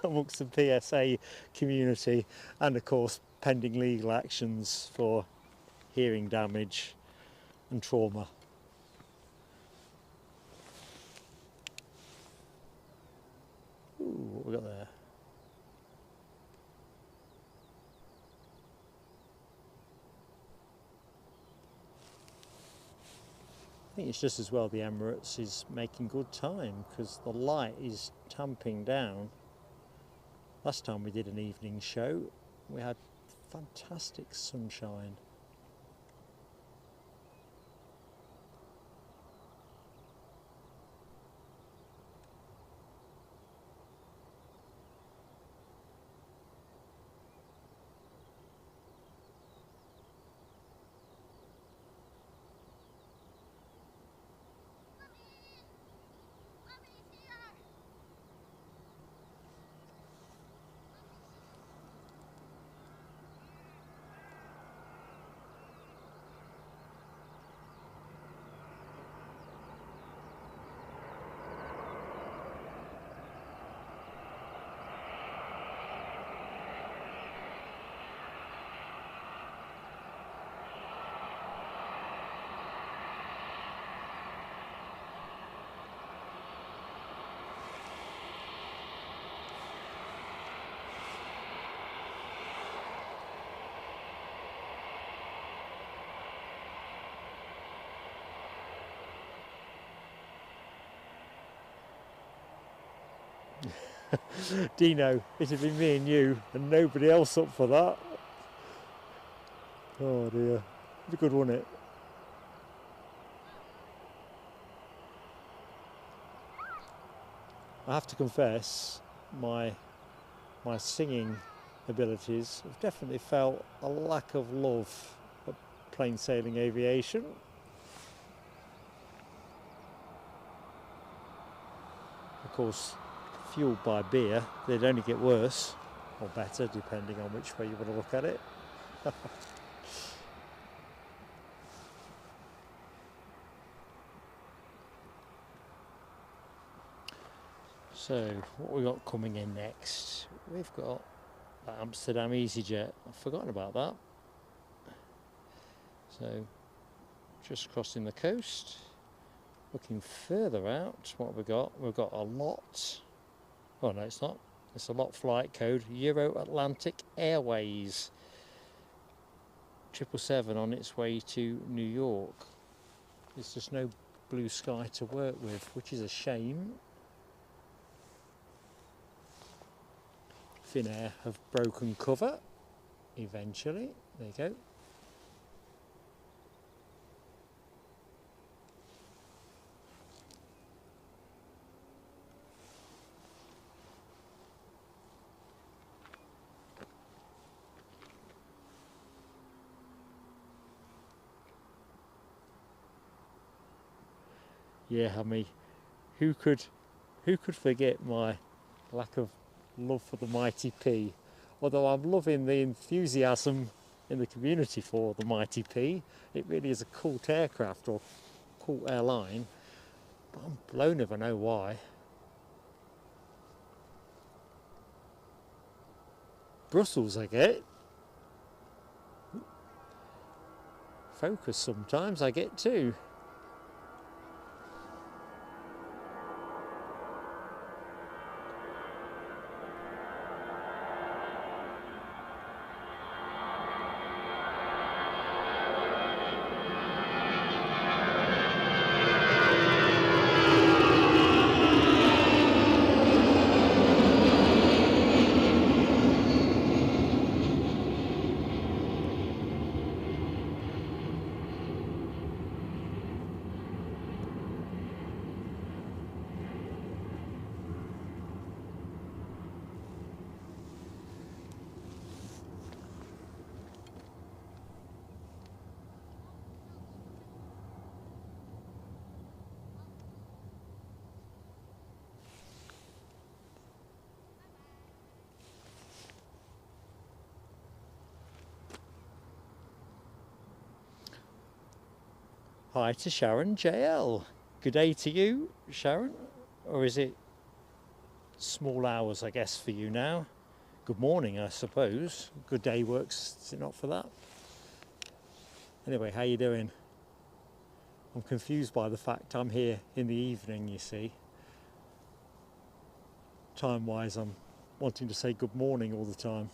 amongst the PSA community, and of course pending legal actions for hearing damage and trauma. Ooh, what we got there? I think it's just as well the Emirates is making good time, because the light is tamping down. Last time we did an evening show, we had fantastic sunshine. Dino, it'd be me and you and nobody else up for that. Oh dear, it'd be good, wouldn't it? I have to confess, my singing abilities have definitely felt a lack of love at plain sailing aviation. Of course, fueled by beer, they'd only get worse, or better, depending on which way you want to look at it. So, what we got coming in next? We've got the Amsterdam EasyJet. I've forgotten about that. So, just crossing the coast. Looking further out, what have we got? We've got a lot. Oh no, it's not. It's a lot flight code. Euro Atlantic Airways. 777 on its way to New York. There's just no blue sky to work with, which is a shame. Finnair have broken cover eventually. There you go. Yeah, I mean, who could forget my lack of love for the Mighty P? Although I'm loving the enthusiasm in the community for the Mighty P. It really is a cult aircraft or cult airline, but I'm blown if I know why. Brussels I get. Focus sometimes I get too. Hi to Sharon JL. Good day to you, Sharon. Or is it small hours, I guess, for you now? Good morning, I suppose. Good day works, is it not for that? Anyway, how you doing? I'm confused by the fact I'm here in the evening, you see. Time-wise, I'm wanting to say good morning all the time.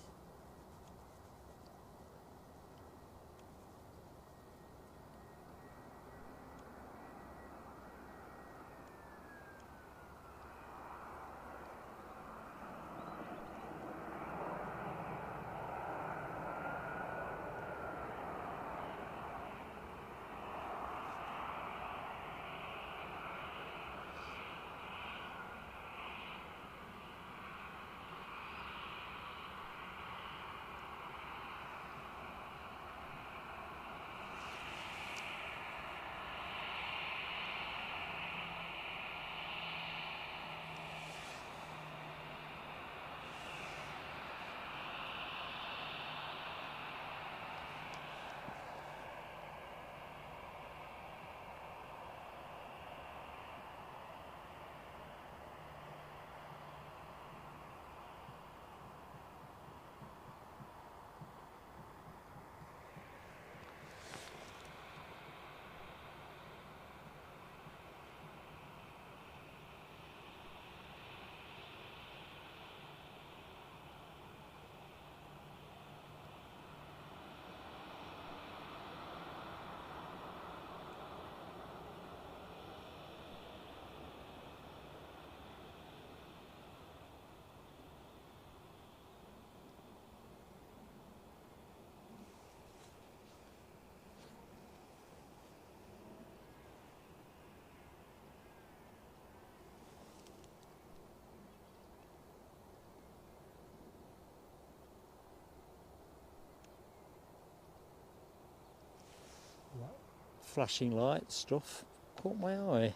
Flashing light stuff caught my eye.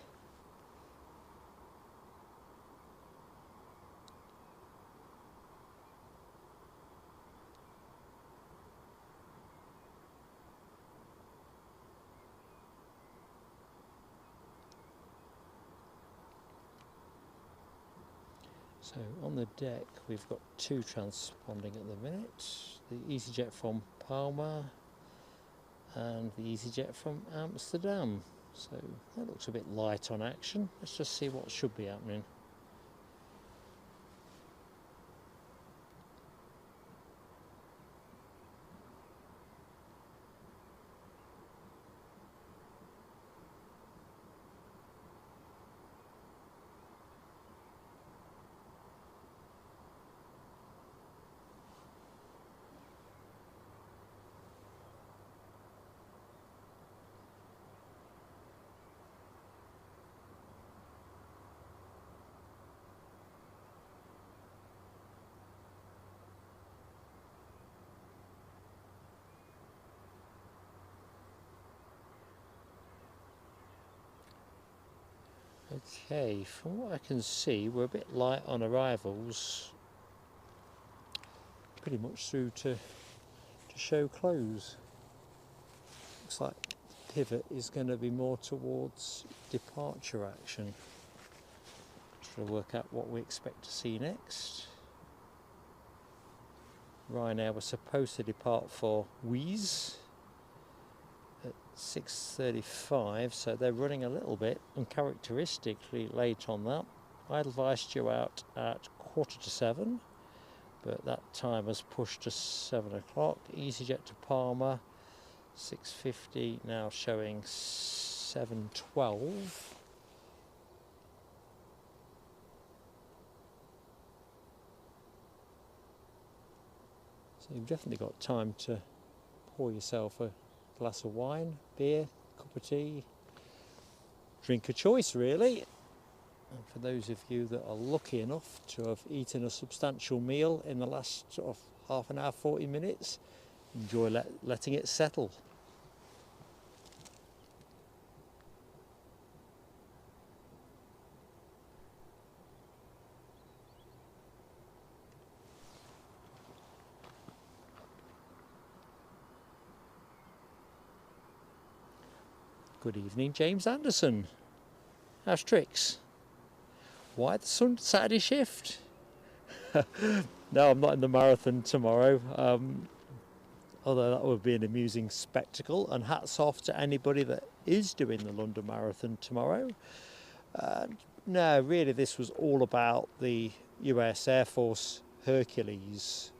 So on the deck we've got two transponding at the minute. The EasyJet from Palma and the EasyJet from Amsterdam. So that looks a bit light on action. Let's just see what should be happening. Okay, from what I can see, we're a bit light on arrivals, pretty much through to show close. Looks like pivot is going to be more towards departure action. Trying to work out what we expect to see next. Ryanair was supposed to depart for Wheeze at 6:35, so they're running a little bit uncharacteristically late on that. Edelweiss due out at 6:45, but that time has pushed to 7 o'clock. EasyJet to Palma, 6:50, now showing 7:12. So you've definitely got time to pour yourself a glass of wine, beer, cup of tea, drink of choice really. And for those of you that are lucky enough to have eaten a substantial meal in the last sort of half an hour, 40 minutes, enjoy letting it settle. Good evening, James Anderson. How's tricks? Why the Saturday shift? No, I'm not in the marathon tomorrow. Although that would be an amusing spectacle, and hats off to anybody that is doing the London Marathon tomorrow. No, really this was all about the US Air Force Hercules.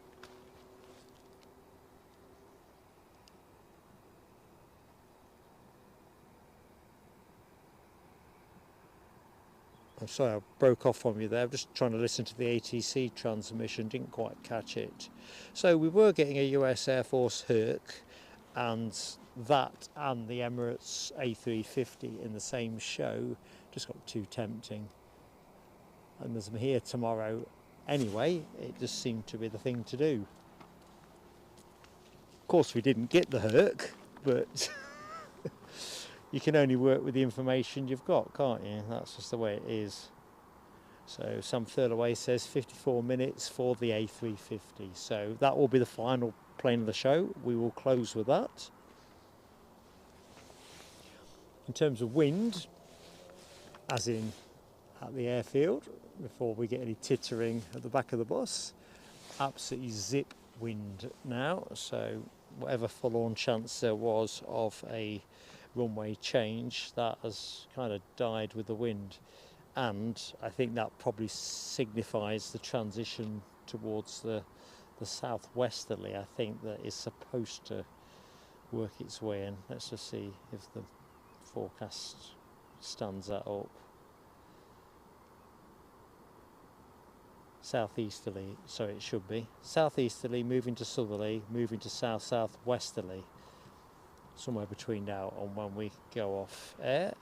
I'm sorry I broke off from you there, I'm just trying to listen to the ATC transmission, didn't quite catch it. So we were getting a US Air Force Herc, and that and the Emirates A350 in the same show just got too tempting. And there's them here tomorrow anyway, it just seemed to be the thing to do. Of course we didn't get the Herc, but you can only work with the information you've got, can't you? That's just the way it is. So Sam Thurlaway says 54 minutes for the A350. So that will be the final plane of the show. We will close with that. In terms of wind, as in at the airfield, before we get any tittering at the back of the bus, absolutely zip wind now. So whatever forlorn chance there was of a runway change, that has kind of died with the wind, and I think that probably signifies the transition towards the southwesterly. I think that is supposed to work its way in. Let's just see if the forecast stands that up. Southeasterly, so it should be southeasterly, moving to southerly, moving to southwesterly, somewhere between now and when we go off air.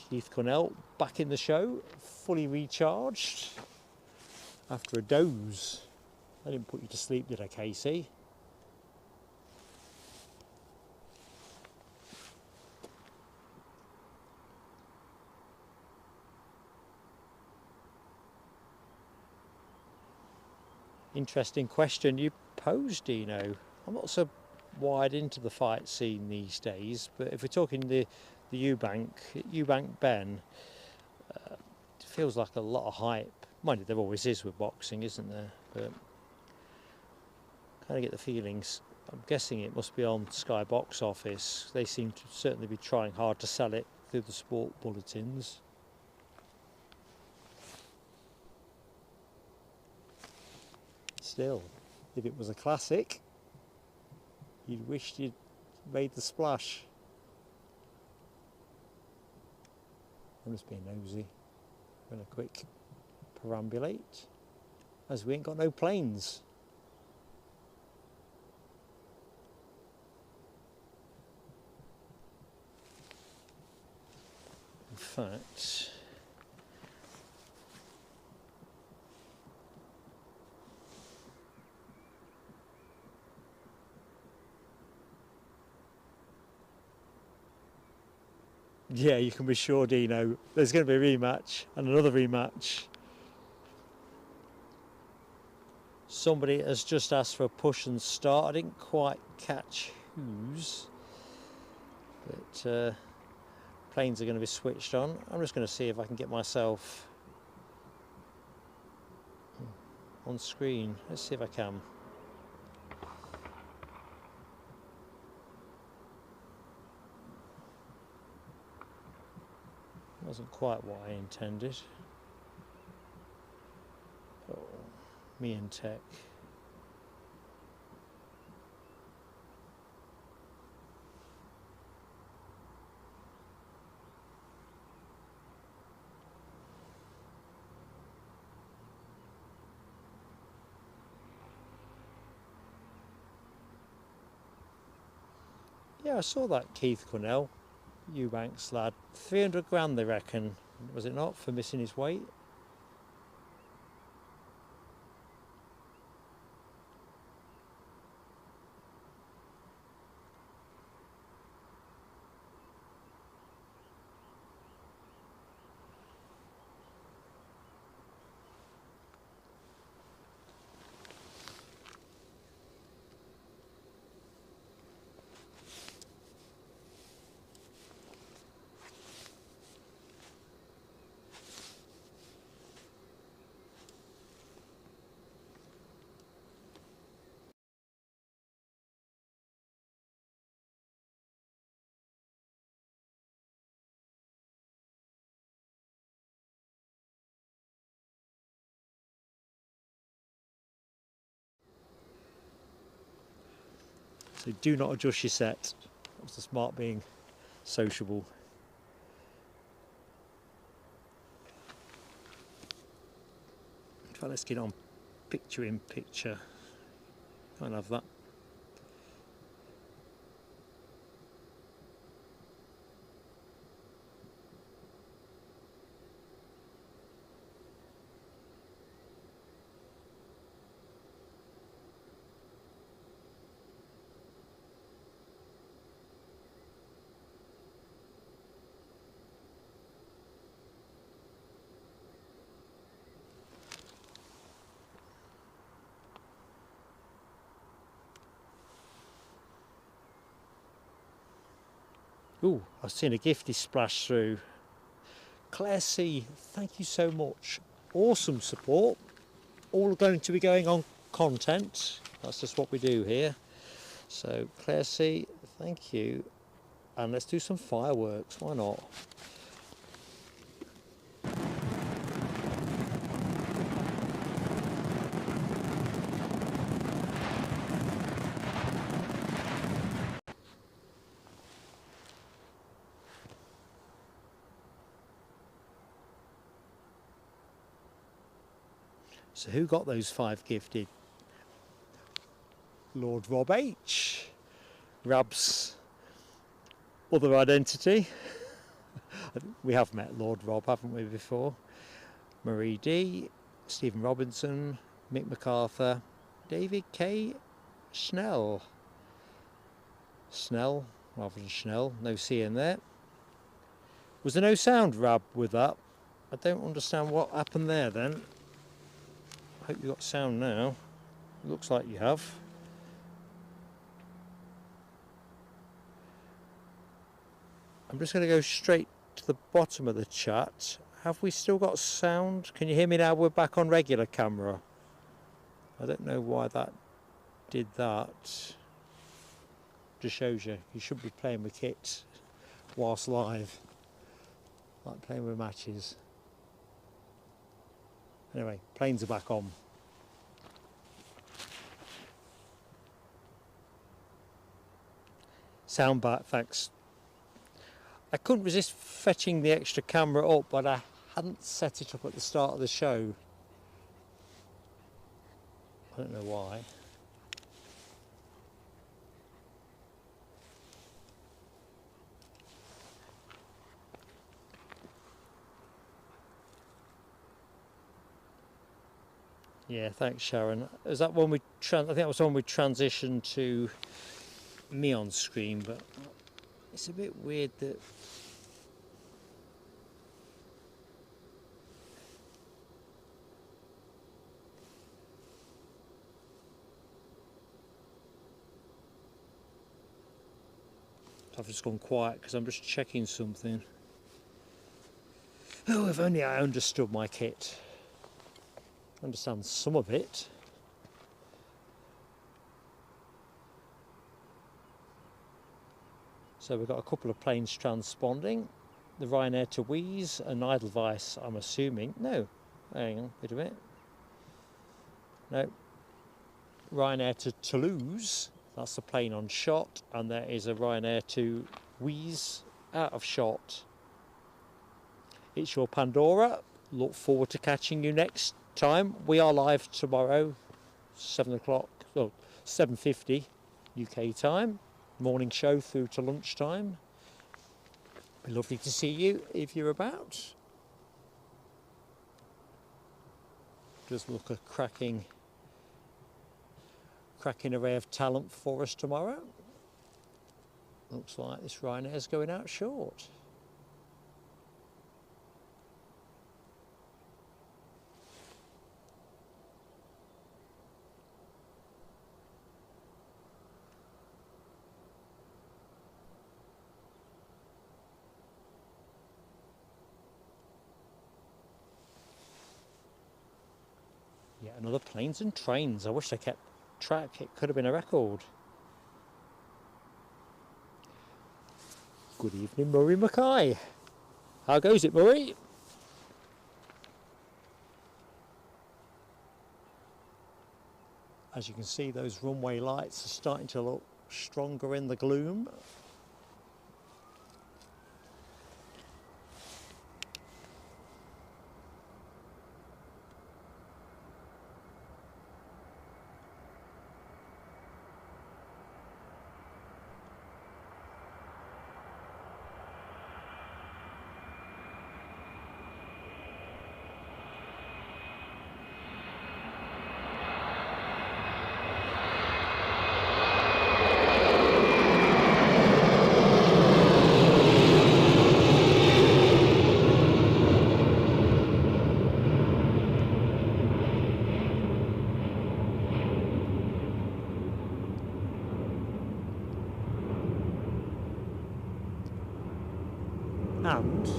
Keith Cornell back in the show, fully recharged after a doze. I didn't put you to sleep, did I, Casey? Interesting question you posed, Dino. I'm not so wide into the fight scene these days, but if we're talking the Eubank Ben, it feels like a lot of hype. Mind you, there always is with boxing, isn't there? But kind of get the feelings. I'm guessing it must be on Sky Box Office. They seem to certainly be trying hard to sell it through the sport bulletins. Still, if it was a classic, you'd wish you'd made the splash. I'm just being nosy. I'm going to quick perambulate, as we ain't got no planes. In fact, yeah, you can be sure, Dino, there's going to be a rematch and another rematch. Somebody has just asked for a push and start. I didn't quite catch whose, but planes are going to be switched on. I'm just going to see if I can get myself on screen. Let's see if I can. Wasn't quite what I intended. Oh, me and tech. Yeah, I saw that Keith Cornell, Eubanks lad. 300 grand they reckon, was it not, for missing his weight? So do not adjust your set. That's the smart being sociable. In fact, let's get on picture in picture. Can't have that. Ooh, I've seen a gifty splash through. Claire C, thank you so much. Awesome support. All going to be going on content. That's just what we do here. So Claire C, thank you. And let's do some fireworks, why not? So who got those 5 gifted? Lord Rob H, Rab's other identity. We have met Lord Rob, haven't we, before? Marie D, Stephen Robinson, Mick MacArthur, David K, Snell rather than Schnell, no C in there. Was there no sound, Rab, with that? I don't understand what happened there then. I hope you got sound now. Looks like you have. I'm just going to go straight to the bottom of the chat. Have we still got sound? Can you hear me now? We're back on regular camera. I don't know why that did that. Just shows you should be playing with kit whilst live, like playing with matches. Anyway, planes are back on. Sound back, thanks. I couldn't resist fetching the extra camera up, but I hadn't set it up at the start of the show. I don't know why. Yeah, thanks, Sharon. Is that when we I think that was when we transitioned to me on screen, but it's a bit weird that I've just gone quiet because I'm just checking something. Oh, if only I understood my kit. I understand some of it. So we've got a couple of planes transponding. The Ryanair to Wheeze and Edelweiss, I'm assuming. No, hang on, wait a minute. No. Ryanair to Toulouse, that's the plane on shot, and there is a Ryanair to Wheeze out of shot. It's your Pandora. Look forward to catching you next time. We are live tomorrow, 7 o'clock, well, 7:50 UK time. Morning show through to lunchtime. Be lovely to see you if you're about. Just look a cracking array of talent for us tomorrow. Looks like this Ryanair's going out short. Yeah, another planes and trains. I wish I kept track. It could have been a record. Good evening, Murray Mackay. How goes it, Murray? As you can see, those runway lights are starting to look stronger in the gloom. And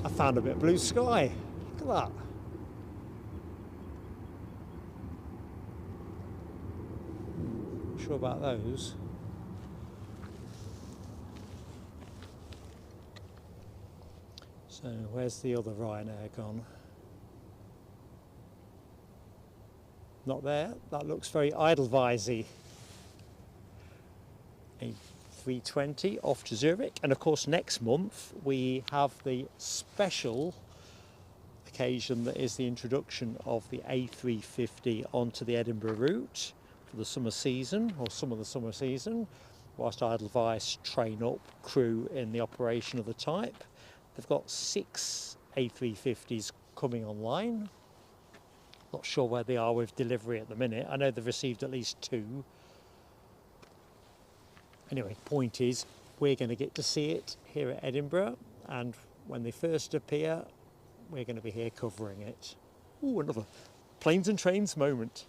I found a bit of blue sky. Look at that. Not sure about those. So where's the other Ryanair gone? Not there. That looks very Edelweisy. A320 off to Zurich, and of course next month we have the special occasion that is the introduction of the A350 onto the Edinburgh route for the summer season, or some of the summer season, whilst Edelweiss train up crew in the operation of the type. They've got 6 A350s coming online. Not sure where they are with delivery at the minute. I know they've received at least 2. Anyway, point is, we're going to get to see it here at Edinburgh, and when they first appear, we're going to be here covering it. Ooh, another planes and trains moment.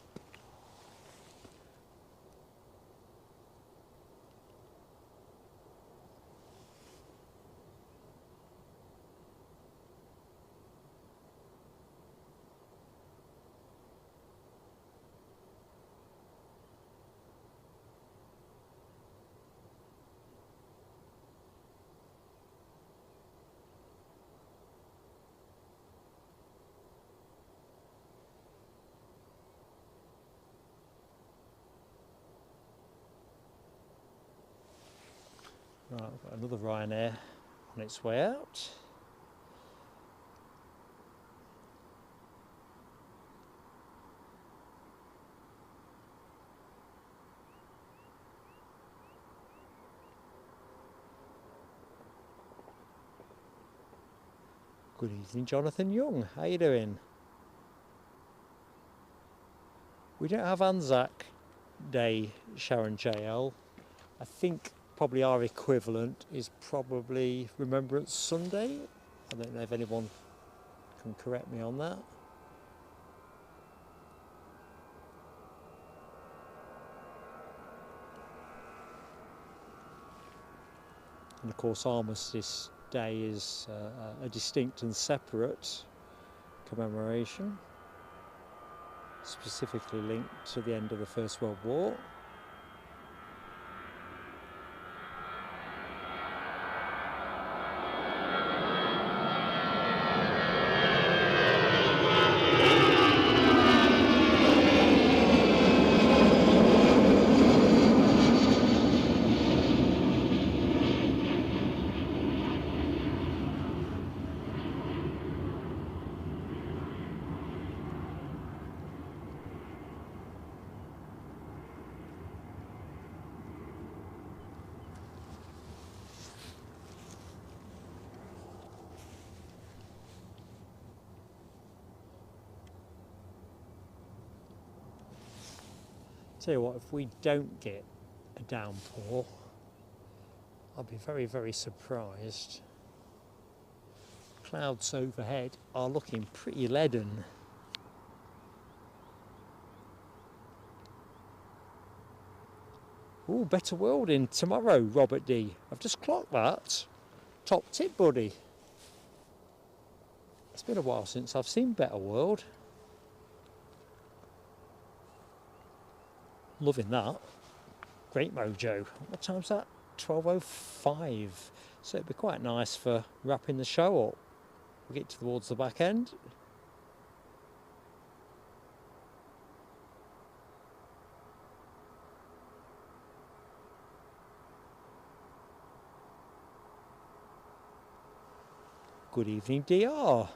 Right, I've got another Ryanair on its way out. Good evening, Jonathan Young. How you doing? We don't have Anzac Day, Sharon JL. I think probably our equivalent is probably Remembrance Sunday. I don't know if anyone can correct me on that. And of course Armistice Day is a distinct and separate commemoration, specifically linked to the end of the First World War. Tell you what, if we don't get a downpour, I'll be very, very surprised. Clouds overhead are looking pretty leaden. Ooh, better world in tomorrow, Robert D. I've just clocked that. Top tip, buddy. It's been a while since I've seen Better World. Loving that. Great mojo. What time's that? 12:05. So it'd be quite nice for wrapping the show up. We'll get towards the back end. Good evening, DR.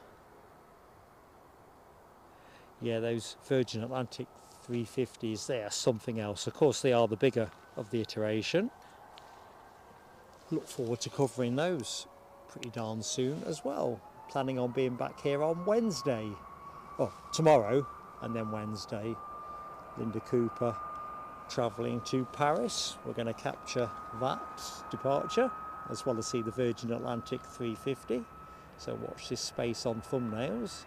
Yeah, those Virgin Atlantic 350s, they are something else. Of course, they are the bigger of the iteration. Look forward to covering those pretty darn soon as well. Planning on being back here on Wednesday. Well, tomorrow and then Wednesday. Linda Cooper travelling to Paris. We're going to capture that departure as well as see the Virgin Atlantic 350. So watch this space on thumbnails.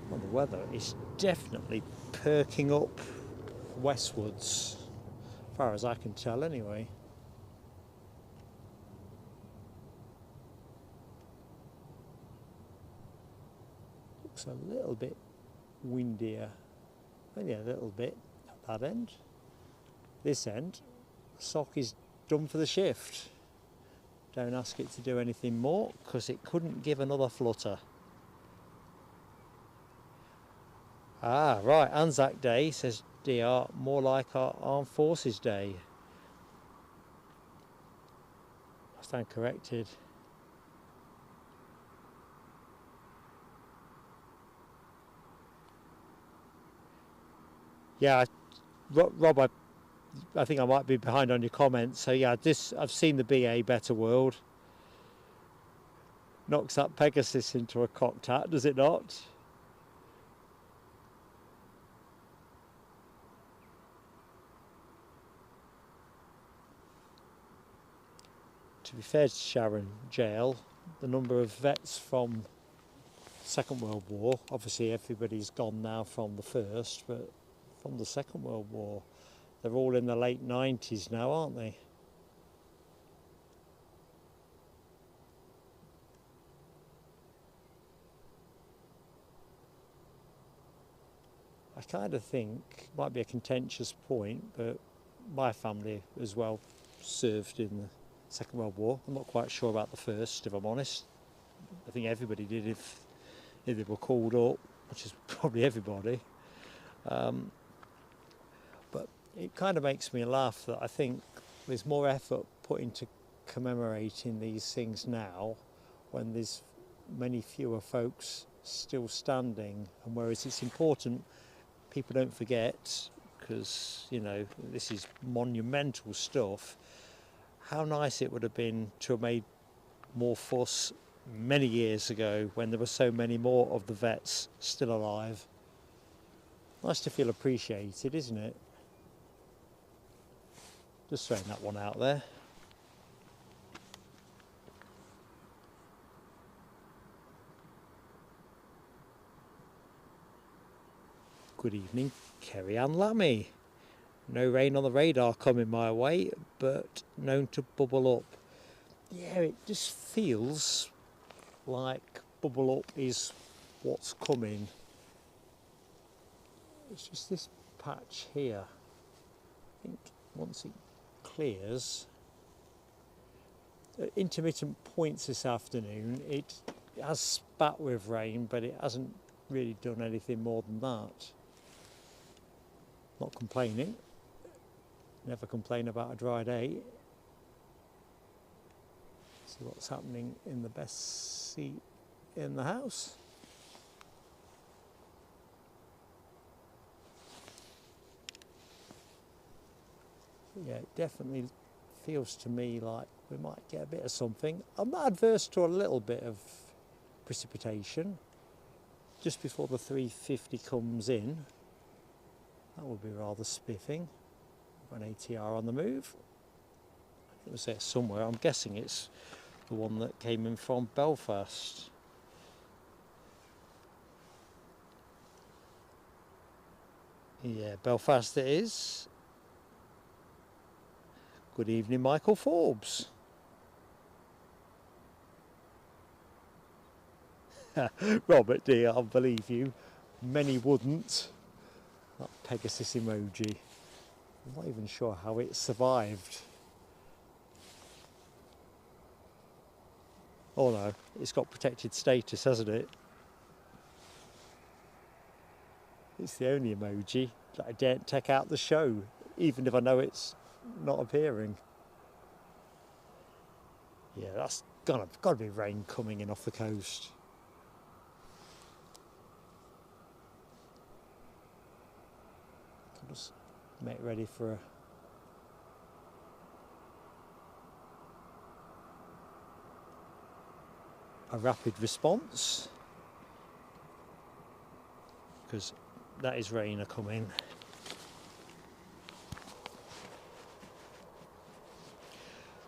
Well, the weather is definitely perking up westwards, as far as I can tell anyway. Looks a little bit windier, only a little bit at that end. This end, sock is done for the shift. Don't ask it to do anything more because it couldn't give another flutter. Ah, right, Anzac Day, says DR, more like our Armed Forces Day. I stand corrected. Yeah, Rob, I think I might be behind on your comments. So yeah, I've seen the BA Better World. Knocks that Pegasus into a cocked hat, does it not? To be fair to Sharon Jail, the number of vets from Second World War, obviously everybody's gone now from the First, but from the Second World War, they're all in the late 90s now, aren't they? I kind of think, might be a contentious point, but my family as well served in the Second World War. I'm not quite sure about the First, if I'm honest. I think everybody did if they were called up, which is probably everybody. But it kind of makes me laugh that I think there's more effort put into commemorating these things now when there's many fewer folks still standing, and whereas it's important people don't forget, because you know this is monumental stuff, how nice it would have been to have made more fuss many years ago when there were so many more of the vets still alive. Nice to feel appreciated, isn't it? Just throwing that one out there. Good evening, Kerry Ann Lammy. No rain on the radar coming my way, but known to bubble up. Yeah, it just feels like bubble up is what's coming. It's just this patch here. I think once it clears, at intermittent points this afternoon, it has spat with rain, but it hasn't really done anything more than that. Not complaining. Never complain about a dry day. See what's happening in the best seat in the house. Yeah, it definitely feels to me like we might get a bit of something. I'm not adverse to a little bit of precipitation just before the 350 comes in. That would be rather spiffing. Got an ATR on the move. It was there somewhere. I'm guessing it's the one that came in from Belfast. Yeah, Belfast it is. Good evening, Michael Forbes. Robert dear, I believe you. Many wouldn't. That Pegasus emoji. I'm not even sure how it survived. Oh no, it's got protected status, hasn't it? It's the only emoji that I daren't take out the show, even if I know it's not appearing. Yeah, that's got to be rain coming in off the coast. Just make ready for a rapid response, because that is rain a coming.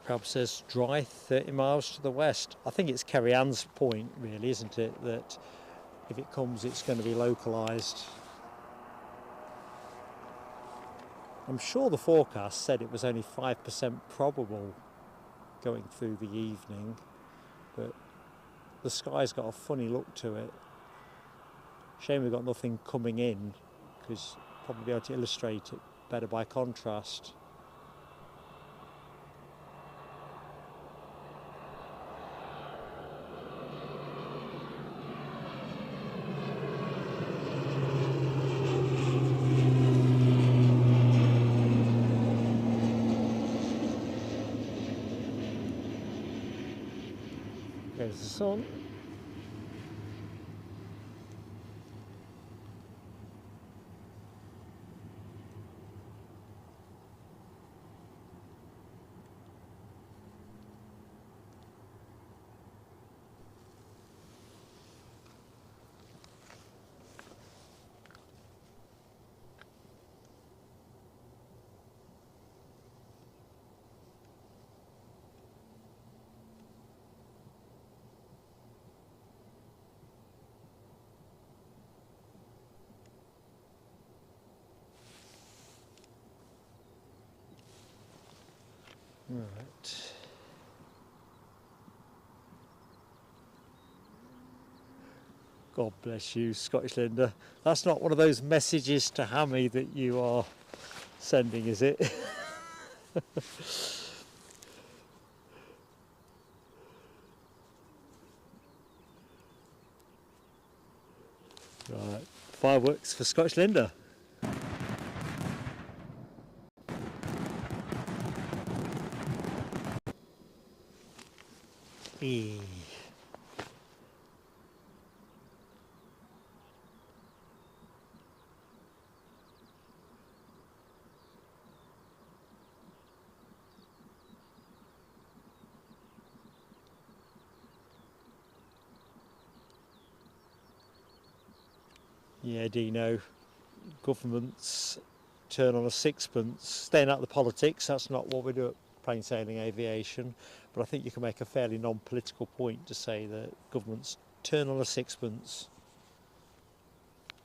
Crab says dry 30 miles to the west. I think it's Kerry Ann's point really, isn't it, that if it comes it's going to be localised. I'm sure the forecast said it was only 5% probable going through the evening, but the sky's got a funny look to it. Shame we've got nothing coming in, because probably be able to illustrate it better by contrast. There's the sun. Right. God bless you, Scottish Linda. That's not one of those messages to Hammy that you are sending, is it? Right. Fireworks for Scottish Linda. Eee. Yeah, Dino, governments turn on a sixpence. Staying out of the politics, that's not what we do at plain sailing aviation, but I think you can make a fairly non-political point to say that governments turn on a sixpence.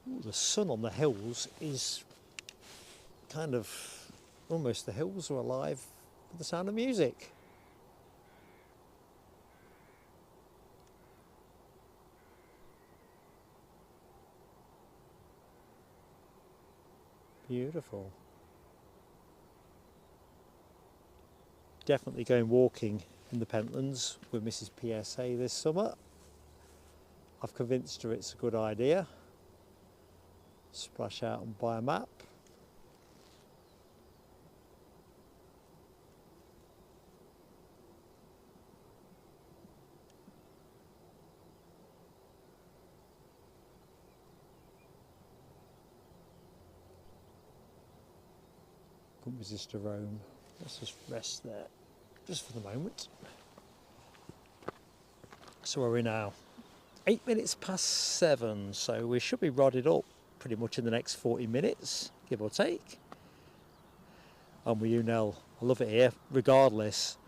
Ooh, the sun on the hills is kind of, almost the hills are alive with the sound of music. Beautiful. Definitely going walking in the Pentlands with Mrs. PSA this summer. I've convinced her it's a good idea. Splash out and buy a map. Couldn't resist a roam. Let's just rest there, just for the moment. So where are we now? 8 minutes past 7, so we should be rodded up pretty much in the next 40 minutes, give or take. I'm with you, Nell. I love it here, regardless.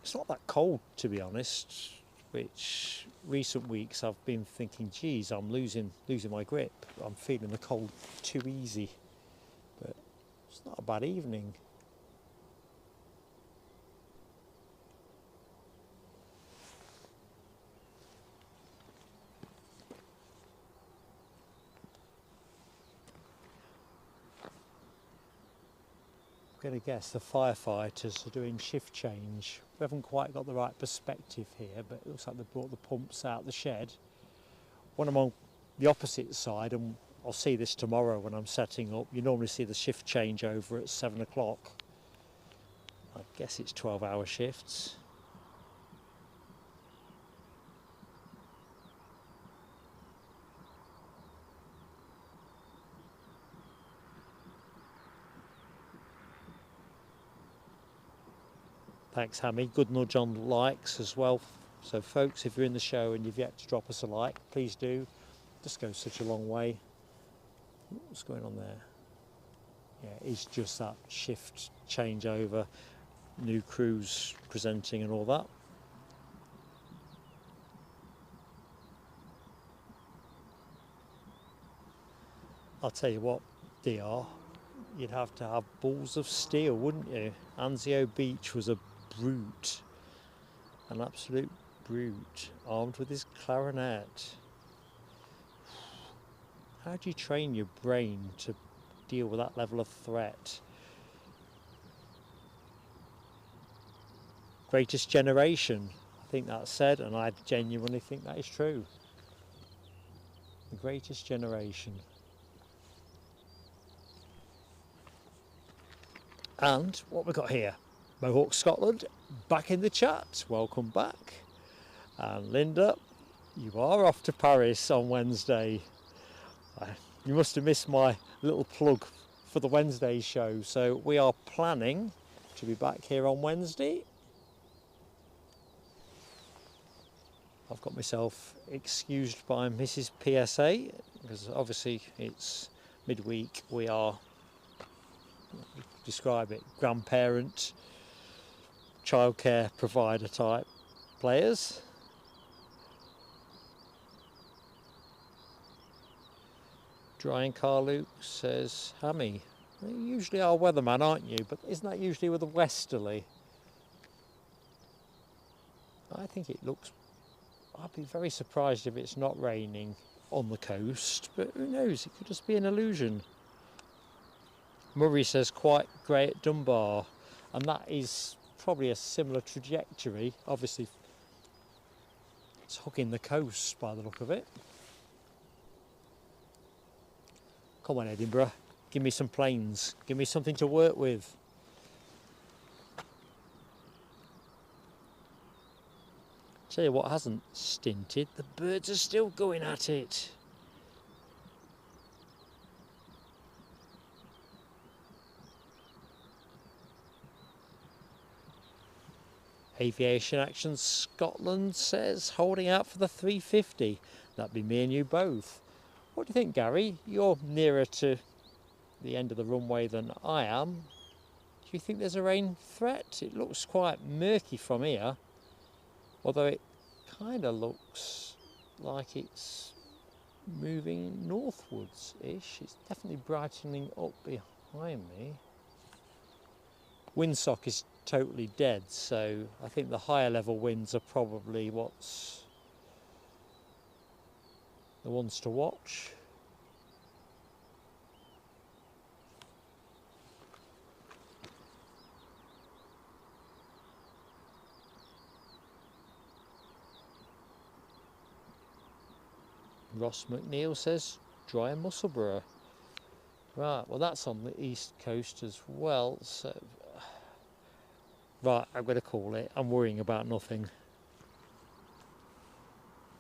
It's not that cold, to be honest, which recent weeks I've been thinking, geez, I'm losing my grip. I'm feeling the cold too easy. But it's not a bad evening. going to guess the firefighters are doing shift change. We haven't quite got the right perspective here, but it looks like they brought the pumps out the shed. When I'm on the opposite side, and I'll see this tomorrow when I'm setting up, you normally see the shift change over at 7 o'clock. I guess it's 12-hour shifts. Thanks, Hammy. Good nudge on likes as well. So folks, if you're in the show and you've yet to drop us a like, please do. Just goes such a long way. What's going on there? Yeah, it's just that shift changeover, new crews presenting and all that. I'll tell you what, DR, you'd have to have balls of steel, wouldn't you? Anzio Beach was a brute, an absolute brute, armed with his clarinet. How do you train your brain to deal with that level of threat? Greatest generation, I think that's said, and I genuinely think that is true. The greatest generation. And what we've got here, Mohawk Scotland, back in the chat. Welcome back. And Linda, you are off to Paris on Wednesday. You must have missed my little plug for the Wednesday show. So we are planning to be back here on Wednesday. I've got myself excused by Mrs. PSA because obviously it's midweek. We are, describe it, grandparent, childcare provider type players. Drying Car Luke says, Hammy, you usually are weatherman, aren't you? But isn't that usually with a westerly? I think it looks, I'd be very surprised if it's not raining on the coast, but who knows, it could just be an illusion. Murray says quite grey at Dunbar, and that is probably a similar trajectory. Obviously it's hugging the coast by the look of it. Come on Edinburgh, give me some planes, give me something to work with. Tell you what hasn't stinted, the birds are still going at it. Aviation Action Scotland says holding out for the 350. That'd be me and you both. What do you think, Gary? You're nearer to the end of the runway than I am. Do you think there's a rain threat? It looks quite murky from here, although it kind of looks like it's moving northwards-ish. It's definitely brightening up behind me. Windsock is totally dead, so I think the higher level winds are probably what's the ones to watch. Ross McNeil says dry in Musselburgh. Right, well that's on the east coast as well, so right, I'm going to call it. I'm worrying about nothing.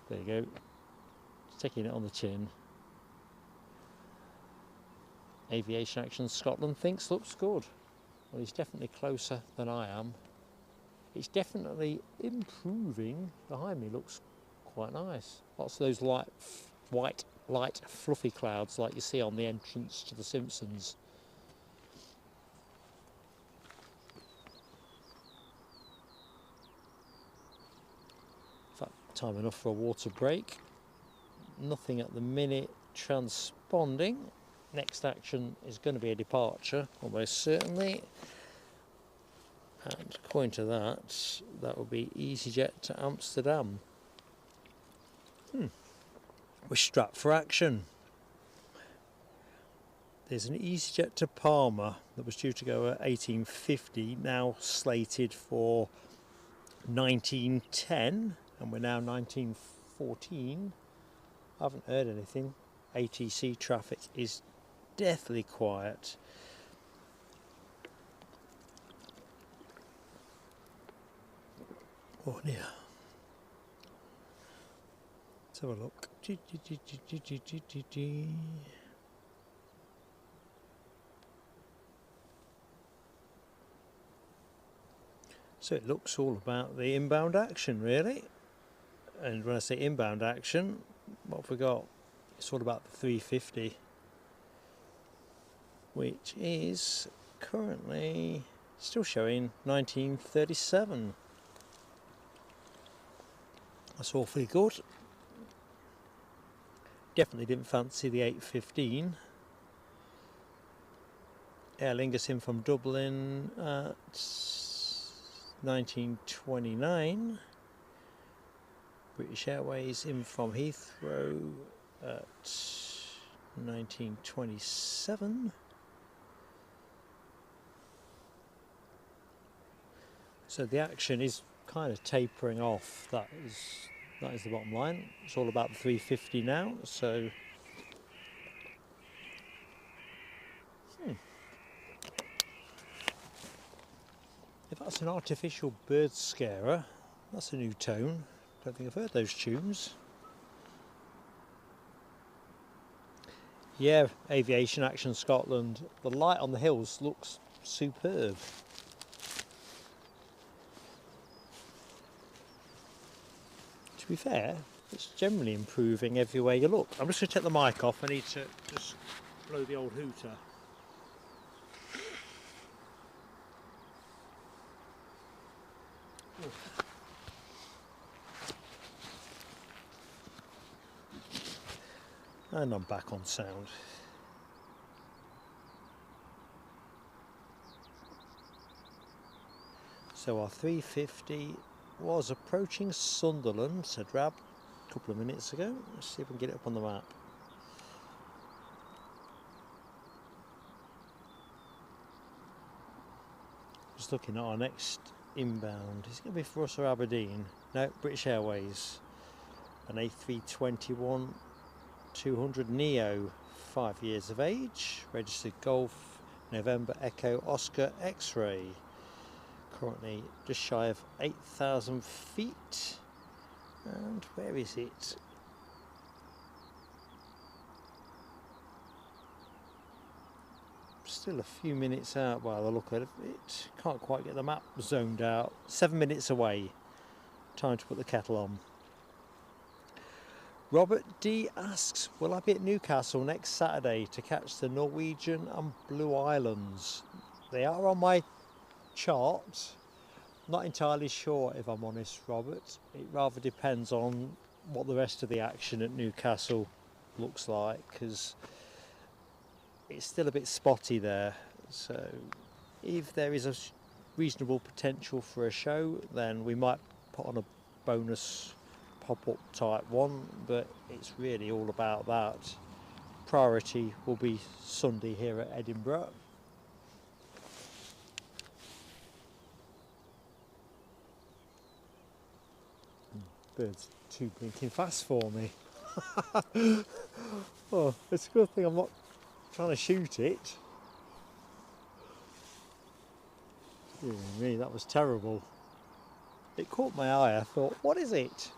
There you go. Sticking it on the chin. Aviation Action Scotland thinks looks good. Well, he's definitely closer than I am. It's definitely improving. Behind me looks quite nice. Lots of those white, light, fluffy clouds like you see on the entrance to The Simpsons. In fact, time enough for a water break. Nothing at the minute transponding. Next action is going to be a departure, almost certainly. And according to that, that will be EasyJet to Amsterdam. We're strapped for action. There's an EasyJet to Palma that was due to go at 1850, now slated for 1910, and we're now 1914. I haven't heard anything. ATC traffic is deathly quiet. Oh dear. Let's have a look. So it looks all about the inbound action, really. And when I say inbound action, what have we got? It's all about the 350, which is currently still showing 1937. That's awfully good. Definitely didn't fancy the 815. Aer Lingus in from Dublin at 1929. British Airways in from Heathrow at 1927. So the action is kind of tapering off. That is the bottom line. It's all about the 350 now. So if that's an artificial bird scarer, that's a new tone. Don't think I've heard those tunes. Yeah, Aviation Action Scotland. The light on the hills looks superb. To be fair, it's generally improving everywhere you look. I'm just going to take the mic off. I need to just blow the old hooter. And I'm back on sound. So our 350 was approaching Sunderland, said Rab a couple of minutes ago. Let's see if we can get it up on the map. Just looking at our next inbound. Is it going to be for us or Aberdeen? No, British Airways. An A321 200 Neo, 5 years of age, registered Golf November Echo Oscar X-ray. Currently just shy of 8,000 feet. And where is it? Still a few minutes out by the look of it. Can't quite get the map zoned out. 7 minutes away. Time to put the kettle on. Robert D asks, will I be at Newcastle next Saturday to catch the Norwegian and Blue Islands? They are on my chart. Not entirely sure, if I'm honest, Robert. It rather depends on what the rest of the action at Newcastle looks like, because it's still a bit spotty there. So if there is a reasonable potential for a show, then we might put on a bonus pop-up type one, but it's really all about that. Priority will be Sunday here at Edinburgh. Bird's too blinking fast for me. Oh, it's a good thing I'm not trying to shoot it. Dear me, that was terrible. It caught my eye. I thought, what is it?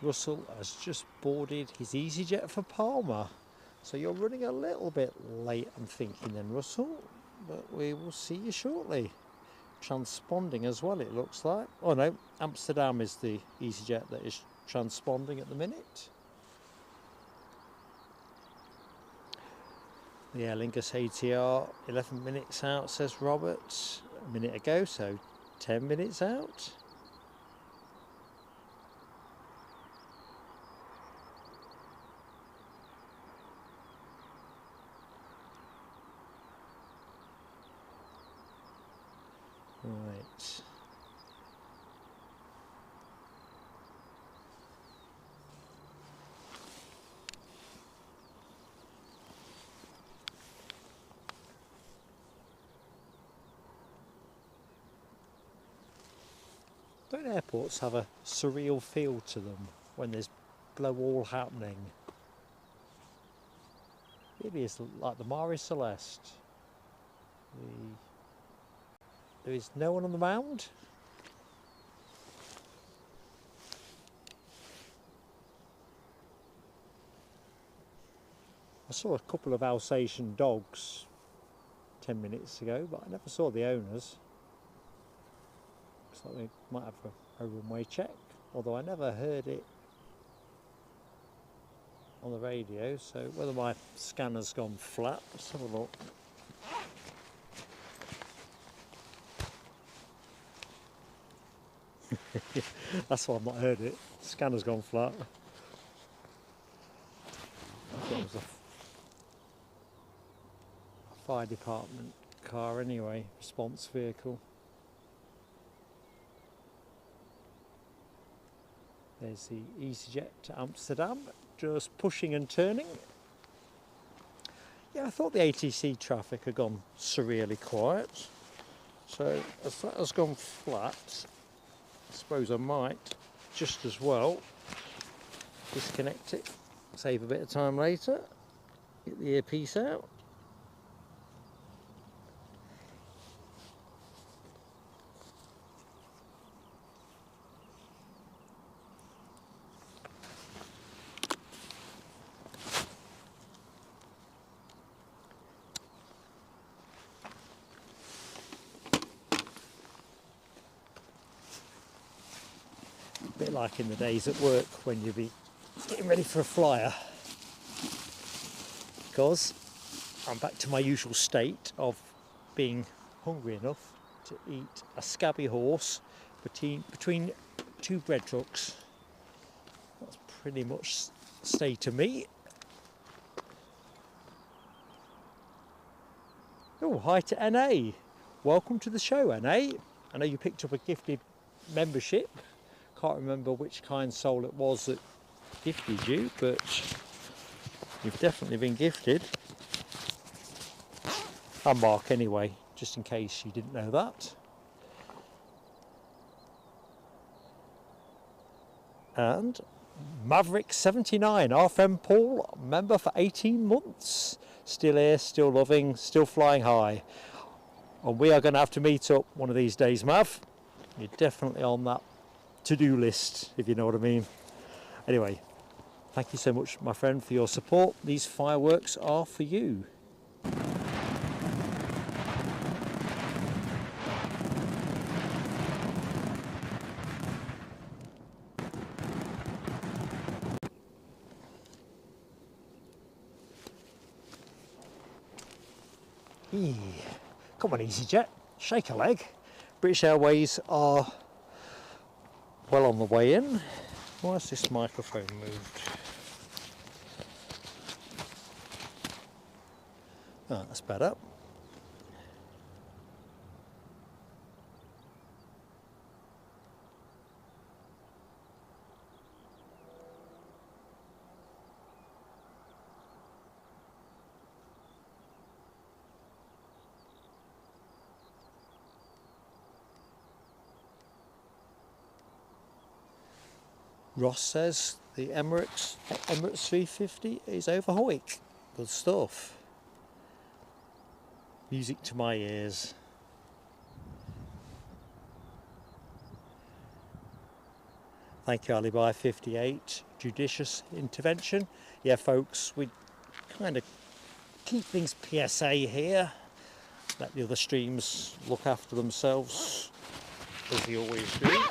Russell has just boarded his EasyJet for Palma. So you're running a little bit late, I'm thinking then, Russell. But we will see you shortly. Transponding as well, it looks like. Oh no, Amsterdam is the EasyJet that is transponding at the minute. The Aer Lingus ATR, 11 minutes out, says Robert. A minute ago, so 10 minutes out. Right. Don't airports have a surreal feel to them when there's blow all happening? It is like the Mare Celeste. There is no one on the mound. I saw a couple of Alsatian dogs 10 minutes ago, but I never saw the owners. Looks like we might have a runway check, although I never heard it on the radio, so whether my scanner's gone flat, let's have a look. That's why I've not heard it. Scanner's gone flat. I thought it was a fire department car anyway, response vehicle. There's the EasyJet to Amsterdam, just pushing and turning. Yeah, I thought the ATC traffic had gone surreally quiet. So as that has gone flat, I suppose I might just as well disconnect it, save a bit of time later, get the earpiece out. A bit like in the days at work when you'd be getting ready for a flyer, because I'm back to my usual state of being hungry enough to eat a scabby horse between two bread trucks. That's pretty much the state of me. Oh, hi to NA. Welcome to the show, NA. I know you picked up a gifted membership. Can't remember which kind soul it was that gifted you, but you've definitely been gifted. I'm Mark anyway, just in case you didn't know that. And Maverick 79, our friend Paul, member for 18 months. Still here, still loving, still flying high. And we are going to have to meet up one of these days, Mav. You're definitely on that to-do list, if you know what I mean. Anyway, thank you so much, my friend, for your support. These fireworks are for you. Come on, EasyJet, shake a leg. British Airways are well on the way in. Why has this microphone moved? Oh, that's better. Ross says the Emirates A350 is over Hoyk. Good stuff. Music to my ears. Thank you, Alibi58. Judicious intervention. Yeah, folks, we kind of keep things PSA here. Let the other streams look after themselves, as they always do.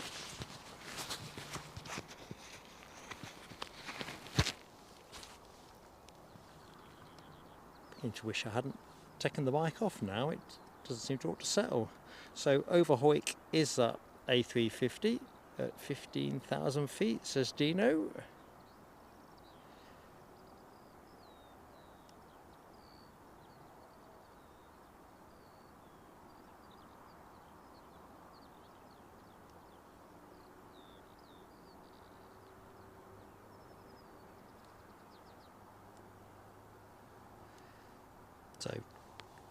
I wish I hadn't taken the mic off now. It doesn't seem to want to settle. So over Hoyk is that A350 at 15,000 feet, says Dino. So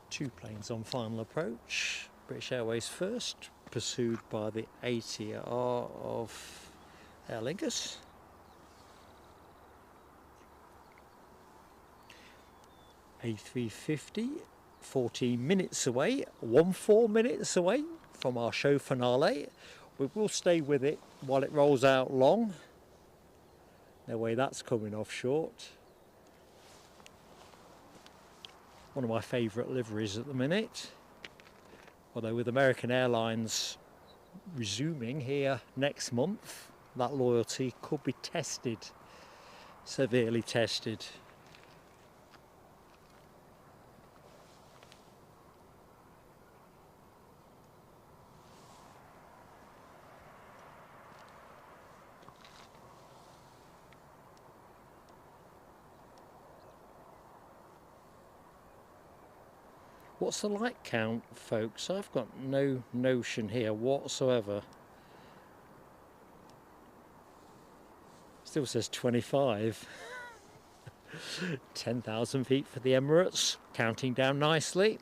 2 planes on final approach. British Airways first, pursued by the ATR of Aer Lingus. A350, 14 minutes away, 14 minutes away from our show finale. We will stay with it while it rolls out long. No way that's coming off short. One of my favourite liveries at the minute. Although with American Airlines resuming here next month, that loyalty could be tested, severely tested. What's the light count, folks? I've got no notion here whatsoever. Still says 25. 10,000 feet for the Emirates, counting down nicely.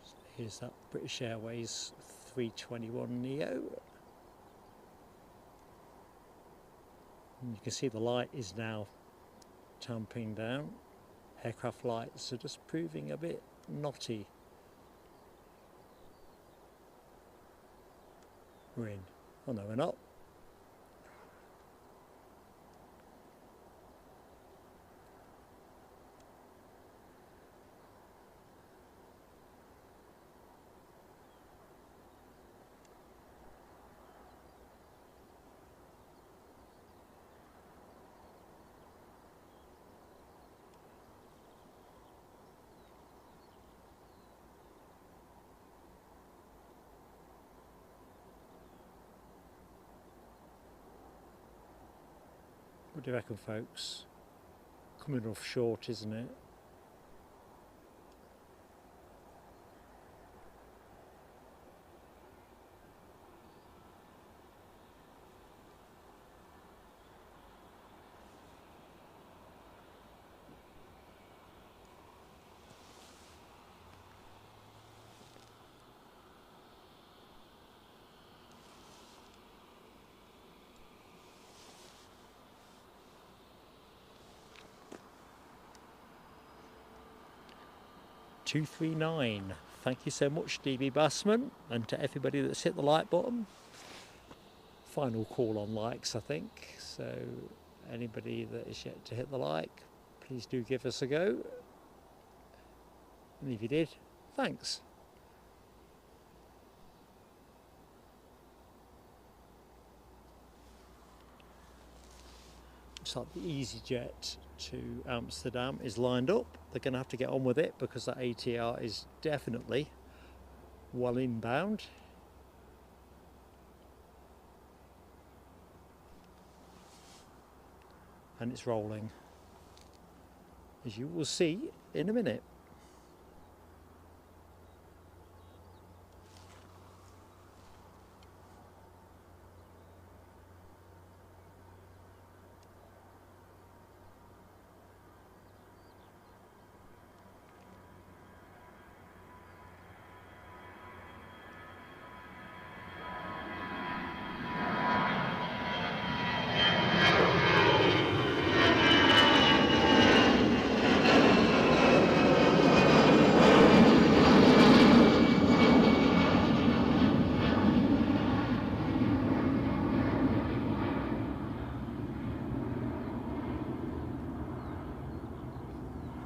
So here's that British Airways 321neo. You can see the light is now tamping down. Aircraft lights are just proving a bit knotty. We're in. Oh no, we're not. What do you reckon, folks? Coming off short, isn't it? .239. Thank you so much, DB Bassman, and to everybody that's hit the like button. Final call on likes, I think. So anybody that is yet to hit the like, please do give us a go. And if you did, thanks. Looks like the EasyJet to Amsterdam is lined up. They're going to have to get on with it because that ATR is definitely well inbound. And it's rolling, as you will see in a minute.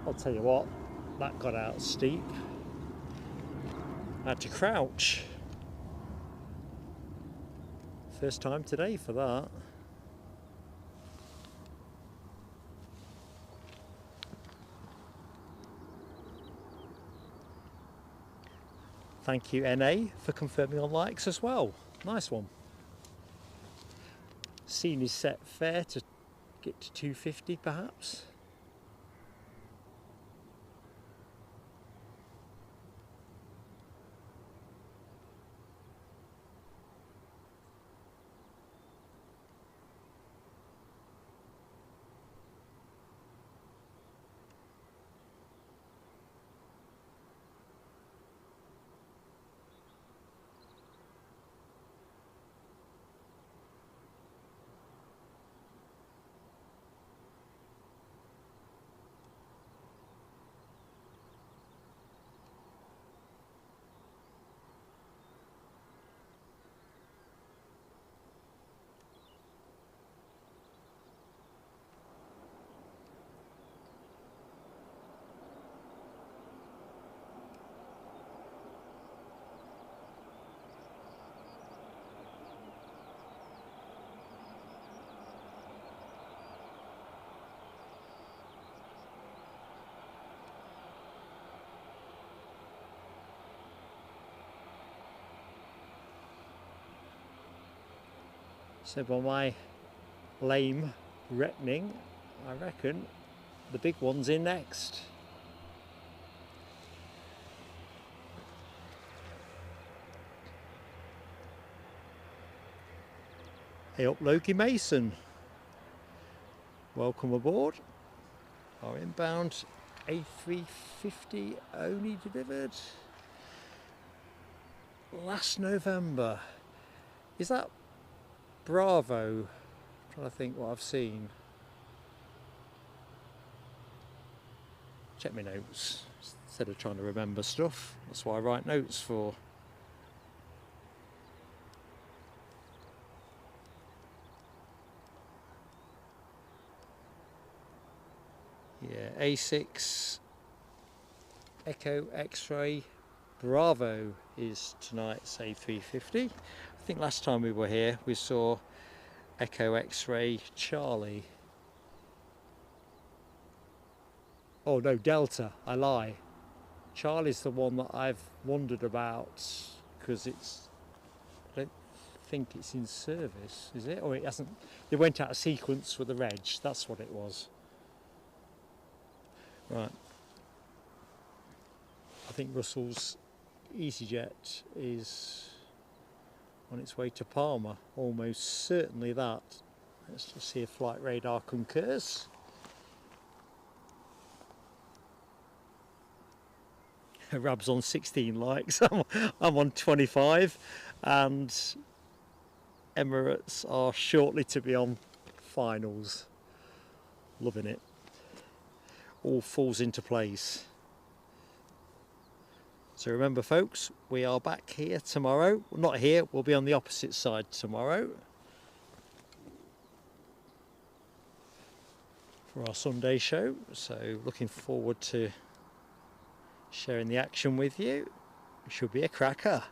I'll tell you what, that got out steep. I had to crouch. First time today for that. Thank you, NA, for confirming on likes as well. Nice one. Scene is set fair to get to 250 perhaps. So by my lame reckoning, I reckon the big one's in next. Hey up Loki Mason, welcome aboard. Our inbound A350 only delivered last November. Is that Bravo? I'm trying to think what I've seen. Check my notes instead of trying to remember stuff. That's what I write notes for. Yeah, A6 Echo X-ray Bravo is tonight's A350. I think last time we were here we saw Echo X-ray Charlie. Oh no, Delta, I lie. Charlie's the one that I've wondered about because I don't think it's in service, is it? Or it hasn't, they went out of sequence with the reg, that's what it was. Right. I think Russell's EasyJet is on its way to Palma, almost certainly that. Let's just see if flight radar concurs. Rab's on 16 likes, I'm on 25, and Emirates are shortly to be on finals. Loving it. All falls into place. So remember folks, we are back here tomorrow. Well, not here, we'll be on the opposite side tomorrow for our Sunday show. So looking forward to sharing the action with you. It should be a cracker.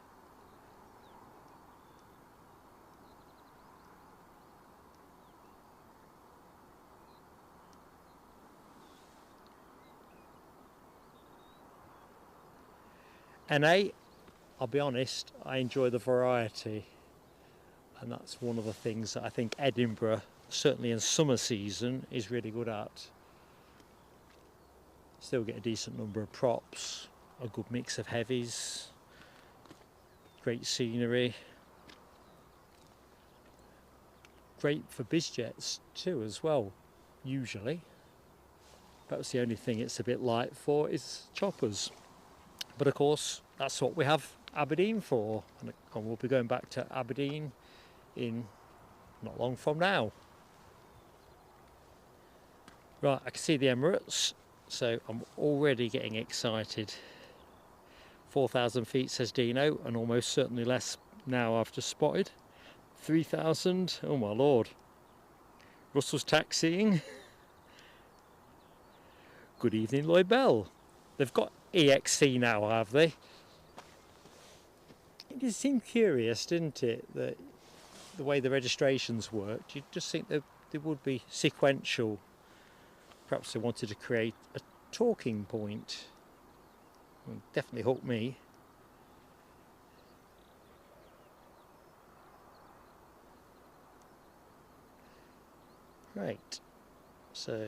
NA, I'll be honest, I enjoy the variety, and that's one of the things that I think Edinburgh, certainly in summer season, is really good at. Still get a decent number of props, a good mix of heavies, great scenery, great for biz jets too as well, usually. Perhaps the only thing it's a bit light for is choppers. But of course, that's what we have Aberdeen for, and we'll be going back to Aberdeen in not long from now. Right, I can see the Emirates, so I'm already getting excited. 4,000 feet says Dino, and almost certainly less now I've just spotted. 3,000, oh my lord. Russell's taxiing. Good evening Lloyd Bell. They've got EXC now, have they? It did seem curious, didn't it, that the way the registrations worked. You'd just think that they would be sequential. Perhaps they wanted to create a talking point. It definitely hooked me. Great. So,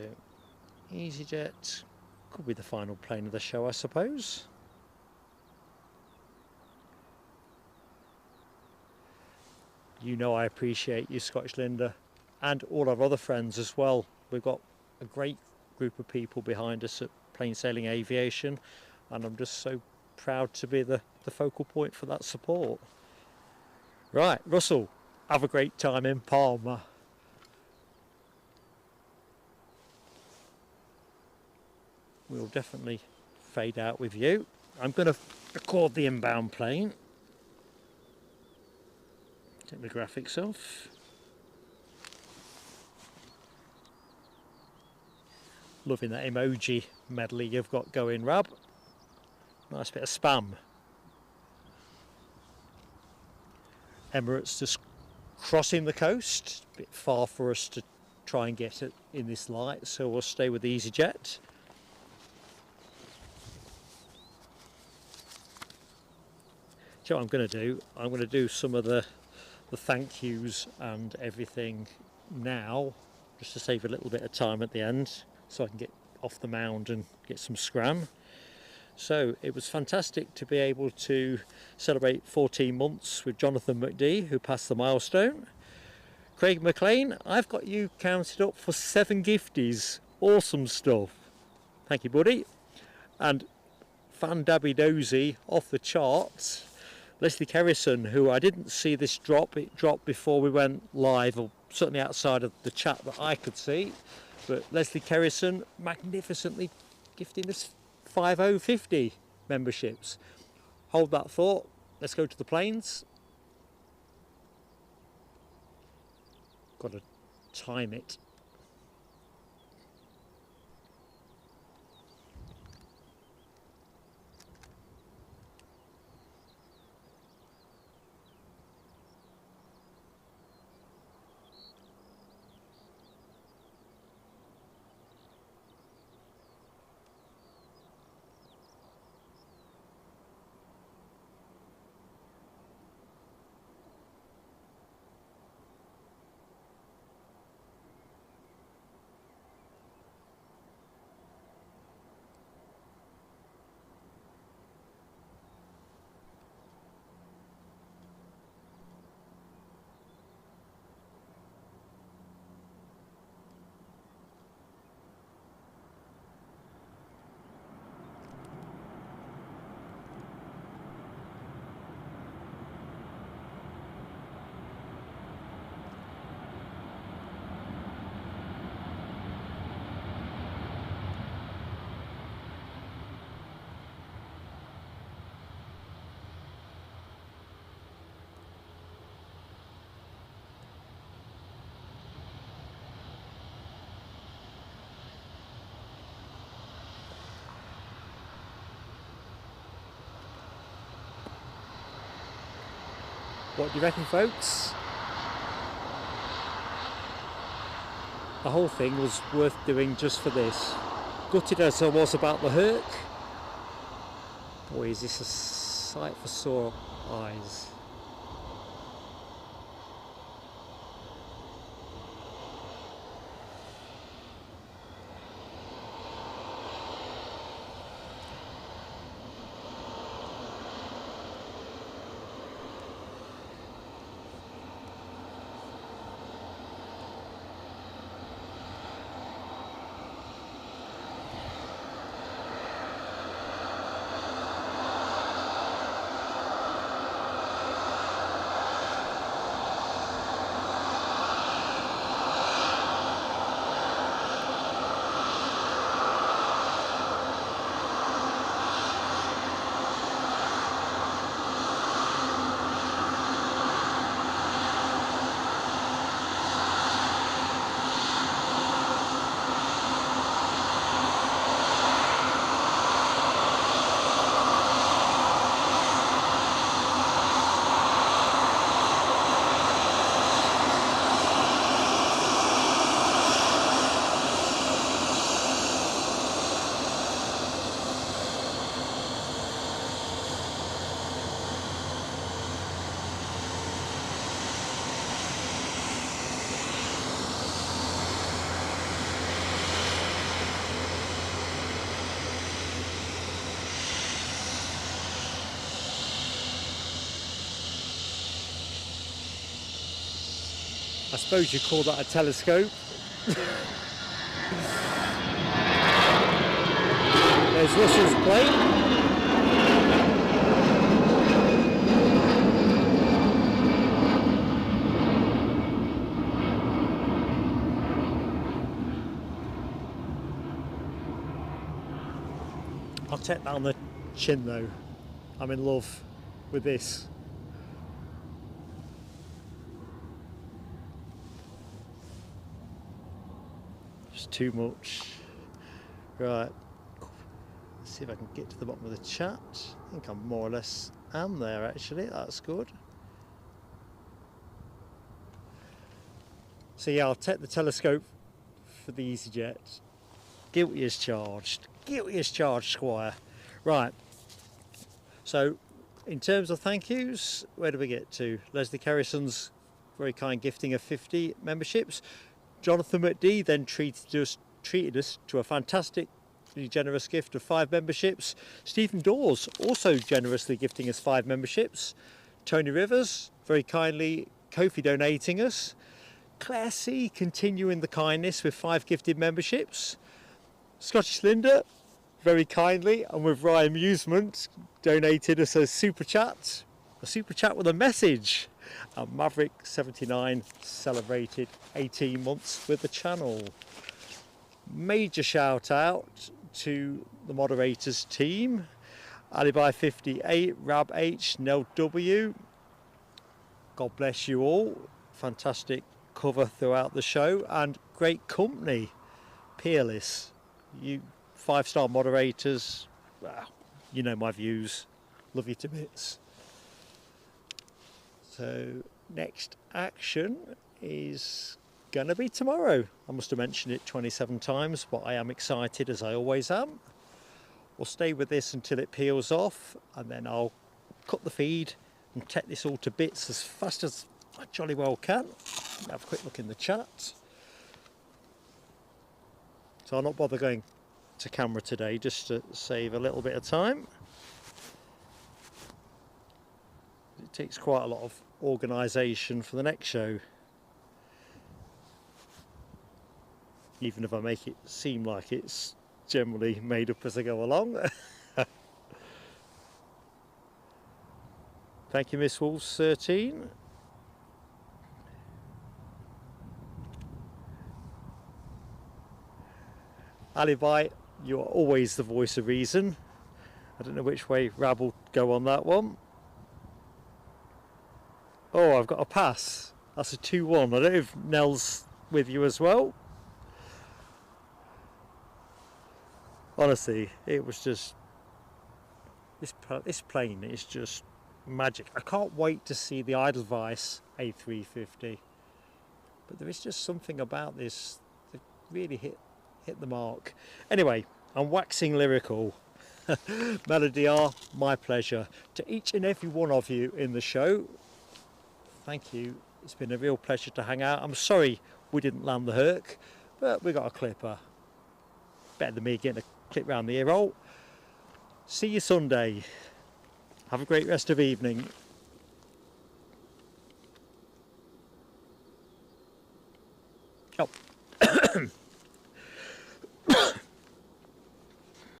EasyJet could be the final plane of the show, I suppose. You know I appreciate you, Scottish Linda, and all our other friends as well. We've got a great group of people behind us at Plain Sailing Aviation, and I'm just so proud to be the focal point for that support. Right, Russell, have a great time in Palma. We'll definitely fade out with you. I'm going to record the inbound plane. Take the graphics off. Loving that emoji medley you've got going, Rab. Nice bit of spam. Emirates just crossing the coast. A bit far for us to try and get it in this light, so we'll stay with the EasyJet. So what I'm going to do, I'm going to do some of the the thank yous and everything now, just to save a little bit of time at the end, so I can get off the mound and get some scram. So it was fantastic to be able to celebrate 14 months with Jonathan McD, who passed the milestone. Craig McLean, I've got you counted up for 7 gifties. Awesome stuff. Thank you, buddy. And Fan Dabby Dozy, off the charts. Leslie Kerrison, who I didn't see this drop, it dropped before we went live, or certainly outside of the chat that I could see. But Leslie Kerrison magnificently gifting us 5050 memberships. Hold that thought. Let's go to the planes. Got to time it. What do you reckon, folks? The whole thing was worth doing just for this. Gutted as I was about the Herc, boy, is this a sight for sore eyes. I suppose you call that a telescope. There's Russell's plane. I'll take that on the chin though. I'm in love with this. Just too much. Right. Let's see if I can get to the bottom of the chat. I think I'm more or less am there actually. That's good. So yeah, I'll take the telescope for the EasyJet. Guilty as charged. Guilty as charged, Squire. Right. So, in terms of thank yous, where do we get to? Leslie Kerrison's very kind gifting of 50 memberships. Jonathan McD then treated us to a fantastic generous gift of 5 memberships. Stephen Dawes also generously gifting us 5 memberships. Tony Rivers very kindly Kofi donating us. Claire C continuing the kindness with 5 gifted memberships. Scottish Linda very kindly and with Rye Amusement donated us a super chat with a message. And Maverick 79 celebrated 18 months with the channel. Major shout out to the moderators team, Alibi 58, Rab H, Nell W. God bless you all. Fantastic cover throughout the show and great company. Peerless, you 5-star moderators. Well, you know my views. Love you to bits. So next action is gonna be tomorrow. I must have mentioned it 27 times, but I am excited as I always am. We'll stay with this until it peels off, and then I'll cut the feed and take this all to bits as fast as I jolly well can. Have a quick look in the chat. So I'll not bother going to camera today just to save a little bit of time. It takes quite a lot of organisation for the next show. Even if I make it seem like it's generally made up as I go along. Thank you, Miss Wolves 13. Alibi, you are always the voice of reason. I don't know which way Rab will go on that one. Oh, I've got a pass. That's a 2-1. I don't know if Nell's with you as well. Honestly, it was just... This plane is just magic. I can't wait to see the Edelweiss A350. But there is just something about this that really hit the mark. Anyway, I'm waxing lyrical. Melody R, my pleasure. To each and every one of you in the show, thank you. It's been a real pleasure to hang out. I'm sorry we didn't land the Herc, but we got a clipper. Better than me getting a clip round the ear roll. See you Sunday. Have a great rest of evening.